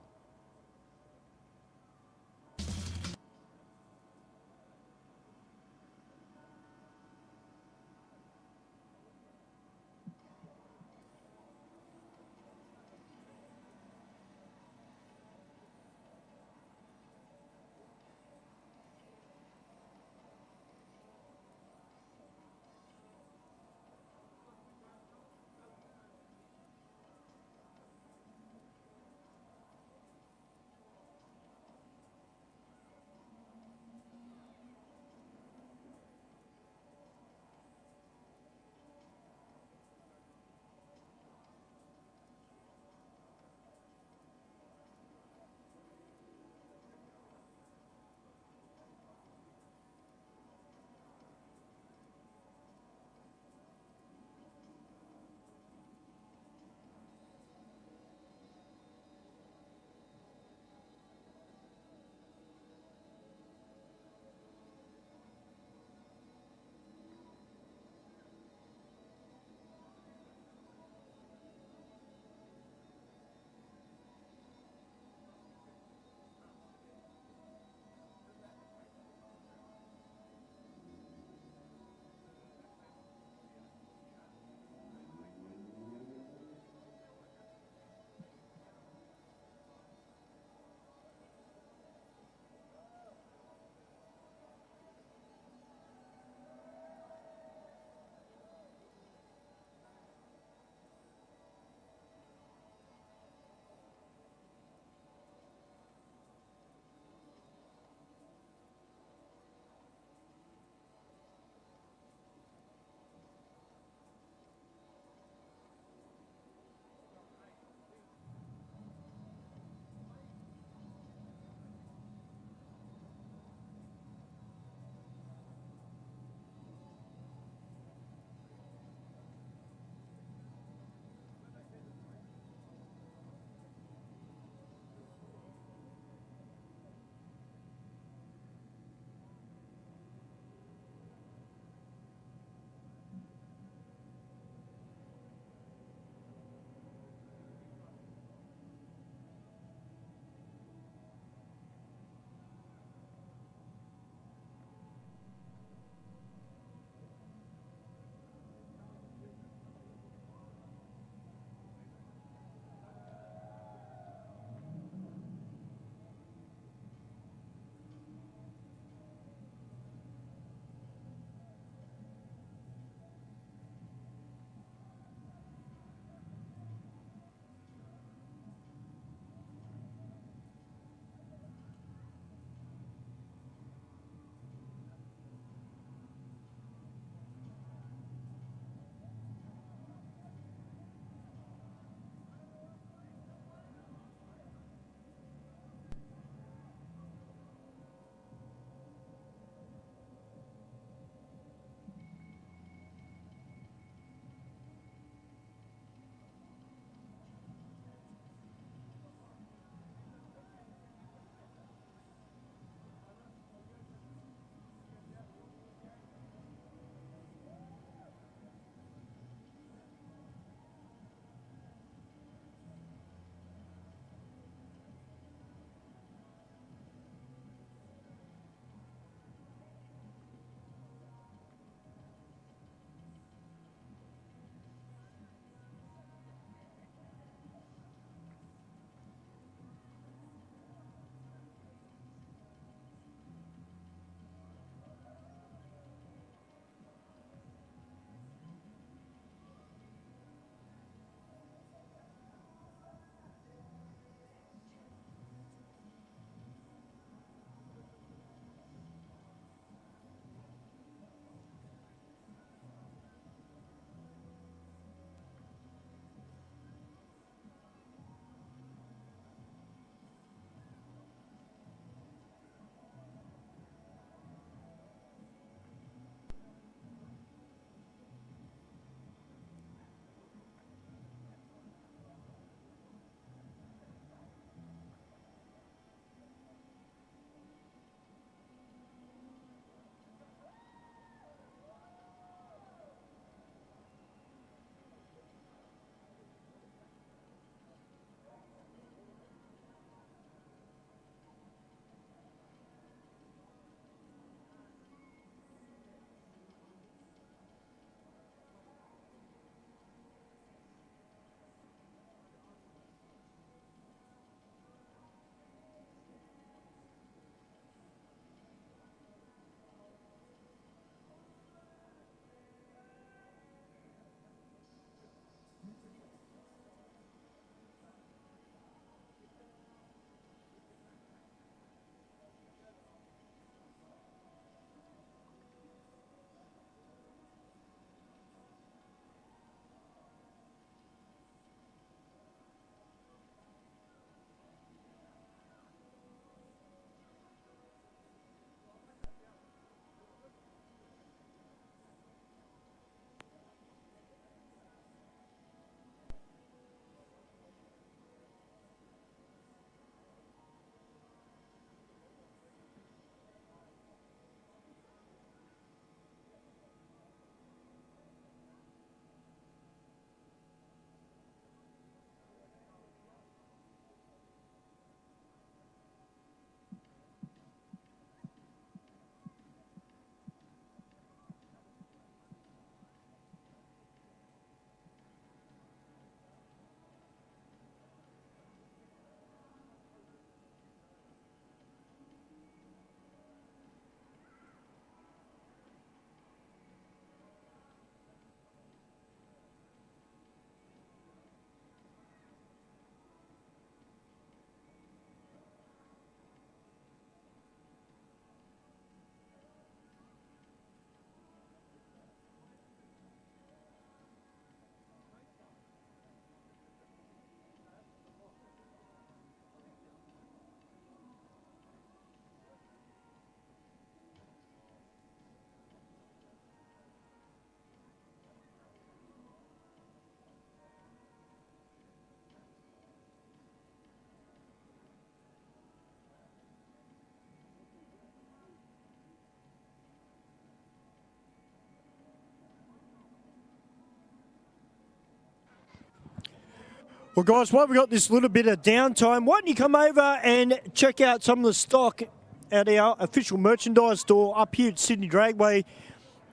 Well, guys, while we've got this little bit of downtime, why don't you come over and check out some of the stock at our official merchandise store up here at Sydney Dragway.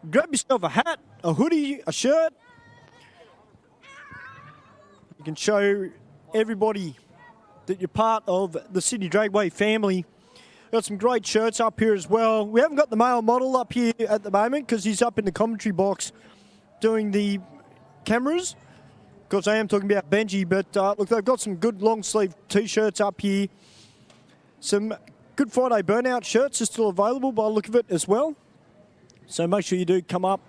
Grab yourself a hat, a hoodie, a shirt. You can show everybody that you're part of the Sydney Dragway family. Got some great shirts up here as well. We haven't got the male model up here at the moment because he's up in the commentary box doing the cameras. Of course, I am talking about Benji, but look, they've got some good long sleeve T-shirts up here. Some Good Friday Burnout shirts are still available by the look of it as well. So make sure you do come up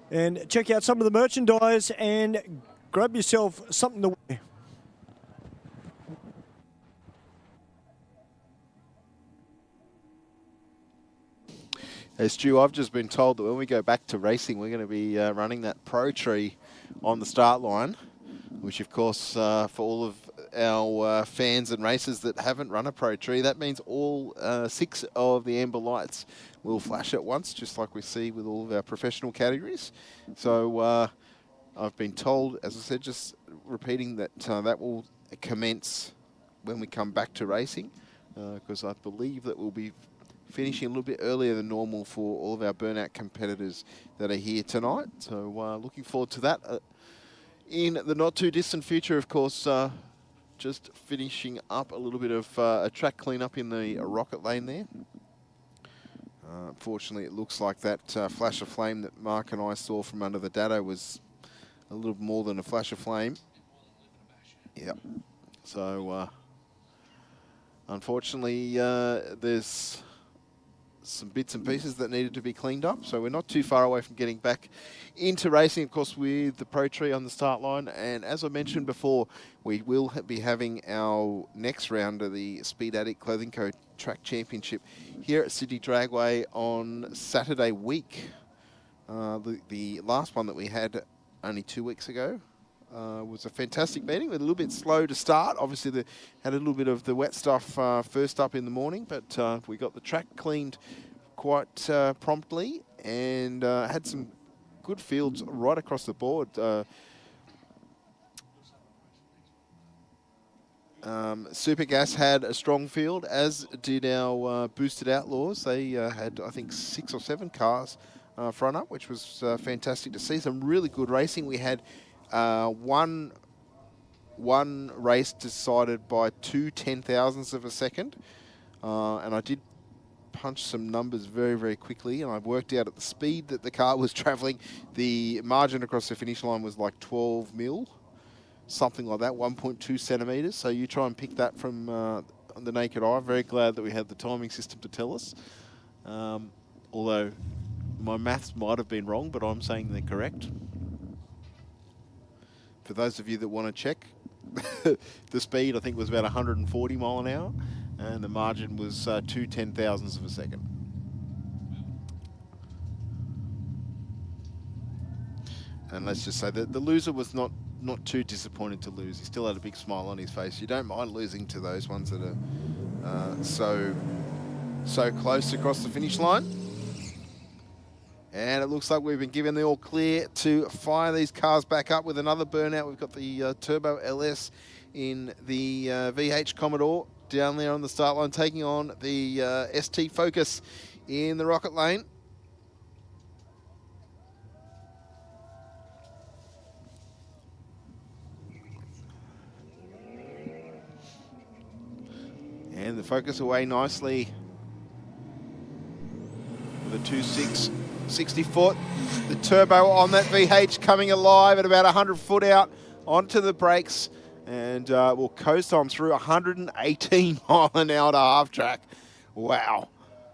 and check out some of the merchandise and grab yourself something to wear. Hey Stu, I've just been told that when we go back to racing, we're going to be running that Pro Tree on the start line, which of course for all of our fans and racers that haven't run a Pro Tree, that means all 6 of the amber lights will flash at once, just like we see with all of our professional categories. So I've been told, as I said, just repeating that that will commence when we come back to racing, because I believe that we'll be finishing a little bit earlier than normal for all of our Burnout competitors that are here tonight. So looking forward to that. In the not too distant future, of course, just finishing up a little bit of a track cleanup in the rocket lane there. Unfortunately, it looks like that flash of flame that Mark and I saw from under the dado was a little more than a flash of flame. Yep. So unfortunately, there's some bits and pieces that needed to be cleaned up. So we're not too far away from getting back into racing, of course, with the Pro Tree on the start line. And as I mentioned before, we will be having our next round of the Speed Addict Clothing Co. Track Championship here at Sydney Dragway on Saturday week. The last one that we had only 2 weeks ago was a fantastic meeting. With a little bit slow to start. Obviously, they had a little bit of the wet stuff first up in the morning, but we got the track cleaned quite promptly and had some good fields right across the board. Supergas had a strong field, as did our Boosted Outlaws. They had, I think, 6 or 7 cars front up, which was fantastic to see. Some really good racing. We had one race decided by 2 10,000ths of a second, and I did punch some numbers very, very quickly, and I worked out at the speed that the car was travelling, the margin across the finish line was like 12 mil, something like that, 1.2 centimetres. So you try and pick that from the naked eye. Very glad that we had the timing system to tell us, although my maths might have been wrong, but I'm saying they're correct. For those of you that want to check, the speed I think was about 140 mile an hour, and the margin was 2 10,000ths of a second. And let's just say that the loser was not too disappointed to lose. He still had a big smile on his face. You don't mind losing to those ones that are so close across the finish line. And it looks like we've been given the all clear to fire these cars back up with another Burnout. We've got the Turbo LS in the VH Commodore down there on the start line, taking on the ST Focus in the rocket lane. And the Focus away nicely with a 2.6. 60 foot. The turbo on that VH coming alive at about 100 foot out onto the brakes, and we'll coast on through 118 mile an hour to half track. Wow.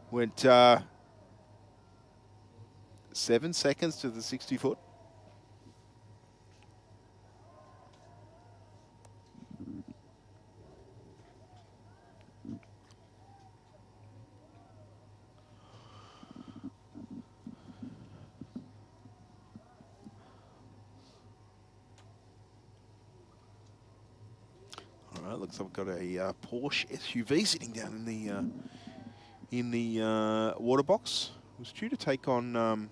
Went 7 seconds to the 60 foot. Looks like we've got a Porsche SUV sitting down in the water box. It was due to take on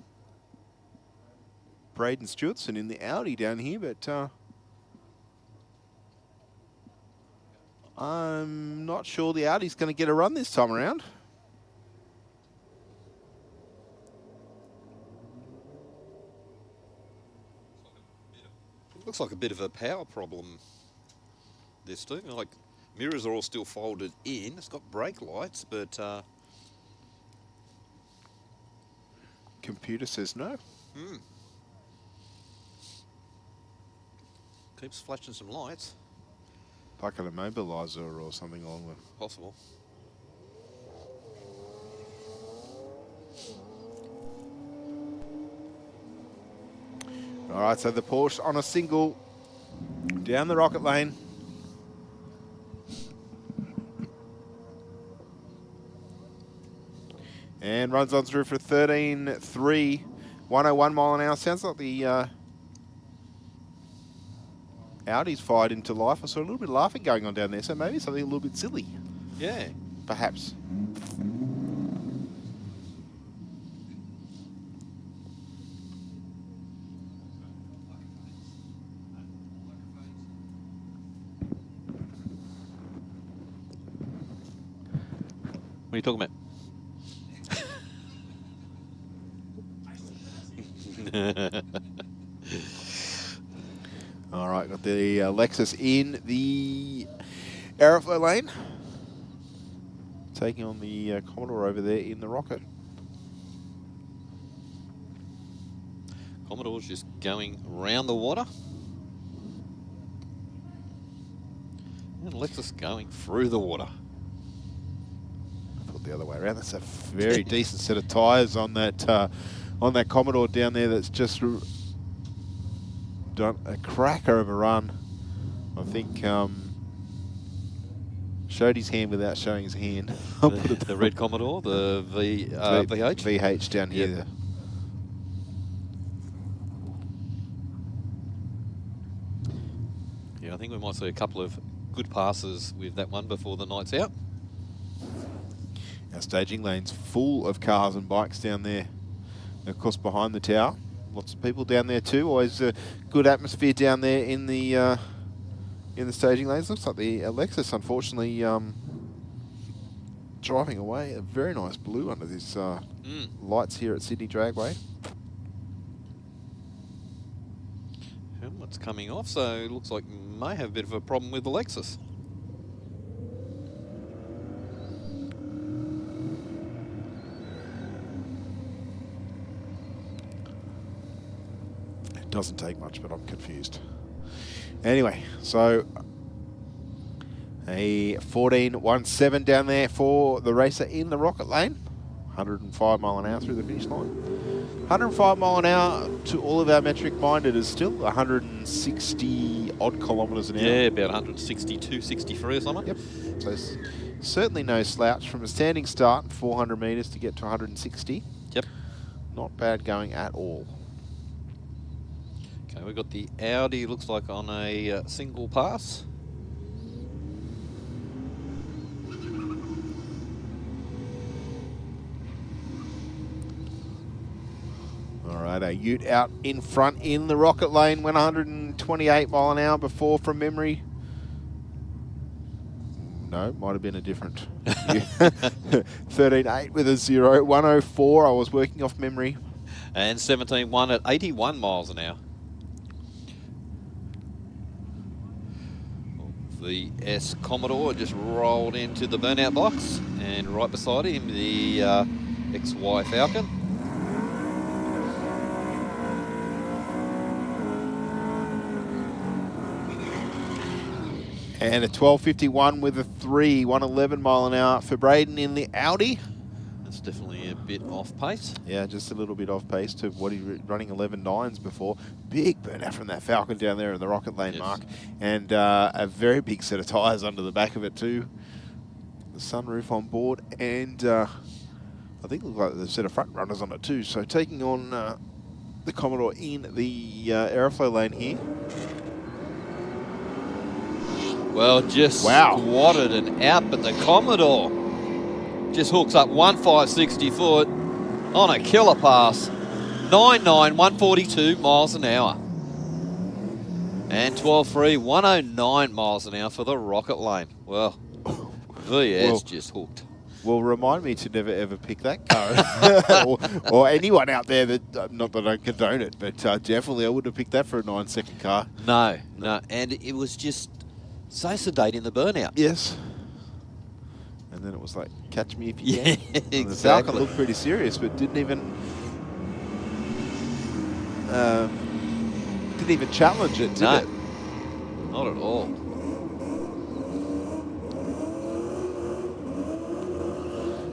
Braden Stewartson in the Audi down here, but I'm not sure the Audi's going to get a run this time around. Looks like a bit of a power problem, this too. Like, mirrors are all still folded in. It's got brake lights, but... Computer says no. Keeps flashing some lights. Like an immobilizer or something along the... Possible. All right, so the Porsche on a single down the rocket lane. And runs on through for 13.3, 101 mile an hour. Sounds like the Audi's fired into life. I saw a little bit of laughing going on down there, so maybe something a little bit silly. Yeah. Perhaps. What are you talking about? All right, got the Lexus in the Aeroflow lane. Taking on the Commodore over there in the Rocket. Commodore's just going around the water. And Lexus going through the water. I thought the other way around. That's a very decent set of tyres on that Commodore down there that's just done a cracker of a run. I think showed his hand without showing his hand. The red Commodore, the VH? VH down here. Yep. Yeah, I think we might see a couple of good passes with that one before the night's out. Our staging lane's full of cars and bikes down there. Of course, behind the tower, lots of people down there too. Always a good atmosphere down there in the staging lanes. Looks like the Lexus, unfortunately, driving away. A very nice blue under this lights here at Sydney Dragway. Helmet's coming off, so it looks like may have a bit of a problem with the Lexus. Doesn't take much, but I'm confused. Anyway, so a 14.17 down there for the racer in the Rocket lane. 105 mile an hour through the finish line. 105 mile an hour to all of our metric minded is still 160 odd kilometres an hour. Yeah, about 162, 63 or something. Yep. So certainly no slouch from a standing start, 400 metres to get to 160. Yep. Not bad going at all. Okay, we've got the Audi, looks like on a single pass. All right, a Ute out in front in the Rocket lane, went 128 mile an hour before from memory. No, might have been a different. 13.8 with a 0, 104. I was working off memory. And 17.1 at 81 miles an hour. The S Commodore just rolled into the burnout box, and right beside him the XY Falcon. And a 12.51 with a 3, 111 mile an hour for Braden in the Audi. That's definitely a bit off pace. Yeah, just a little bit off pace to what he was running 11.9s before. Big burnout from that Falcon down there in the Rocket lane, yes. Mark. And a very big set of tyres under the back of it too. The sunroof on board, and I think it looked like there's a set of front runners on it too. So taking on the Commodore in the Aeroflow lane here. Well, just squatted and out, but the Commodore just hooks up 1,560 foot on a killer pass. 99, 142 miles an hour. And 12-3, 109 miles an hour for the Rocket Lane. Well, VS just hooked. Well, remind me to never ever pick that car. or anyone out there that, not that I condone it, but definitely I wouldn't have picked that for a 9-second car. No. And it was just so sedate in the burnout. Yes. And then it was like, catch me if you can. Exactly. The Falcon looked pretty serious, but didn't even challenge it, did it? Not at all.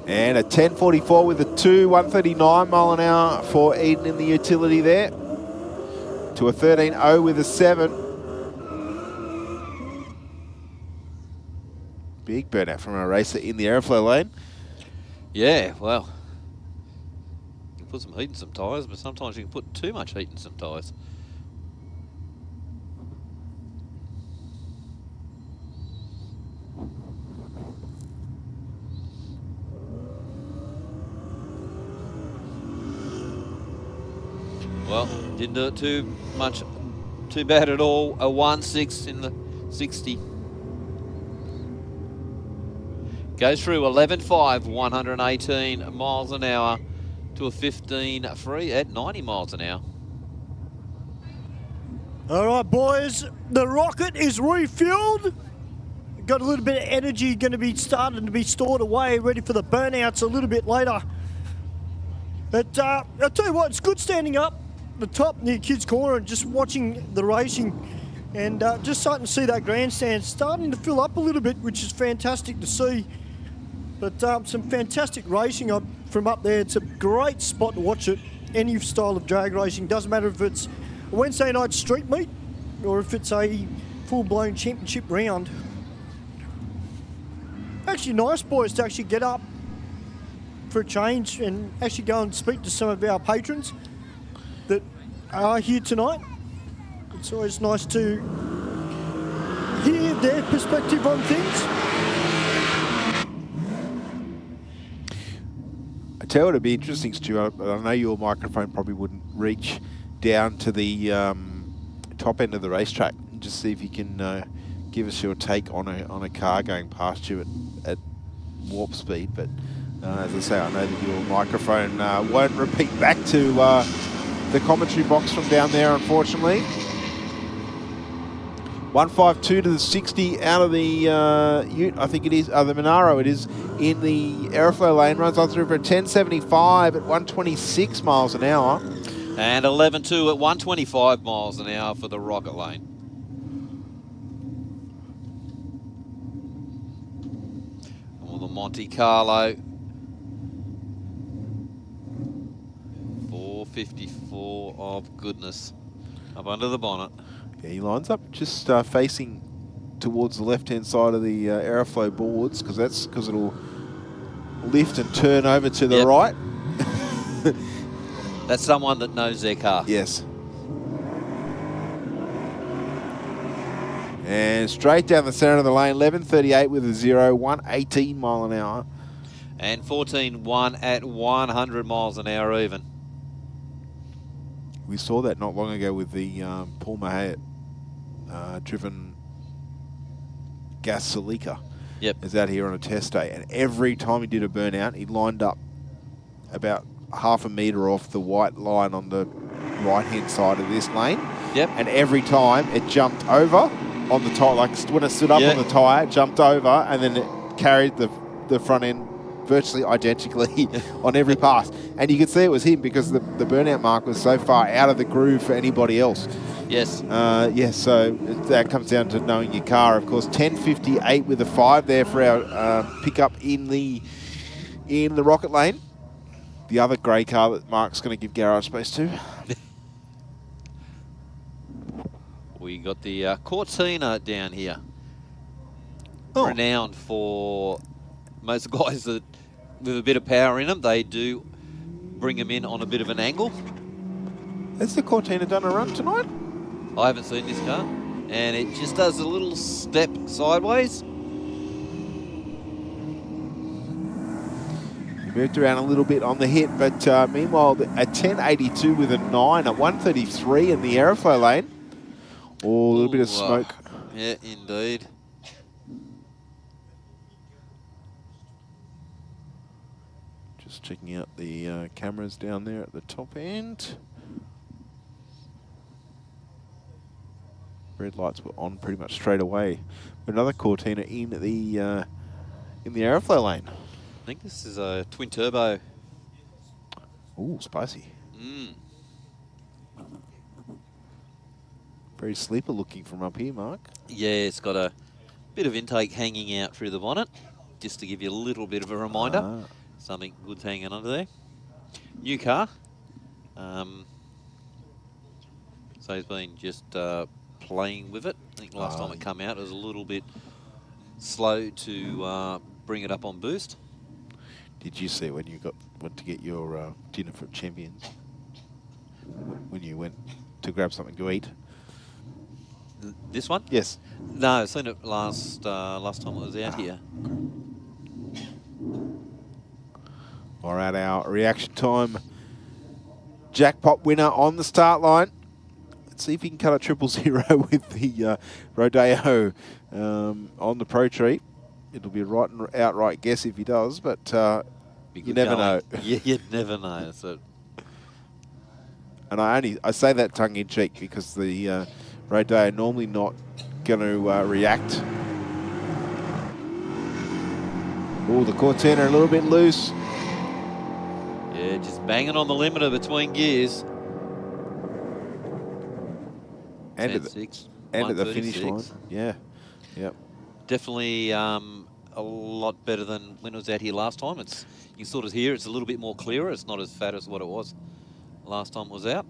And a 10.44 with a 2, 139 mile an hour for Eden in the utility there. To a 13.0 with a 7. Big burnout from a racer in the Aeroflow lane. Yeah, well, you can put some heat in some tyres, but sometimes you can put too much heat in some tyres. Well, didn't do it too bad at all. A 1.6 in the 60. Goes through 11.5, 118 miles an hour to a 15.3 at 90 miles an hour. All right, boys, the rocket is refueled. Got a little bit of energy going to be starting to be stored away, ready for the burnouts a little bit later. But I'll tell you what, it's good standing up the top near Kids Corner and just watching the racing and just starting to see that grandstand starting to fill up a little bit, which is fantastic to see. But some fantastic racing from up there. It's a great spot to watch it. Any style of drag racing. Doesn't matter if it's a Wednesday night street meet or if it's a full-blown championship round. Actually nice, boys, to actually get up for a change and actually go and speak to some of our patrons that are here tonight. It's always nice to hear their perspective on things. I tell you what, it'd be interesting, Stuart. I know your microphone probably wouldn't reach down to the top end of the racetrack. Just see if you can give us your take on a car going past you at warp speed. But as I say, I know that your microphone won't repeat back to the commentary box from down there, unfortunately. 152 to the 60 out of the Ute, I think it is, the Monaro, it is in the Aeroflow lane, runs on through for a 10.75 at 126 miles an hour. And 11.2 at 125 miles an hour for the Rocket Lane. Or the Monte Carlo. 454 of goodness up under the bonnet. Yeah, he lines up just facing towards the left-hand side of the Aeroflow boards because it'll lift and turn over to the right. That's someone that knows their car. Yes. And straight down the centre of the lane, 11.38 with a 0, 118 mile an hour. And 14.1 at 100 miles an hour even. We saw that not long ago with the Paul Mahayat driven Gas Celica. Yep. Is out here on a test day, and every time he did a burnout, he lined up about half a metre off the white line on the right-hand side of this lane. Yep. And every time it jumped over on the tyre, like when it stood up on the tyre, it jumped over, and then it carried the front end virtually identically on every pass. And you could see it was him because the burnout mark was so far out of the groove for anybody else. Yes. Yes, so that comes down to knowing your car. Of course, 10.58 with a 5 there for our pickup in the Rocket Lane. The other grey car that Mark's going to give garage space to. We got the Cortina down here. Renowned for most guys that with a bit of power in them, they do bring them in on a bit of an angle. Has the Cortina done a run tonight? I haven't seen this car, and it just does a little step sideways. Moved around a little bit on the hit, but meanwhile, a 10.82 with a 9 at 133 in the Aeroflow lane. Oh, a little bit of smoke. Yeah, indeed. Just checking out the cameras down there at the top end. Red lights were on pretty much straight away. Another Cortina in the Aeroflow lane. I think this is a twin turbo. Ooh, spicy. Mm. Very sleeper looking from up here, Mark. Yeah, it's got a bit of intake hanging out through the bonnet, just to give you a little bit of a reminder. Something good's hanging under there. New car. So he's been just playing with it. I think last time it came out, it was a little bit slow to bring it up on boost. Did you see when you went to get your dinner for Champions? When you went to grab something to eat? This one? Yes. No, I've seen it last time I was out here. All right, our reaction time jackpot winner on the start line. Let's see if he can cut a 000 with the Rodeo on the Pro Tree. It'll be a right and outright guess if he does, but you never know. Yeah, you'd never know. So. And I say that tongue in cheek because the Rodeo are normally not going to react. Oh, the Cortina a little bit loose. Yeah, just banging on the limiter between gears. And at the finish line. Yeah. Yep. Definitely a lot better than when it was out here last time. You can sort of hear it's a little bit more clearer. It's not as fat as what it was last time it was out.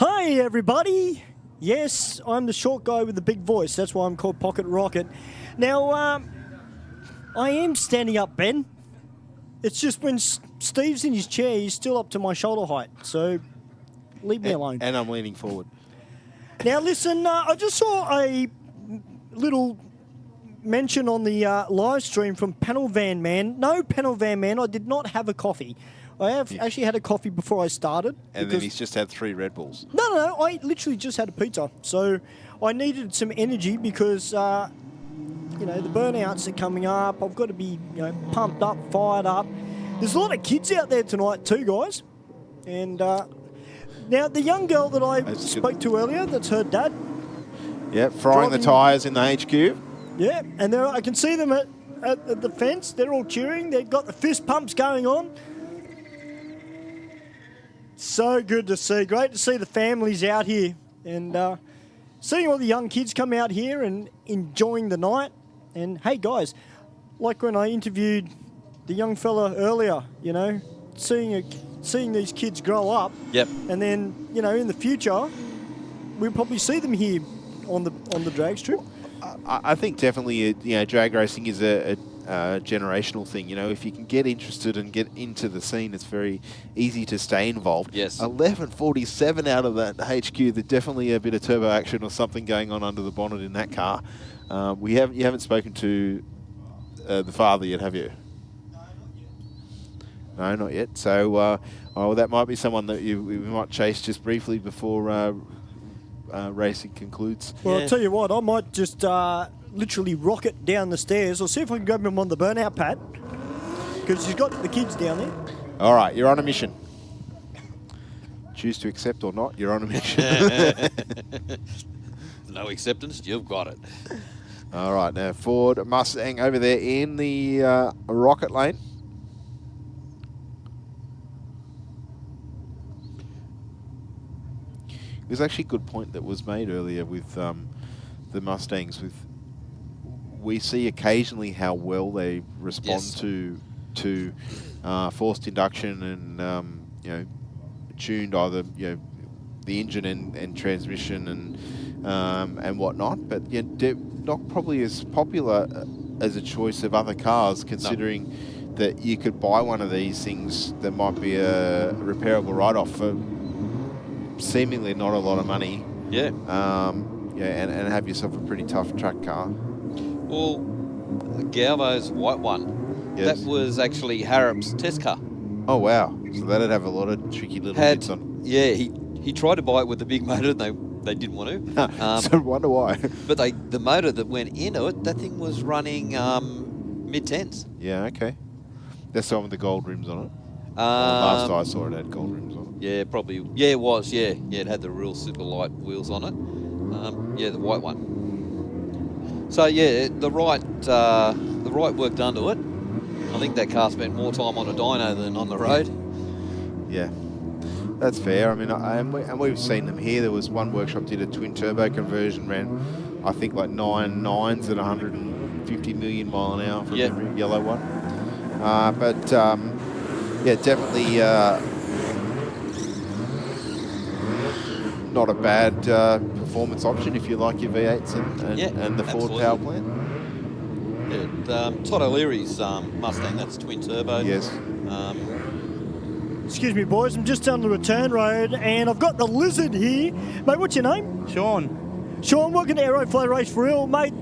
Hi, everybody. Yes, I'm the short guy with the big voice. That's why I'm called Pocket Rocket. Now, I am standing up, Ben. It's just when Steve's in his chair, he's still up to my shoulder height. So, leave me alone. And I'm leaning forward. Now, listen, I just saw a little mention on the live stream from Panel Van Man. No, Panel Van Man, I did not have a coffee. I have actually had a coffee before I started. And then he's just had 3 Red Bulls. No, I literally just had a pizza. So I needed some energy because, you know, the burnouts are coming up. I've got to be, you know, pumped up, fired up. There's a lot of kids out there tonight too, guys. And now the young girl that I spoke to earlier, that's her dad. Yeah, frying the tyres in the HQ. Yeah, and there I can see them at the fence. They're all cheering. They've got the fist pumps going on. So good to see. Great to see the families out here and seeing all the young kids come out here and enjoying the night. And hey, guys, like when I interviewed the young fella earlier, you know, seeing these kids grow up. Yep. And then, you know, in the future, we'll probably see them here on the drag strip. I think definitely, you know, drag racing is a generational thing. You know, if you can get interested and get into the scene, it's very easy to stay involved. Yes. 11:47 out of that HQ. There's definitely a bit of turbo action or something going on under the bonnet in that car. You haven't spoken to the father yet, have you? No, not yet. So, that might be someone that we might chase just briefly before racing concludes. Well, I'll tell you what, I might just literally rocket down the stairs. I'll see if I can grab him on the burnout pad, because she's got the kids down there. All right, you're on a mission. Choose to accept or not, you're on a mission. No acceptance, you've got it. All right, now Ford Mustang over there in the rocket lane. There's actually a good point that was made earlier with the Mustangs. We see occasionally how well they respond to forced induction and tuned either the engine and transmission and whatnot. But they're not probably as popular as a choice of other cars, considering that you could buy one of these things that might be a repairable write-off for seemingly not a lot of money. Yeah. And have yourself a pretty tough track car. Well, Galvo's white one, that was actually Harrop's test car. Oh, wow. So that'd have a lot of tricky little bits on. Yeah, he tried to buy it with the big motor and they didn't want to. So I wonder why. But the motor that went into it, that thing was running mid-tens. Yeah, okay. That's the one with the gold rims on it. Last I saw it had gold rims on it. Yeah, probably. Yeah, it was. Yeah, it had the real super light wheels on it. Yeah, the white one. So yeah, the right work done to it. I think that car spent more time on a dyno than on the road. Yeah, that's fair. I mean, and we've seen them here. There was one workshop did a twin turbo conversion, ran I think like 9 9s at 150 million mile an hour from every yellow one. Yeah, definitely not a bad performance option if you like your V8s and the Ford power plant. Yeah, Todd O'Leary's Mustang, that's twin turbo. Yes. Excuse me, boys, I'm just on the return road and I've got the Lizard here. Mate, what's your name? Sean. Sean, welcome to Aeroflow Race for Real. Mate,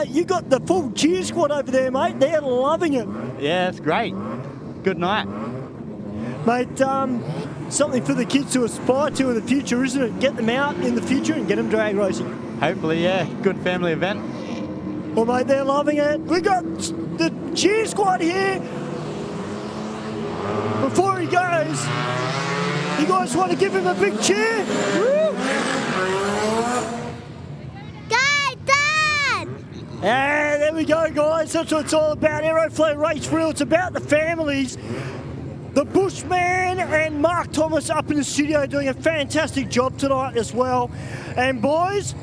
you got the full cheer squad over there, mate. They're loving it. Yeah, it's great. Good night. Mate, something for the kids to aspire to in the future, isn't it? Get them out in the future and get them drag racing. Hopefully, yeah. Good family event. Well, mate, they're loving it. We got the cheer squad here. Before he goes, you guys want to give him a big cheer? Woo! Go, Dad! Yeah, there we go, guys. That's what it's all about. Aeroflow Race for Real. It's about the families. The Bushman and Mark Thomas up in the studio doing a fantastic job tonight as well. And boys,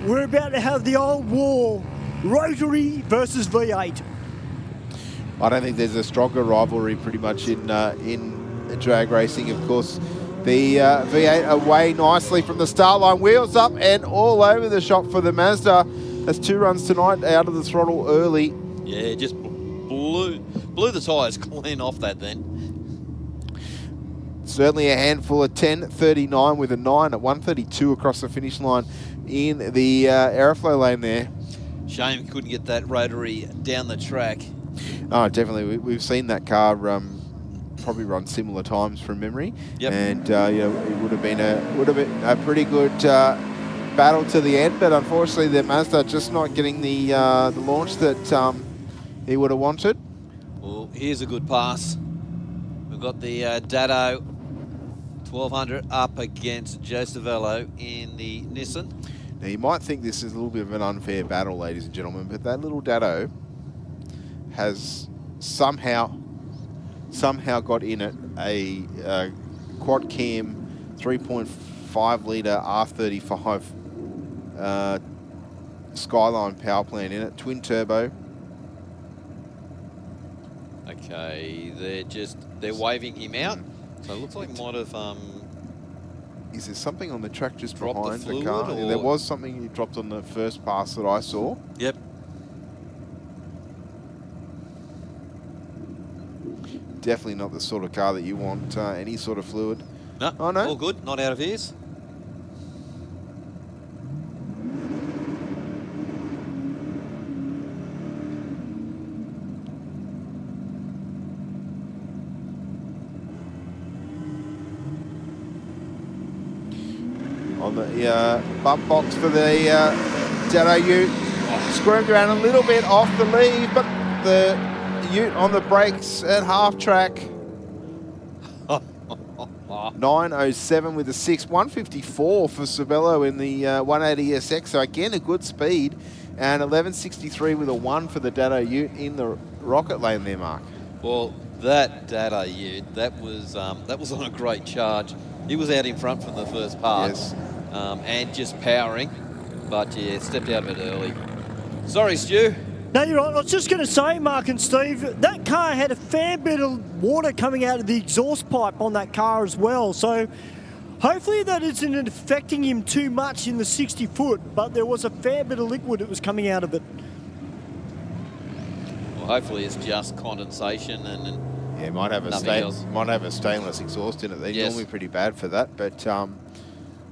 we're about to have the old war, rotary versus V8. I don't think there's a stronger rivalry pretty much in drag racing. Of course, the V8 away nicely from the start line, wheels up and all over the shop for the Mazda. That's 2 runs tonight out of the throttle early. Yeah, just blew the tyres clean off that then. Certainly a handful of 10.39 with a 9 at 1:32 across the finish line in the Aeroflow lane there. Shame couldn't get that rotary down the track. Oh, definitely. We've seen that car probably run similar times from memory. Yep. And it would have been a pretty good battle to the end. But unfortunately, the Mazda just not getting the launch that he would have wanted. Well, here's a good pass. We've got the Datto 1200 up against Joe Savello in the Nissan. Now, you might think this is a little bit of an unfair battle, ladies and gentlemen, but that little Datto has somehow got in it a quad cam 3.5 litre R35 Skyline power plant in it, twin turbo. Okay, they're waving him out. So it looks like he might have Is there something on the track just dropped behind the car? fluid, or There was something he dropped on the first pass that I saw. Yep. Definitely not the sort of car that you want any sort of fluid. No, oh, no? All good, not out of his. On the bump box for the Dado Ute. Squirmed around a little bit off the lead, but the Ute on the brakes at half track. 9:07 with a 6. 1:54 for Sabello in the 180 SX. So again, a good speed. And 11:63 with a 1 for the Dado Ute in the rocket lane there, Mark. Well, that Dado Ute, that was on a great charge. He was out in front from the first part. Yes. And just powering. But yeah, stepped out of it early. Sorry, Stu. No, you're right. I was just going to say, Mark and Steve, that car had a fair bit of water coming out of the exhaust pipe on that car as well. So hopefully that isn't affecting him too much in the 60 foot, but there was a fair bit of liquid that was coming out of it. Well, hopefully it's just condensation and yeah, might have a stainless exhaust in it. They're normally pretty bad for that, but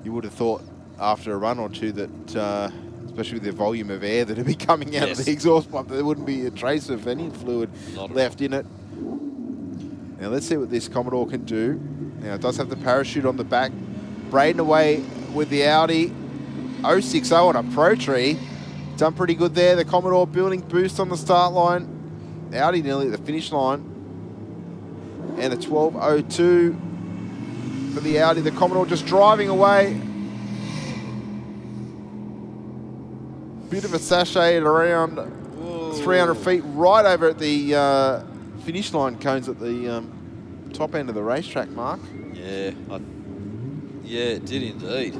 you would have thought after a run or two that, especially with the volume of air that would be coming out of the exhaust pipe, there wouldn't be a trace of any fluid left in it. Now let's see what this Commodore can do. Now it does have the parachute on the back. Braden away with the Audi 060 on a Pro Tree. Done pretty good there. The Commodore building boost on the start line. Audi nearly at the finish line. And a 12:02 for the Audi. The Commodore just driving away. Bit of a sachet at around 300 feet, right over at the finish line cones at the top end of the racetrack, Mark. yeah, yeah, it did indeed.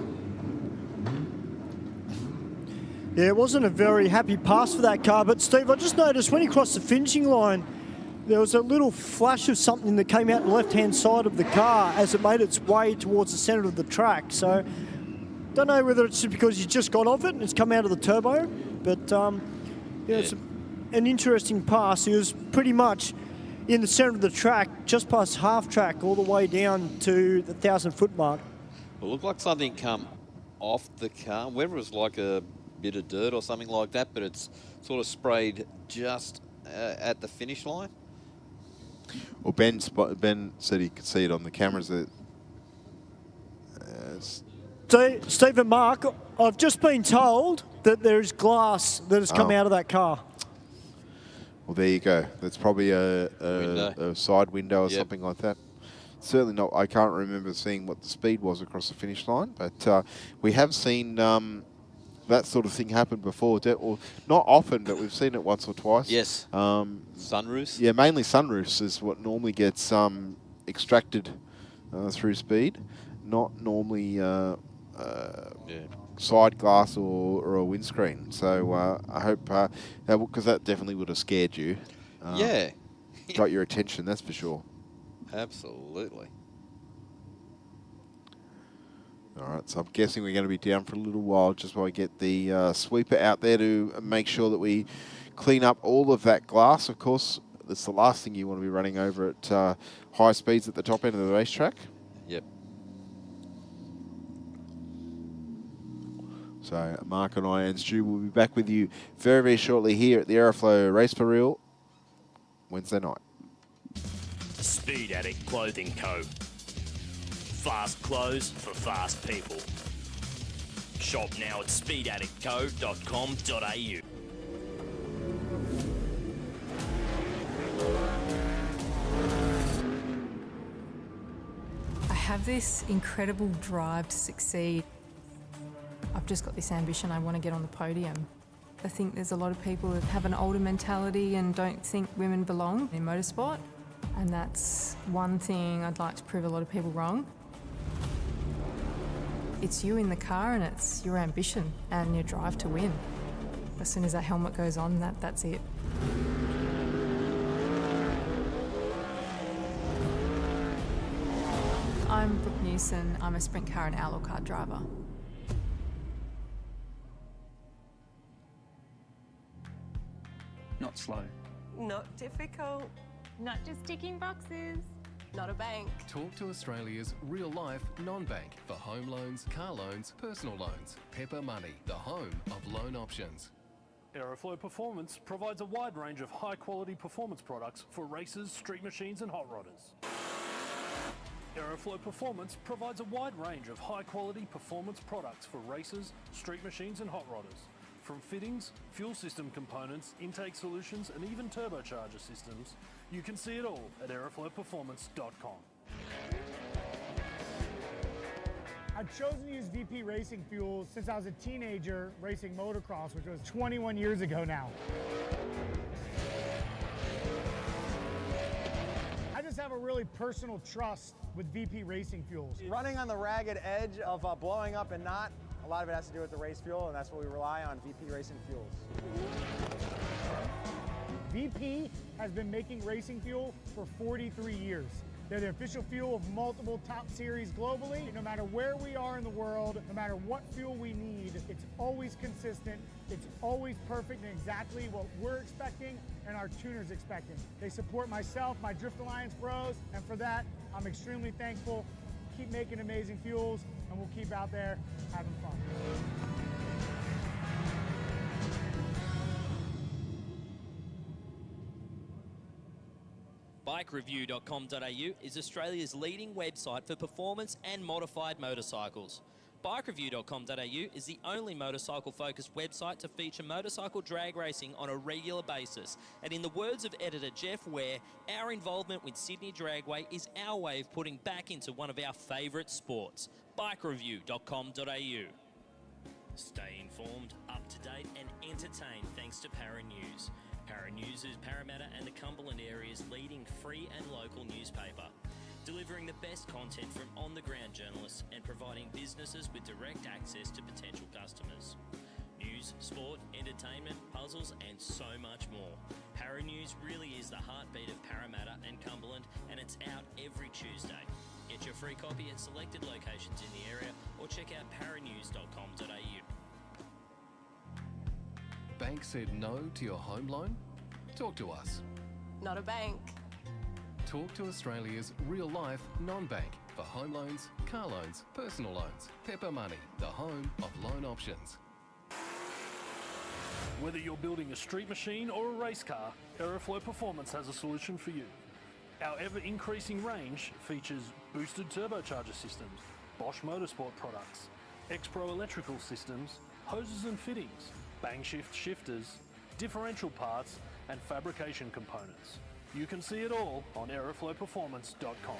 Yeah, it wasn't a very happy pass for that car, but Steve, I just noticed when he crossed the finishing line, there was a little flash of something that came out the left-hand side of the car as it made its way towards the centre of the track. So, don't know whether it's because he's just got off it and it's come out of the turbo, but yeah, it's an interesting pass. He was pretty much in the centre of the track, just past half track, all the way down to the 1,000-foot mark. It looked like something come off the car, whether it was like a bit of dirt or something like that, but it's sort of sprayed just at the finish line. Well, Ben said he could see it on the cameras. That Steve and Mark, I've just been told that there is glass that has come out of that car. Well, there you go. That's probably a side window or something like that. Certainly not. I can't remember seeing what the speed was across the finish line, but we have seen that sort of thing happen before. Or not often, but we've seen it once or twice. Yes. Sunroofs? Yeah, mainly sunroofs is what normally gets extracted through speed. Not normally side glass or a windscreen. So I hope, because that definitely would have scared you. Yeah. Got your attention, that's for sure. Absolutely. All right, so I'm guessing we're going to be down for a little while just while we get the sweeper out there to make sure that we clean up all of that glass. Of course, that's the last thing you want to be running over at high speeds at the top end of the racetrack. Yep. So Mark and I and Stu will be back with you very, very shortly here at the Aeroflow Race for Real Wednesday night. Speed Addict Clothing Co. Fast clothes for fast people. Shop now at speedaddictco.com.au. I have this incredible drive to succeed. I've just got this ambition, I want to get on the podium. I think there's a lot of people that have an older mentality and don't think women belong in motorsport. And that's one thing I'd like to prove a lot of people wrong. It's you in the car and it's your ambition and your drive to win. As soon as that helmet goes on, that's it. I'm Brooke Newson. I'm a sprint car and outlaw car driver. Not slow. Not difficult. Not just ticking boxes. Not a bank. Talk to Australia's real-life non-bank for home loans, car loans, personal loans. Pepper Money, the home of loan options. Aeroflow Performance provides a wide range of high-quality performance products for racers, street machines and hot rodders. Aeroflow Performance provides a wide range of high-quality performance products for racers, street machines and hot rodders. From fittings, fuel system components, intake solutions and even turbocharger systems, you can see it all at aeroflowperformance.com. I've chosen to use VP racing fuels since I was a teenager racing motocross, which was 21 years ago now. I just have a really personal trust with VP racing fuels. Running on the ragged edge of blowing up and not, a lot of it has to do with the race fuel, and that's what we rely on, VP racing fuels. VP has been making racing fuel for 43 years. They're the official fuel of multiple top series globally. No matter where we are in the world, no matter what fuel we need, it's always consistent, it's always perfect and exactly what we're expecting and our tuners expecting. They support myself, my Drift Alliance bros, and for that, I'm extremely thankful. Keep making amazing fuels, and we'll keep out there having fun. BikeReview.com.au is Australia's leading website for performance and modified motorcycles. BikeReview.com.au is the only motorcycle-focused website to feature motorcycle drag racing on a regular basis. And in the words of editor Jeff Ware, our involvement with Sydney Dragway is our way of putting back into one of our favourite sports. BikeReview.com.au. Stay informed, up to date and entertained thanks to Para News. Para News is Parramatta and the Cumberland area's leading free and local newspaper, delivering the best content from on-the-ground journalists and providing businesses with direct access to potential customers. News, sport, entertainment, puzzles and so much more. Para News really is the heartbeat of Parramatta and Cumberland, and it's out every Tuesday. Get your free copy at selected locations in the area or check out paranews.com.au. Bank said no to your home loan? Talk to us. Not a bank. Talk to Australia's real-life non-bank for home loans, car loans, personal loans. Pepper Money, the home of loan options. Whether you're building a street machine or a race car, Aeroflow Performance has a solution for you. Our ever-increasing range features boosted turbocharger systems, Bosch Motorsport products, X-Pro electrical systems, hoses and fittings, bang shift shifters, differential parts and fabrication components. You can see it all on aeroflowperformance.com.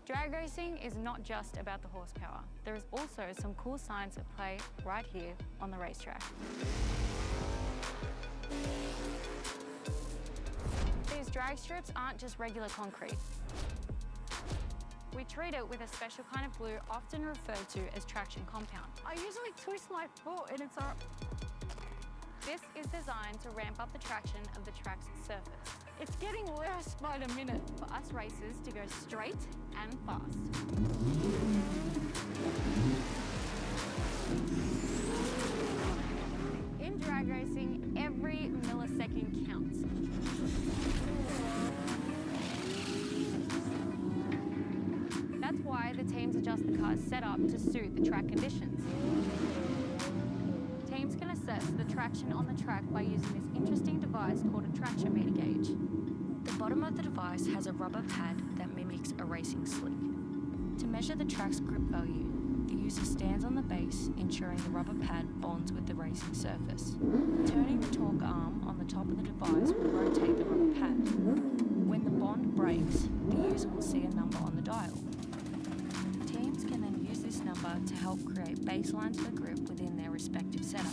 Drag racing is not just about the horsepower. There is also some cool science at play right here on the racetrack. These drag strips aren't just regular concrete. We treat it with a special kind of glue often referred to as traction compound. I usually twist my foot and it's This is designed to ramp up the traction of the track's surface. It's getting worse by the minute for us racers to go straight and fast. In drag racing, every millisecond counts. That's why the teams adjust the car's setup to suit the track conditions. Teams can assess the traction on the track by using this interesting device called a traction meter gauge. The bottom of the device has a rubber pad that mimics a racing slick. To measure the track's grip value, the user stands on the base, ensuring the rubber pad bonds with the racing surface. Turning the torque arm on the top of the device will rotate the rubber pad. When the bond breaks, the user will see a number on the dial. Teams can then use this number to help create baselines for grip within their respective setup.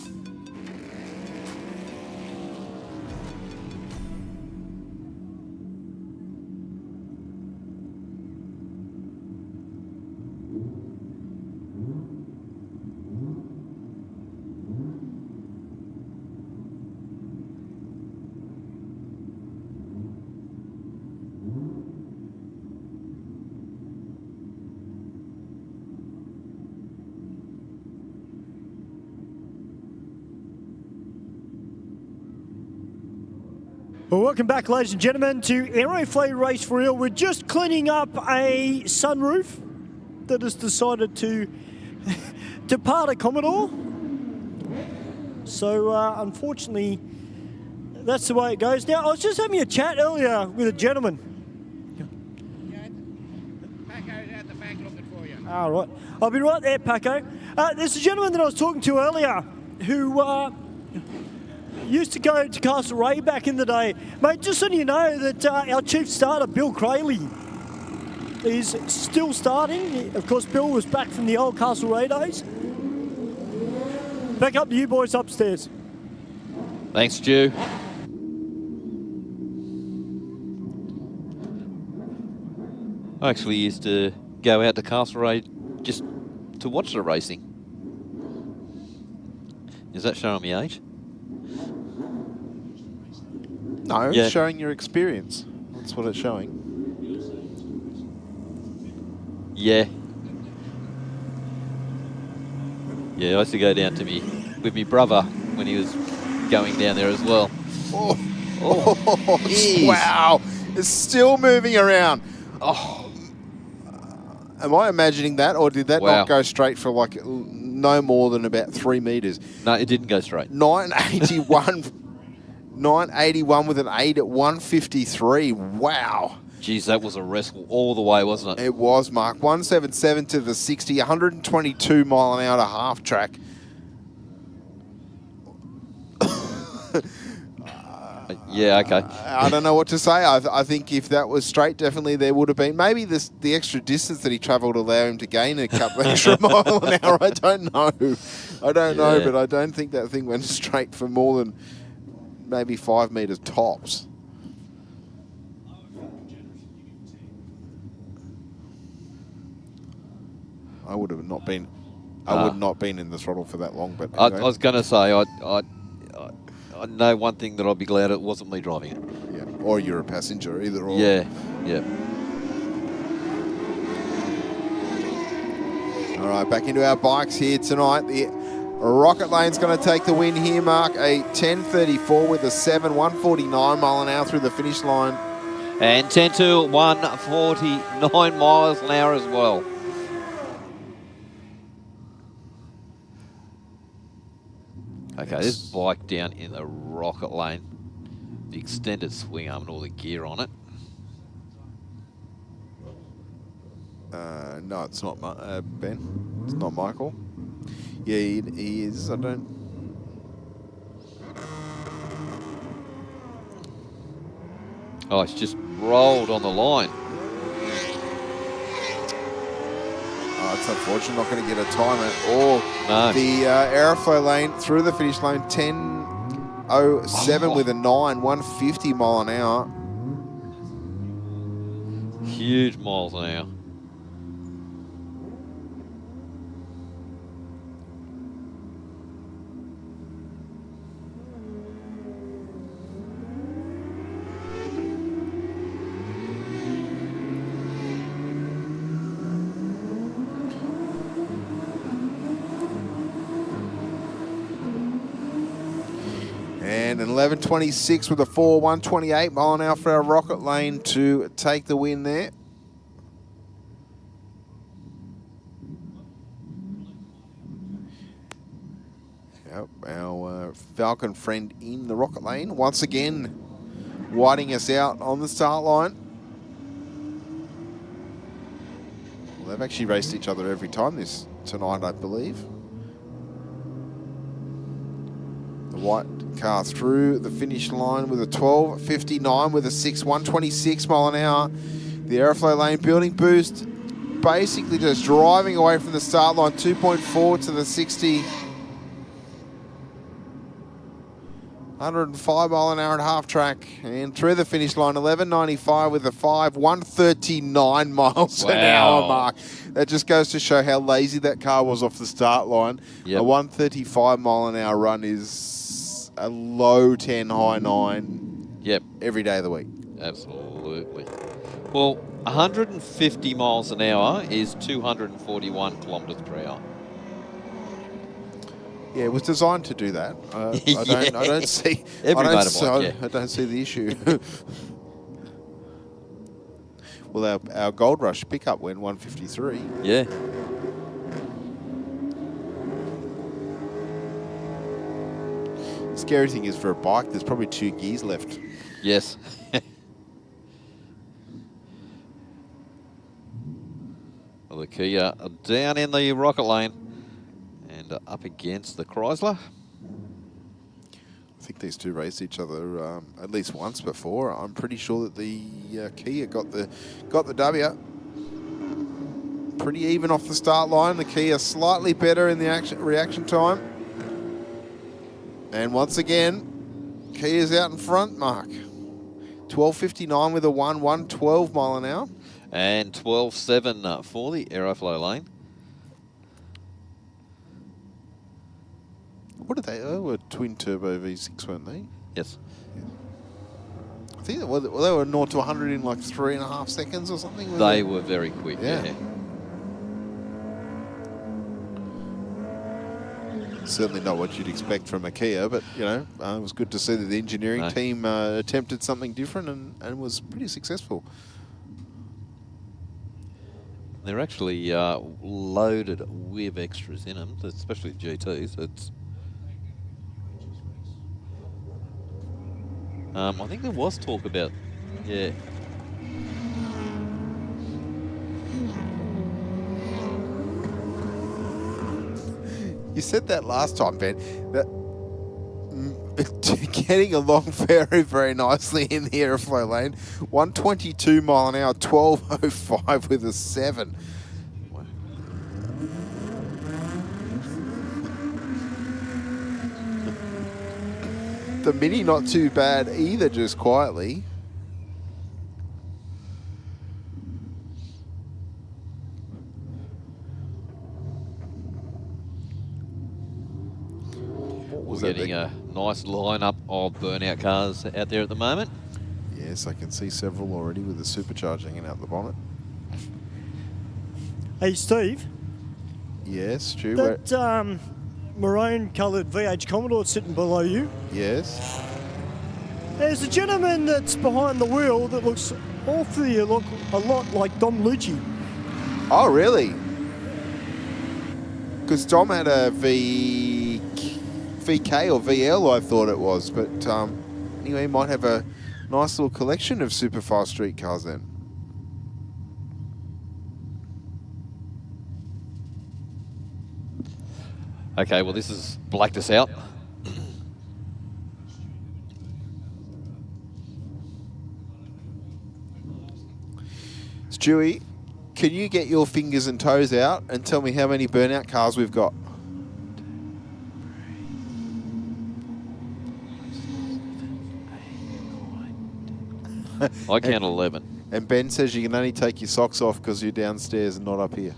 Well, welcome back, ladies and gentlemen, to Aeroflow Race for Real. We're just cleaning up a sunroof that has decided to depart a Commodore. So, unfortunately, that's the way it goes. Now, I was just having a chat earlier with a gentleman. Paco's out the back looking for you. All right. I'll be right there, Paco. There's a gentleman that I was talking to earlier who used to go to Castlereagh back in the day. Mate, just so you know that our chief starter, Bill Crayley, is still starting. Of course, Bill was back from the old Castlereagh days. Back up to you boys upstairs. Thanks, Stu. I actually used to go out to Castlereagh just to watch the racing. Is that showing me age? No, it's showing your experience. That's what it's showing. Yeah. Yeah, I used to go down to me with my brother when he was going down there as well. Oh, Jeez. wow. It's still moving around. Oh. Am I imagining that, or did that not go straight for like no more than about 3 meters? No, it didn't go straight. 981 with an 8 at 153. Wow. Geez, that was a wrestle all the way, wasn't it? It was, Mark. 177 to the 60, 122 mile an hour to half track. Yeah, okay. I don't know what to say. I think if that was straight, definitely there would have been. Maybe the extra distance that he travelled allow him to gain a couple extra mile an hour. I don't know. I don't know, but I don't think that thing went straight for more than maybe 5 meters tops. I would have not been. I would not been in the throttle for that long. But anyway. I was going to say, I know one thing that I'll be glad it wasn't me driving it. Yeah, or you're a passenger, either or. Yeah, yeah. All right, back into our bikes here tonight. The Rocket Lane's going to take the win here, Mark. A 10:34 with a 149 mile an hour through the finish line. And 10 to 149 miles an hour as well. Okay, this bike down in the Rocket Lane, the extended swing arm and all the gear on it. No, it's not Ben. It's not Michael. Yeah, he is. I don't. Oh, it's just rolled on the line. Oh, it's unfortunate. Not going to get a time at all. No. The Aeroflow lane through the finish line, 10:07 with a 9, 150 mile an hour. Huge miles an hour. And an 11:26 with a 4, 128 mile an hour for our Rocket Lane to take the win there. Yep, our Falcon friend in the Rocket Lane once again whiting us out on the start line. Well, they've actually raced each other every time tonight, I believe. The white car through the finish line with a 12:59 with a 6, 126 mile an hour. The Aeroflow lane building boost, basically just driving away from the start line, 2.4 to the 60. 105 mile an hour at half track, and through the finish line, 11:95 with a 5, 139 miles an hour mark. That just goes to show how lazy that car was off the start line. Yep. A 135 mile an hour run is a low 10, high 9. Yep. Every day of the week. Absolutely. Well, 150 miles an hour is 241 kilometres per hour. Yeah, it was designed to do that. I don't see. Every I don't, motorbike, I don't see the issue. Well, our Gold Rush pickup went 153. Yeah. The scary thing is for a bike, there's probably 2 gears left. Yes. Well, the Kia are down in the rocket lane and up against the Chrysler. I think these two raced each other at least once before. I'm pretty sure that the Kia got the W. Pretty even off the start line. The Kia slightly better in the reaction time. And once again, Kia's out in front, Mark. 12.59 with a 112 mile an hour. And 12.7 for the Aeroflow lane. What did they? They were twin turbo V6, weren't they? Yes. I think they were 0 to 100 in like 3.5 seconds or something. They were very quick. Yeah. Certainly not what you'd expect from a Kia, but you know, it was good to see that the engineering team attempted something different and was pretty successful. They're actually loaded with extras in them, especially the GTs. It's I think there was talk about, yeah. You said that last time, Ben, that getting along very, very nicely in the Aeroflow lane. 122 mile an hour, 12.05 with a 7. The Mini not too bad either, just quietly. We're getting a nice lineup of Burnout cars out there at the moment. Yes, I can see several already with the supercharger hanging out the bonnet. Hey, Steve. Yes, Stu. That maroon-coloured VH Commodore sitting below you. Yes. There's a gentleman that's behind the wheel that looks awfully a lot like Dom Lucci. Oh, really? Because Dom had a VK or VL, I thought it was. But anyway, he might have a nice little collection of super fast street cars then. Okay, well, this has blacked us out. Stewie, can you get your fingers and toes out and tell me how many Burnout cars we've got? I count 11. And Ben says you can only take your socks off because you're downstairs and not up here.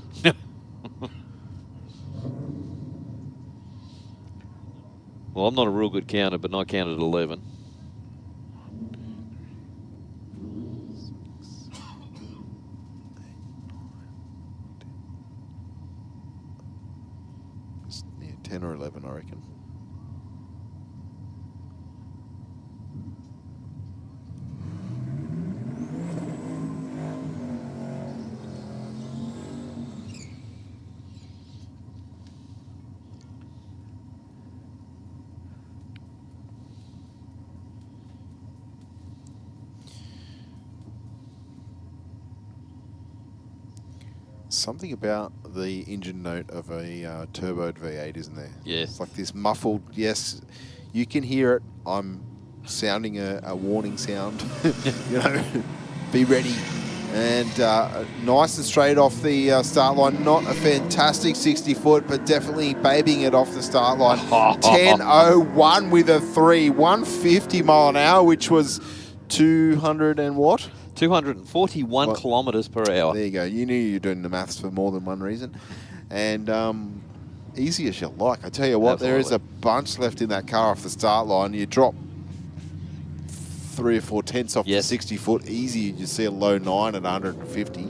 Well, I'm not a real good counter, but I counted 11. Yeah, 10 or 11, I reckon. Something about the engine note of a turboed V8, isn't there? Yes. It's like this muffled, yes, you can hear it. I'm sounding a warning sound. You know, be ready. And nice and straight off the start line. Not a fantastic 60 foot, but definitely babying it off the start line. 10.01 with a 3. 150 mile an hour, which was 200 and what? 241 kilometres per hour. There you go. You knew you were doing the maths for more than one reason. And easy as you like. I tell you what, Absolutely. there is a bunch left in that car off the start line. You drop 3 or 4 tenths off the 60 foot, easy. You see a low 9 at 150.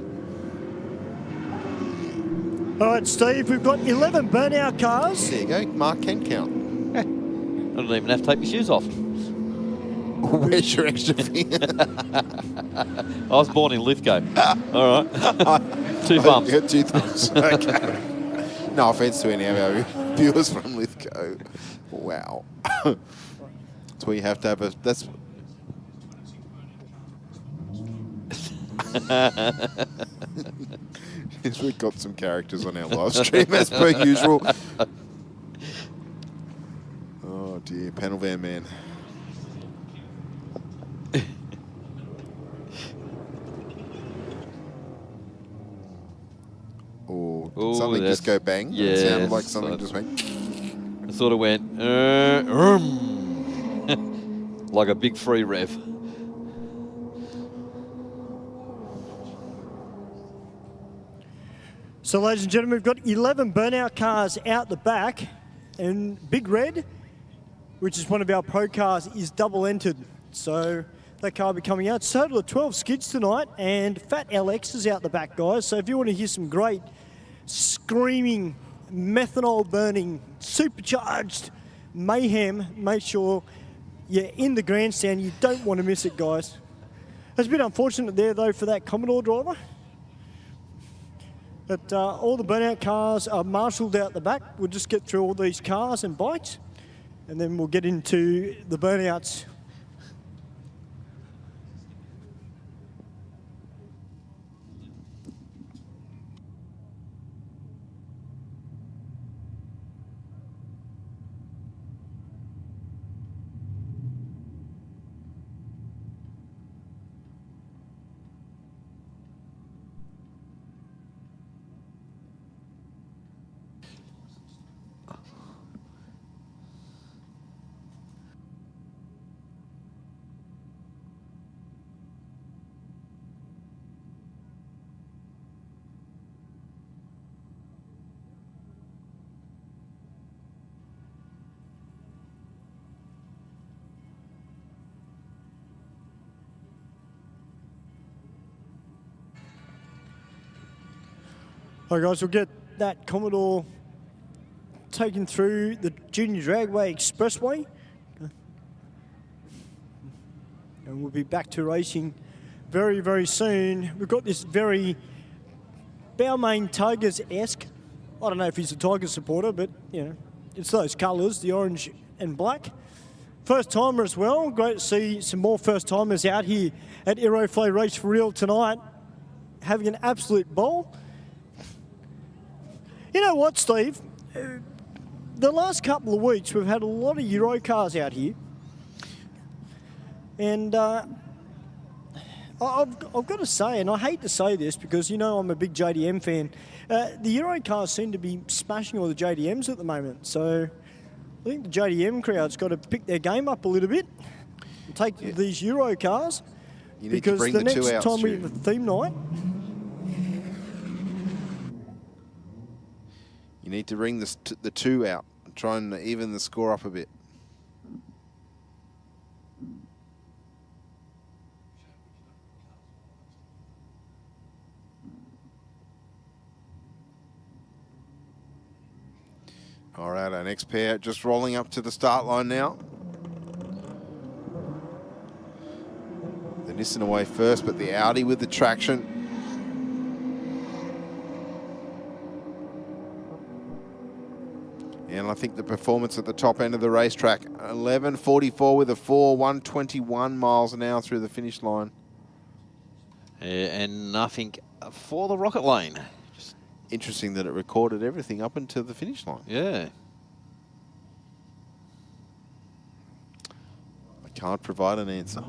All right, Steve, we've got 11 burnout cars. There you go. Mark can count. I don't even have to take my shoes off. Where's your extra finger? I was born in Lithgow. All right. 2 thumbs. You got 2 thumbs. Okay. No offence to any of our viewers from Lithgow. Wow. That's where you have to have a... That's... We've got some characters on our live stream as per usual. Oh dear, panel van man. Oh, did something just go bang? Yeah, It sounded like something just went. It sort of went like a big free rev. So, ladies and gentlemen, we've got 11 burnout cars out the back, and Big Red, which is one of our pro cars, is double entered. So that car will be coming out. Total of 12 skids tonight, and Fat LX is out the back, guys. So if you want to hear some great screaming, methanol burning, supercharged mayhem, make sure you're in the grandstand. You don't want to miss it, guys. It's a bit unfortunate there, though, for that Commodore driver. But all the burnout cars are marshalled out the back. We'll just get through all these cars and bikes, and then we'll get into the burnouts. All right, guys, we'll get that Commodore taken through the Junior Dragway Expressway. And we'll be back to racing very, very soon. We've got this very Balmain Tigers-esque. I don't know if he's a Tigers supporter, but, you know, it's those colours, the orange and black. First timer as well. Great to see some more first timers out here at Aeroflow Race for Real tonight, having an absolute ball. You know what, Steve? The last couple of weeks, we've had a lot of Euro cars out here. And I've got to say, and I hate to say this because, you know, I'm a big JDM fan, the Euro cars seem to be smashing all the JDMs at the moment. So I think the JDM crowd's got to pick their game up a little bit and take these Euro cars. You need because to bring the the next two out, time we Stu. have a theme night, You need to bring the 2 out and try and even the score up a bit. All right, our next pair just rolling up to the start line now. The Nissan away first, but the Audi with the traction. And I think the performance at the top end of the racetrack, 11:44 with a 121 miles an hour through the finish line. And nothing for the rocket lane. Just interesting that it recorded everything up until the finish line. Yeah. I can't provide an answer.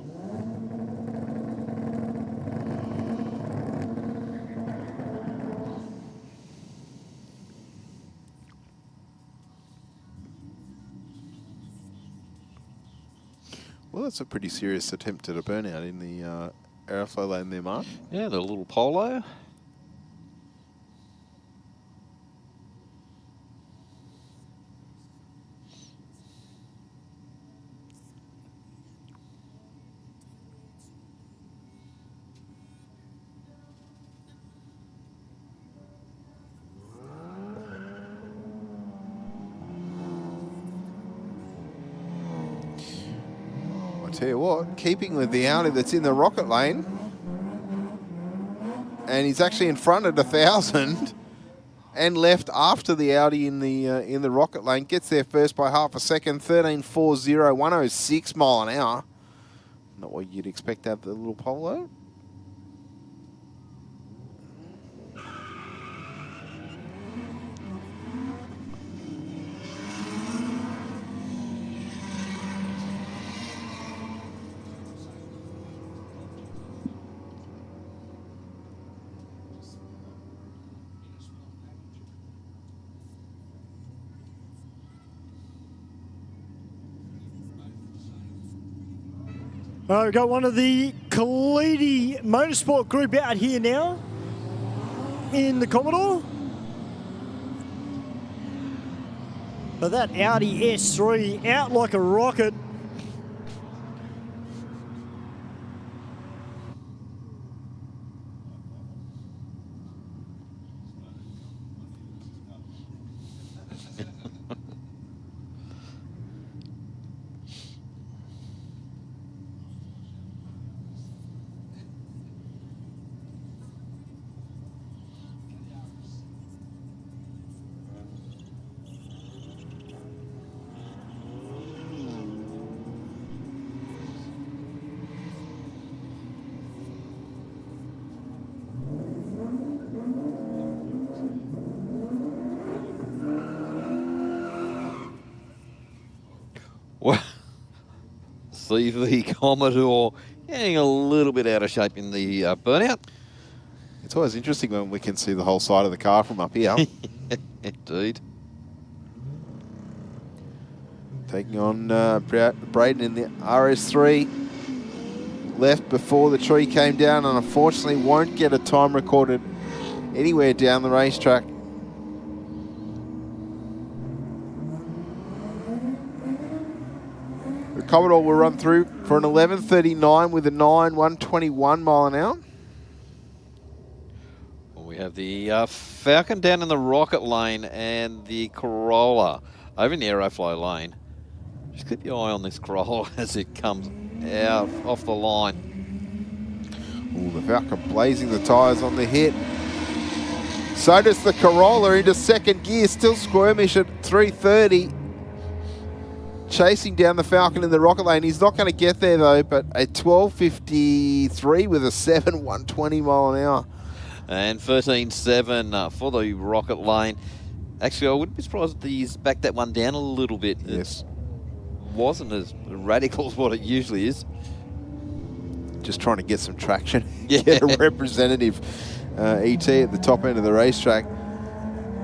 Well, that's a pretty serious attempt at a burnout in the Aeroflow lane there, Mark. Yeah, the little Polo. Tell you what, keeping with the Audi that's in the rocket lane, and he's actually in front at 1,000 and left after the Audi in the rocket lane. Gets there first by half a second, 13.40, 106 mile an hour. Not what you'd expect to have the little Polo. We've got one of the Kalidi Motorsport group out here now in the Commodore. But that Audi S3 out like a rocket. Well, CV Commodore getting a little bit out of shape in the burnout. It's always interesting when we can see the whole side of the car from up here. Indeed. Taking on Braden in the RS3. Left before the tree came down and unfortunately won't get a time recorded anywhere down the racetrack. The Commodore will run through for an 11.39 with a 121 mile an hour. We have the Falcon down in the rocket lane and the Corolla over in the Aeroflow lane. Just keep your eye on this Corolla as it comes out off the line. Ooh, the Falcon blazing the tyres on the hit. So does the Corolla into second gear, still squirmish at 330. Chasing down the Falcon in the rocket lane. He's not going to get there though, but a 12.53 with a 120 mile an hour. And 13.7 for the rocket lane. Actually, I wouldn't be surprised if he's backed that one down a little bit. Yes. It wasn't as radical as what it usually is. Just trying to get some traction. Yeah. Get a representative ET at the top end of the racetrack.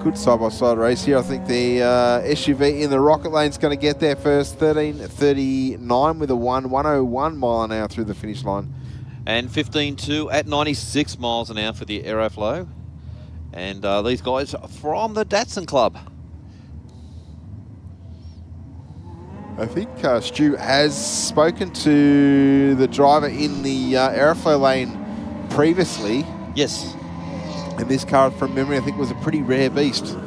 Good side-by-side race here. I think the SUV in the rocket lane is going to get there first. 13.39 with a 101 mile an hour through the finish line. And 15.2 at 96 miles an hour for the Aeroflow. And these guys from the Datsun Club. I think Stu has spoken to the driver in the Aeroflow lane previously. Yes. And this car, from memory, I think was a pretty rare beast. And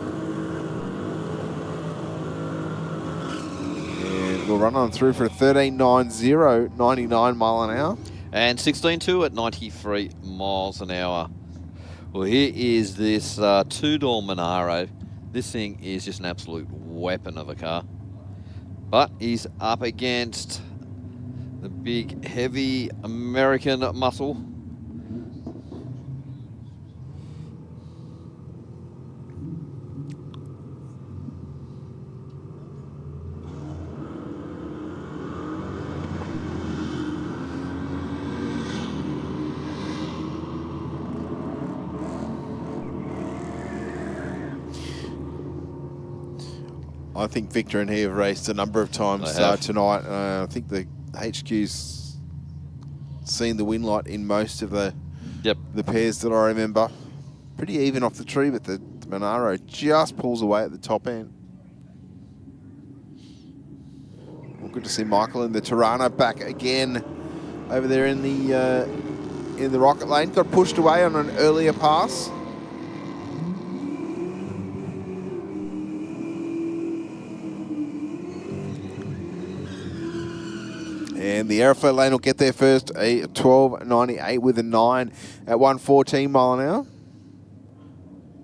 we'll run on through for a 13.90, 99 mile an hour. And 16.2 at 93 miles an hour. Well, here is this two-door Monaro. This thing is just an absolute weapon of a car. But he's up against the big, heavy American muscle. I think Victor and he have raced a number of times tonight. I think the HQ's seen the win light in most of the pairs that I remember. Pretty even off the tree, but the Monaro just pulls away at the top end. Well, good to see Michael and the Tirana back again over there in the rocket lane. Got pushed away on an earlier pass. And the Aeroflow lane will get there first, a 12.98 with a 9 at 114 mile an hour.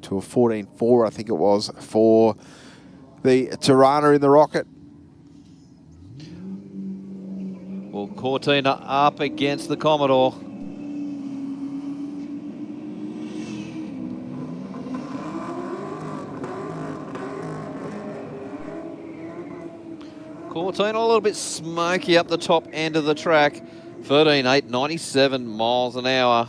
To a 14.4, I think it was, for the Tirana in the Rocket. Well, Cortina up against the Commodore. Cortina a little bit smoky up the top end of the track. 13.8, 97 miles an hour.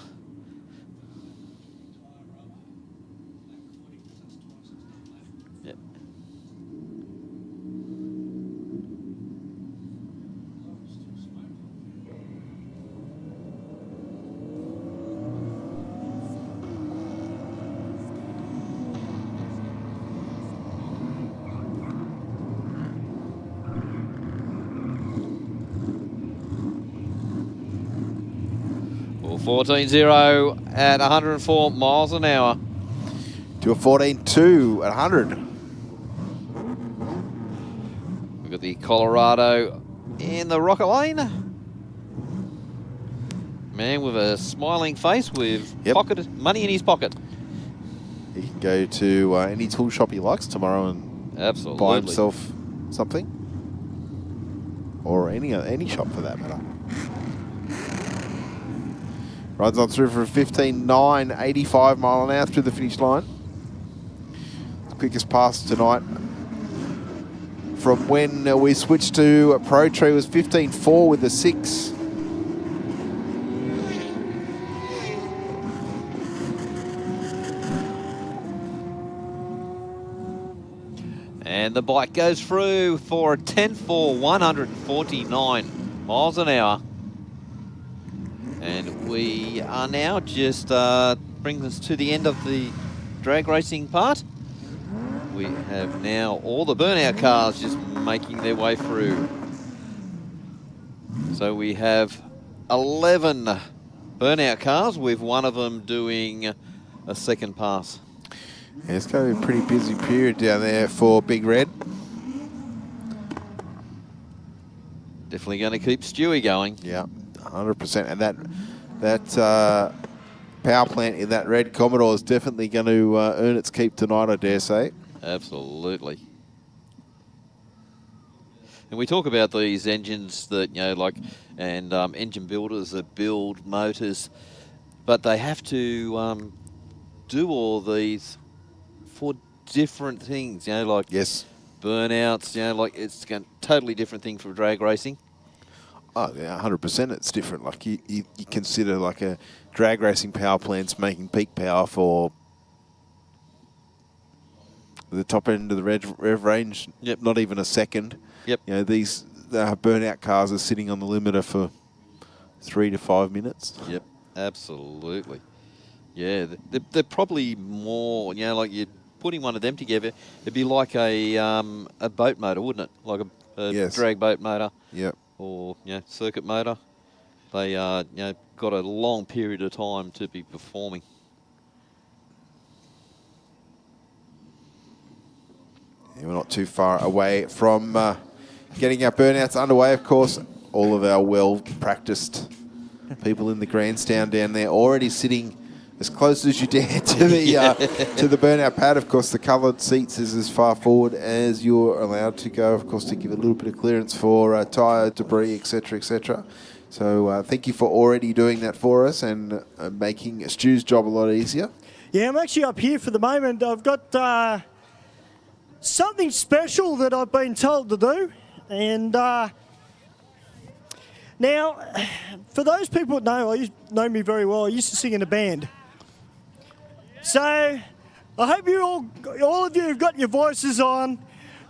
Yep. Well, 14.0 at 104 miles an hour. To a 14.2 at 100. We've got the Colorado in the Rocket Lane. Man with a smiling face with pocket money in his pocket. He can go to any tool shop he likes tomorrow and buy himself something. Or any shop for that matter. Rides on through for a 15.9, 85 mile an hour through the finish line. The quickest pass tonight from when we switched to Pro Tree was 15.4 with a 6. And the bike goes through for a 10.4, 149 miles an hour. And we are now just brings us to the end of the drag racing part. We have now all the Burnout cars just making their way through. So we have 11 Burnout cars with one of them doing a second pass. Yeah, it's going to be a pretty busy period down there for Big Red. Definitely going to keep Stewie going. Yeah, 100%. And that power plant in that red Commodore is definitely going to earn its keep tonight, I dare say. Absolutely. And we talk about these engines that, and engine builders that build motors, but they have to do all these for different things, yes, burnouts, it's a totally different thing for drag racing. Oh, yeah, 100% it's different. Like you consider like a drag racing power plant's making peak power for the top end of the rev range, not even a second. Yep. These burnout cars are sitting on the limiter for 3 to 5 minutes. Yep, absolutely. Yeah, they're probably more, like you're putting one of them together, it'd be like a boat motor, wouldn't it? Like a drag boat motor. Yep. Or, circuit motor. They, got a long period of time to be performing. Yeah, we're not too far away from getting our burnouts underway, of course. All of our well-practiced people in the grandstand down there already sitting as close as you dare to the to the burnout pad. Of course, the coloured seats is as far forward as you're allowed to go, of course, to give a little bit of clearance for tyre, debris, etc., etc. So thank you for already doing that for us and making Stu's job a lot easier. Yeah, I'm actually up here for the moment. I've got something special that I've been told to do. And now, for those people that know me very well, I used to sing in a band. So, I hope all of you have got your voices on.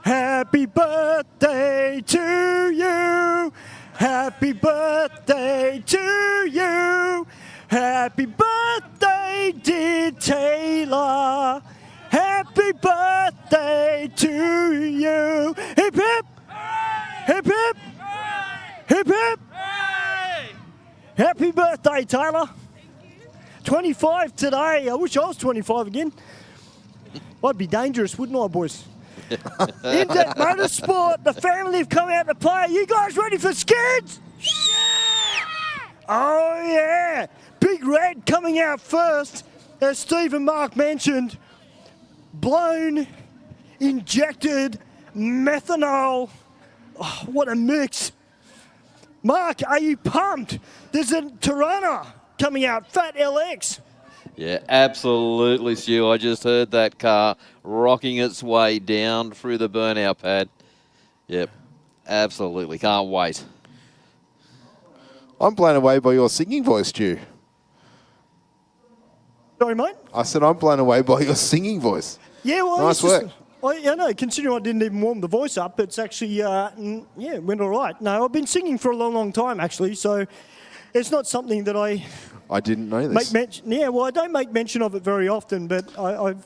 Happy birthday to you. Happy birthday to you. Happy birthday, dear Taylor. Happy birthday to you. Hip hip. Hip hip. Hip hip. Happy birthday, Taylor. 25 today. I wish I was 25 again. I'd be dangerous, wouldn't I, boys? Index Motorsport, the family have come out to play. You guys ready for skids? Oh, yeah. Big Red coming out first, as Steve and Mark mentioned. Blown, injected, methanol. Oh, what a mix. Mark, are you pumped? There's a Tirana coming out, Fat LX. Yeah, absolutely, Stu. I just heard that car rocking its way down through the burnout pad. Yep, absolutely. Can't wait. I'm blown away by your singing voice, Stu. Sorry, mate? I said I'm blown away by your singing voice. Yeah, well, nice work. I know, considering I didn't even warm the voice up, it's actually, it went all right. No, I've been singing for a long, long time, actually, so it's not something that I didn't know this. make mention. Yeah, well, I don't make mention of it very often, but I've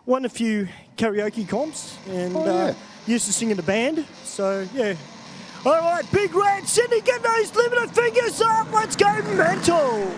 won a few karaoke comps and used to sing in a band, so yeah. All right, Big Red, Sydney, get those limited fingers up. Let's go mental.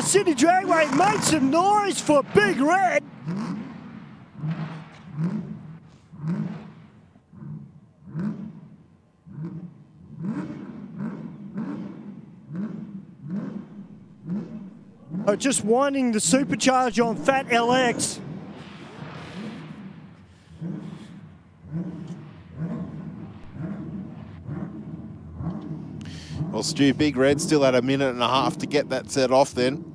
Sydney Dragway made some noise for Big Red. Just winding the supercharge on Fat LX. Well, Stu, Big Red still had a minute and a half to get that set off then.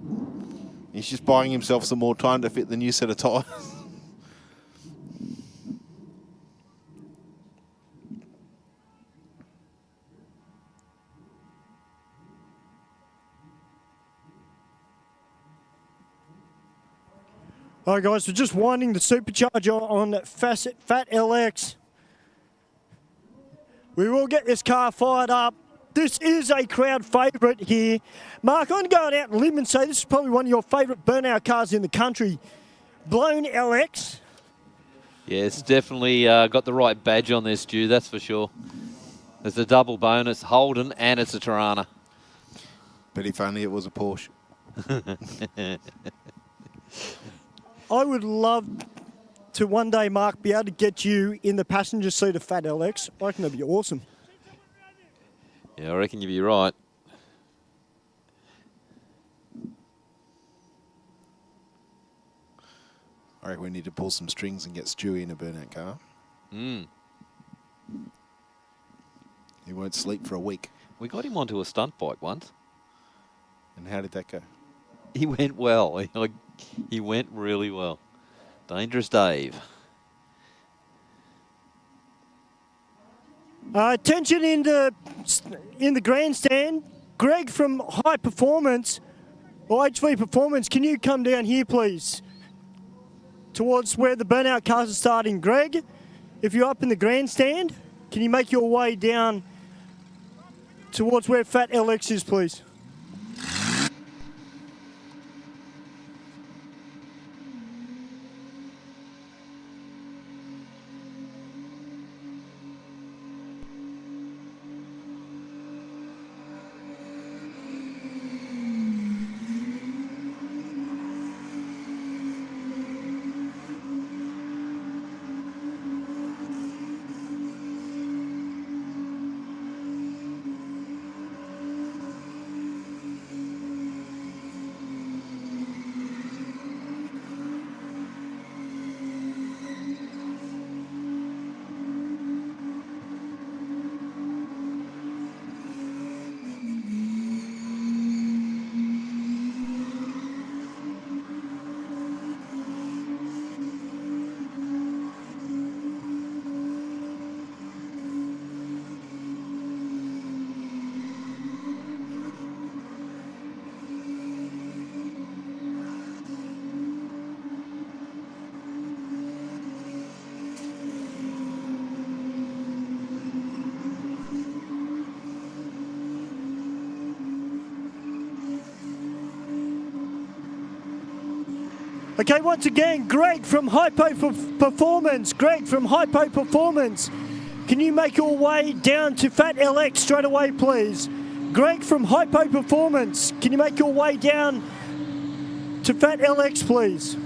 He's just buying himself some more time to fit the new set of tyres. All right, guys, we're just winding the supercharger on Fat LX. We will get this car fired up. This is a crowd favourite here. Mark, I'm going out on a limb and say this is probably one of your favourite burnout cars in the country. Blown LX. Yeah, it's definitely got the right badge on this, Stu, that's for sure. There's a double bonus, Holden, and it's a Tirana. But if only it was a Porsche. I would love to one day, Mark, be able to get you in the passenger seat of Fat LX. I reckon that'd be awesome. Yeah, I reckon you'd be right. I reckon we need to pull some strings and get Stewie in a burnout car. Mm. He won't sleep for a week. We got him onto a stunt bike once. And how did that go? He went well. He went really well. Dangerous Dave. Attention in the grandstand. Greg from High Performance, or HV Performance, can you come down here, please? Towards where the burnout cars are starting. Greg, if you're up in the grandstand, can you make your way down towards where Fat LX is, please? Okay, once again, Greg from Hypo Performance. Greg from Hypo Performance. Can you make your way down to Fat LX straight away, please? Greg from Hypo Performance. Can you make your way down to Fat LX, please?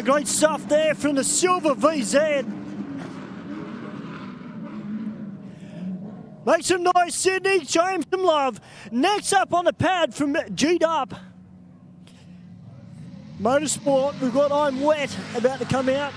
Great stuff there from the Silver VZ. Make some noise, Sydney. Show him some love. Next up on the pad from G'd Up. Motorsport, we've got I'm Wet about to come out.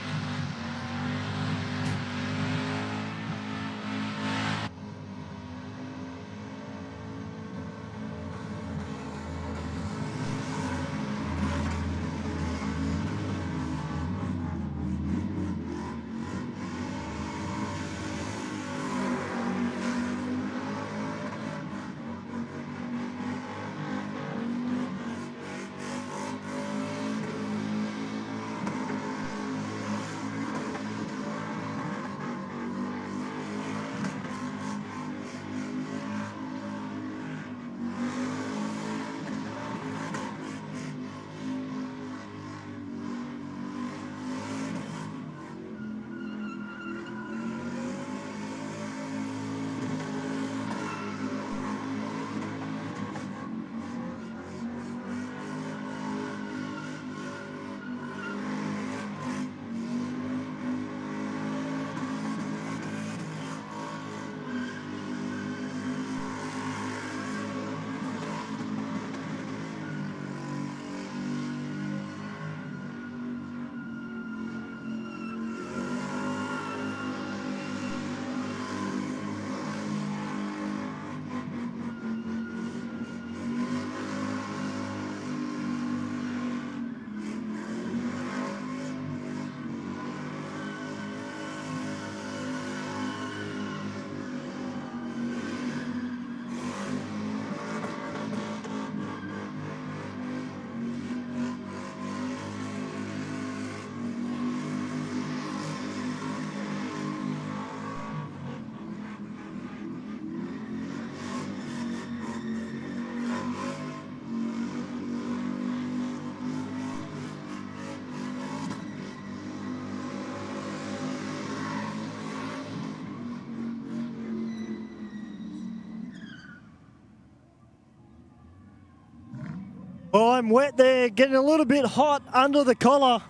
Oh, I'm wet there, getting a little bit hot under the collar.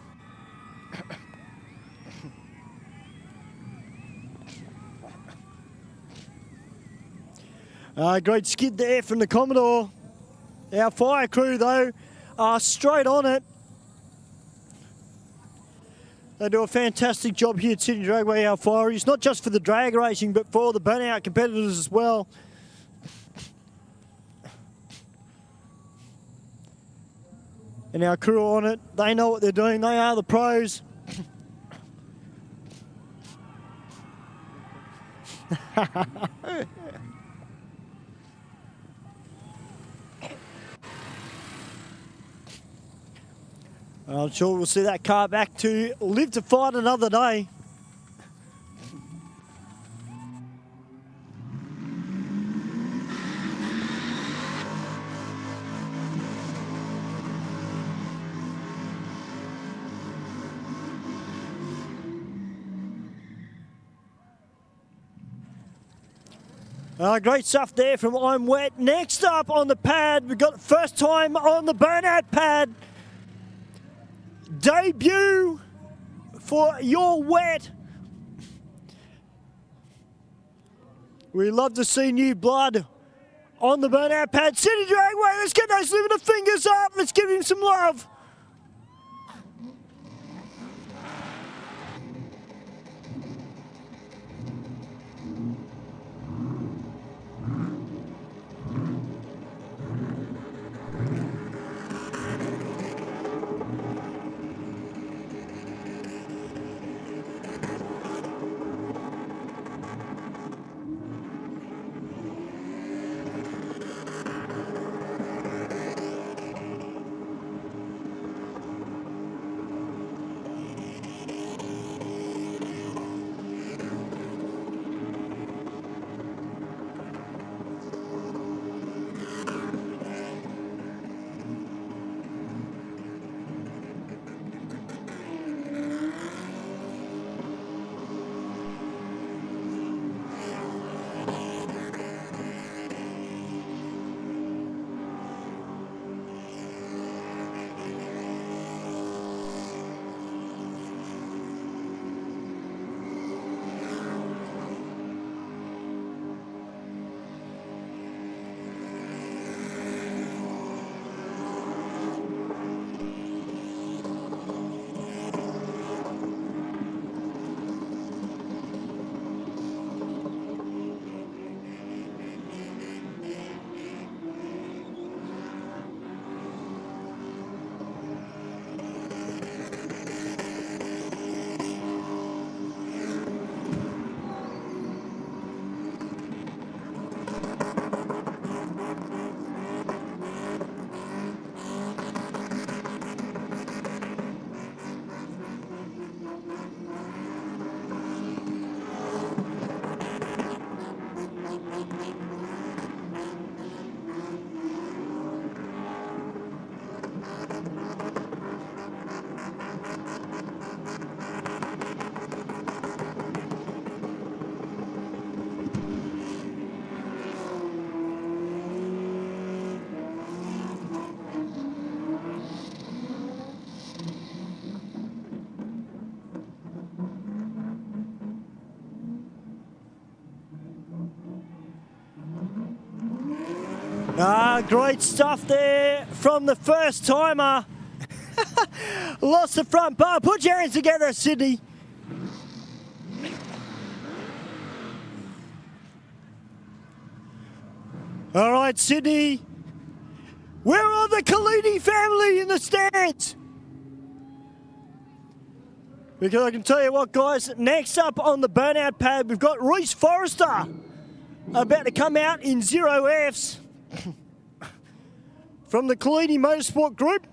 Great skid there from the Commodore. Our fire crew, though, are straight on it. They do a fantastic job here at Sydney Dragway, our fireys, not just for the drag racing, but for all the burnout competitors as well. And our crew on it, they know what they're doing. They are the pros. I'm sure we'll see that car back to live to fight another day. Great stuff there from I'm Wet. Next up on the pad, we've got first time on the Burnout pad. Debut for You're Wet. We love to see new blood on the Burnout pad. Sydney Dragway, let's get those living fingers up. Let's give him some love. Great stuff there from the first timer. Lost the front bar. Put your hands together, Sydney. All right, Sydney. Where are the Kalini family in the stands? Because I can tell you what, guys, next up on the burnout pad, we've got Reese Forrester about to come out in 0Fs from the Kalini Motorsport Group.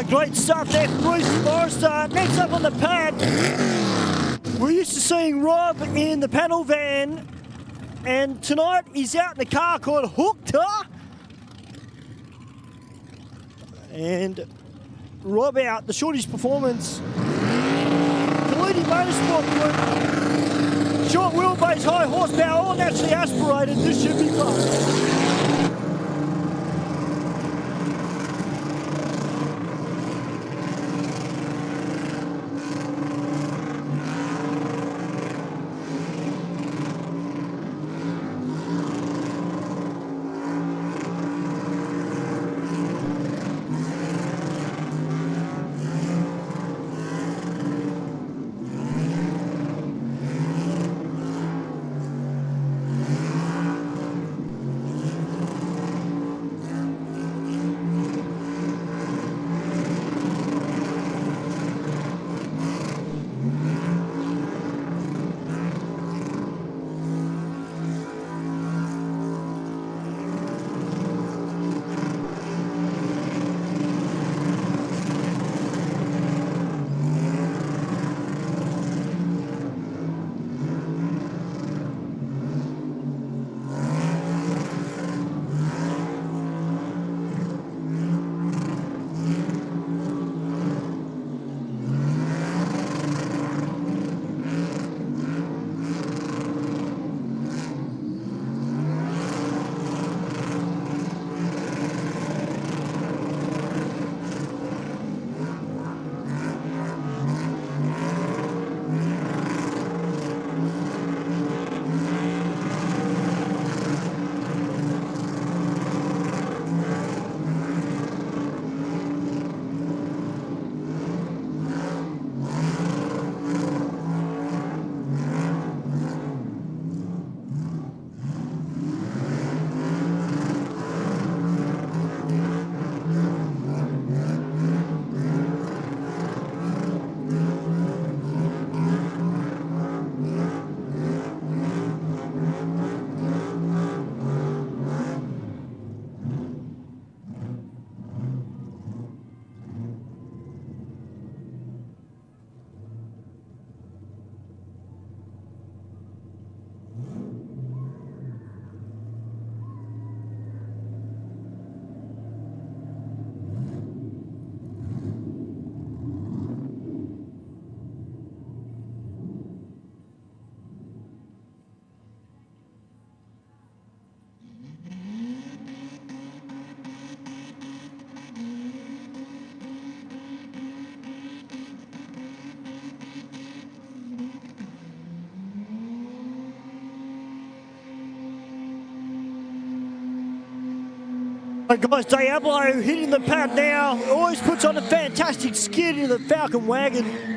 Great stuff there from Reese Forrester. Next up on the pad, we're used to seeing Rob in the panel van, and tonight he's out in the car called Hookta. And Rob out, the shortest performance. Kalini Motorsport Group. Short wheelbase, high horsepower, all naturally aspirated. This should be fun. Right, guys, Diablo hitting the pad now. Always puts on a fantastic skid into the Falcon wagon.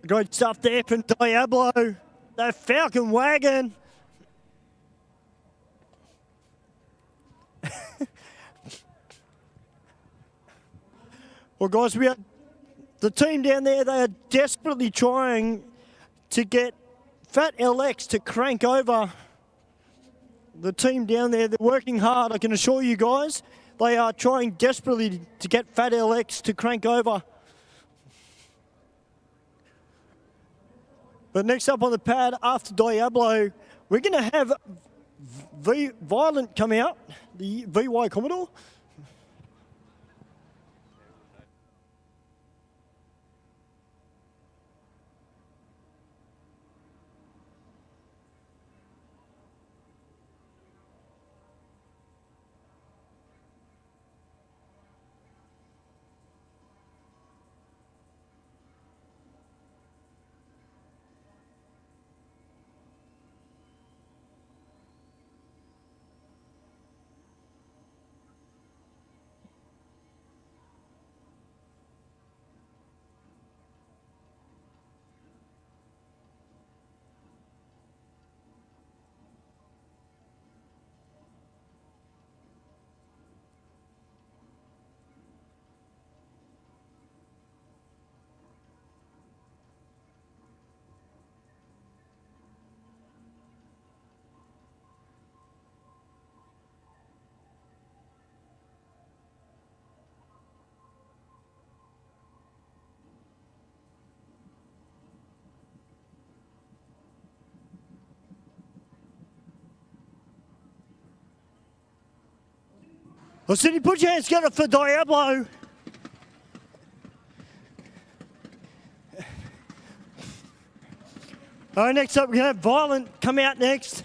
Great stuff there from Diablo. The Falcon wagon. Well, guys, we are the team down there. They are desperately trying to get Fat LX to crank over. The team down there, they're working hard. I can assure you guys, they are trying desperately to get Fat LX to crank over. But next up on the pad, after Diablo, we're going to have Violent come out, the VY Commodore. Well, Sydney, put your hands together for Diablo. All right, next up, we're going to have Violent come out next.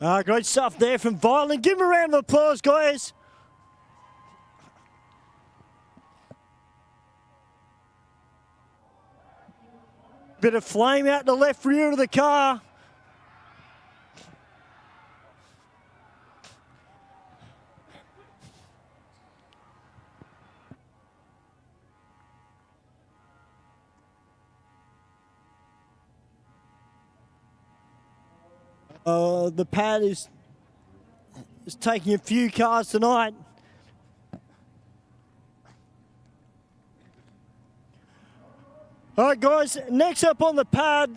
Great stuff there from Violent. Give him a round of applause, guys. Bit of flame out the left rear of the car. The pad is taking a few cars tonight. All right, guys, next up on the pad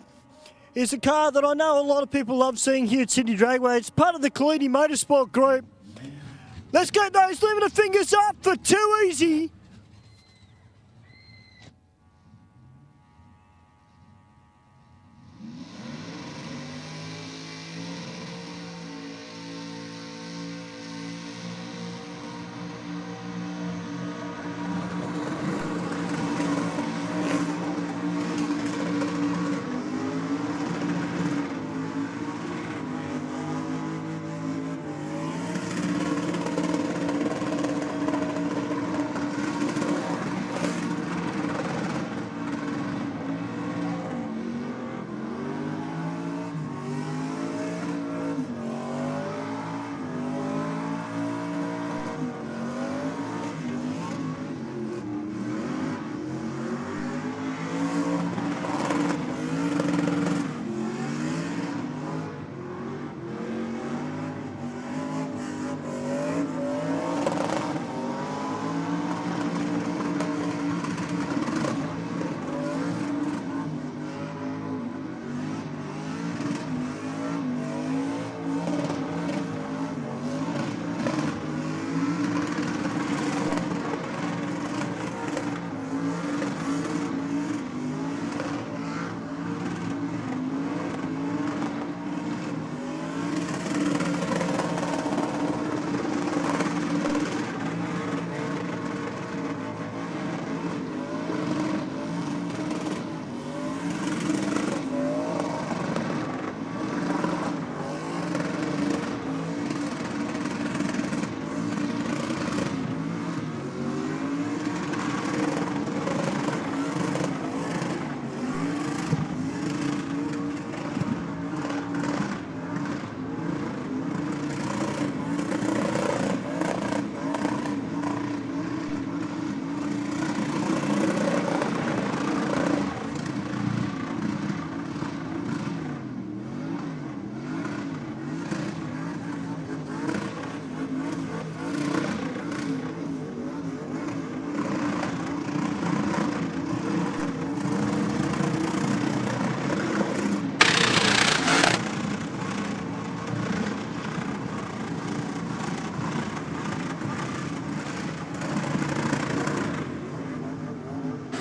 is a car that I know a lot of people love seeing here at Sydney Dragway. It's part of the Kalidi Motorsport Group. Let's get those limited fingers up for Too Easy.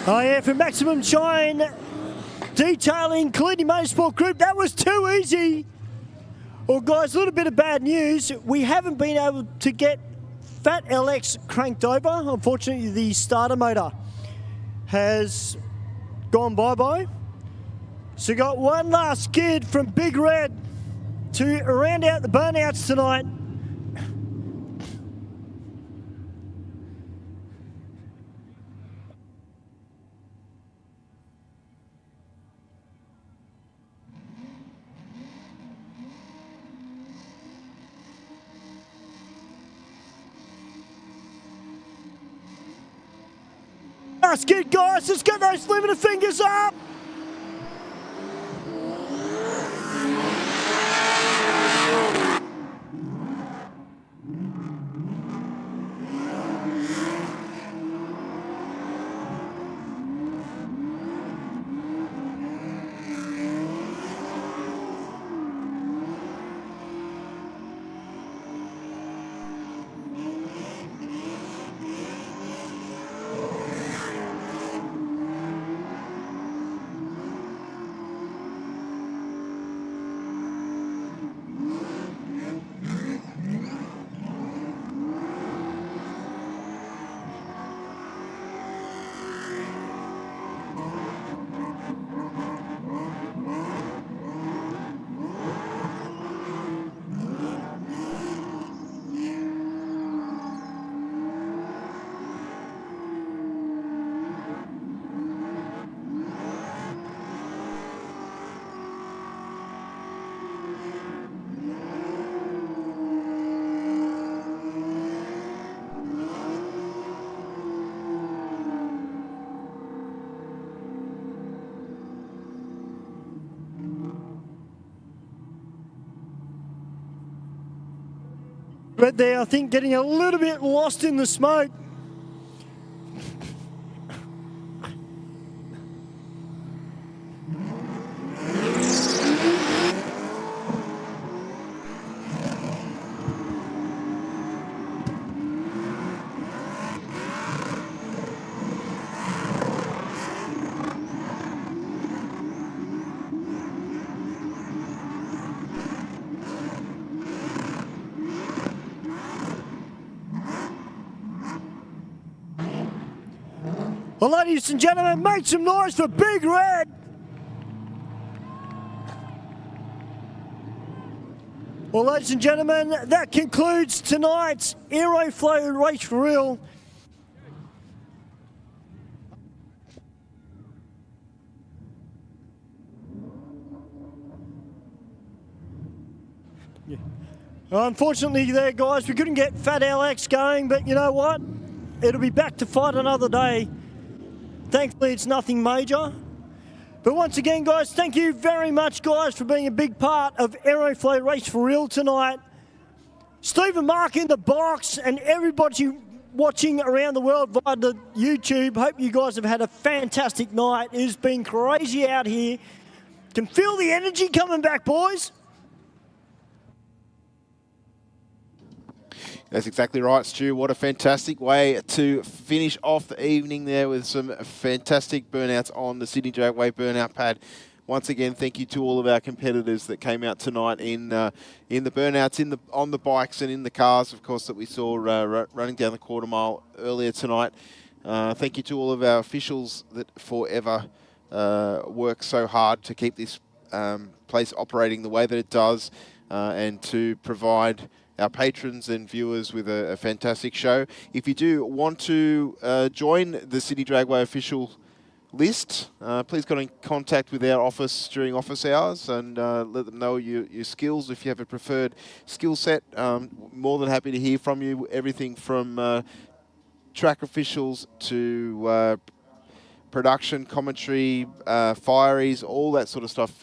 Oh yeah, for Maximum Shine Detailing, Kalidi Motorsport Group, that was Too Easy. Well guys, a little bit of bad news. We haven't been able to get Fat LX cranked over. Unfortunately, the starter motor has gone bye-bye. So got one last skid from Big Red to round out the burnouts tonight. Last skid, guys. Let's get those limited fingers up. Red there, I think, getting a little bit lost in the smoke. Well, ladies and gentlemen, make some noise for Big Red. Well, ladies and gentlemen, that concludes tonight's Aeroflow Race for Real. Yeah. Unfortunately there, guys, we couldn't get Fat Alex going, but you know what? It'll be back to fight another day. Thankfully, it's nothing major. But once again, guys, thank you very much, guys, for being a big part of Aeroflow Race for Real tonight. Steve and Mark in the box and everybody watching around the world via the YouTube. Hope you guys have had a fantastic night. It has been crazy out here. Can feel the energy coming back, boys. That's exactly right, Stu. What a fantastic way to finish off the evening there with some fantastic burnouts on the Sydney Dragway burnout pad. Once again, thank you to all of our competitors that came out tonight in the burnouts, on the bikes and in the cars, of course, that we saw running down the quarter mile earlier tonight. Thank you to all of our officials that forever work so hard to keep this place operating the way that it does, and to provide our patrons and viewers with a fantastic show. If you do want to join the Sydney Dragway official list, please get in contact with our office during office hours and let them know your skills. If you have a preferred skill set, more than happy to hear from you. Everything from track officials to production, commentary, fireys, all that sort of stuff.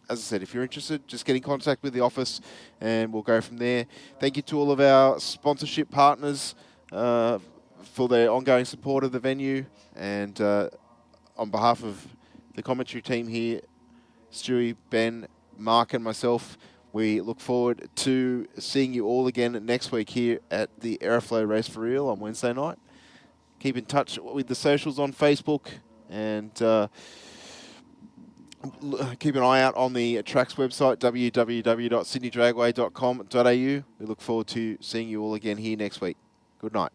As I said, if you're interested, just get in contact with the office and we'll go from there. Thank you to all of our sponsorship partners for their ongoing support of the venue. And on behalf of the commentary team here, Stewie, Ben, Mark and myself, we look forward to seeing you all again next week here at the Aeroflow Race for Real on Wednesday night. Keep in touch with the socials on Facebook and keep an eye out on the track's website, www.sydneydragway.com.au. We look forward to seeing you all again here next week. Good night.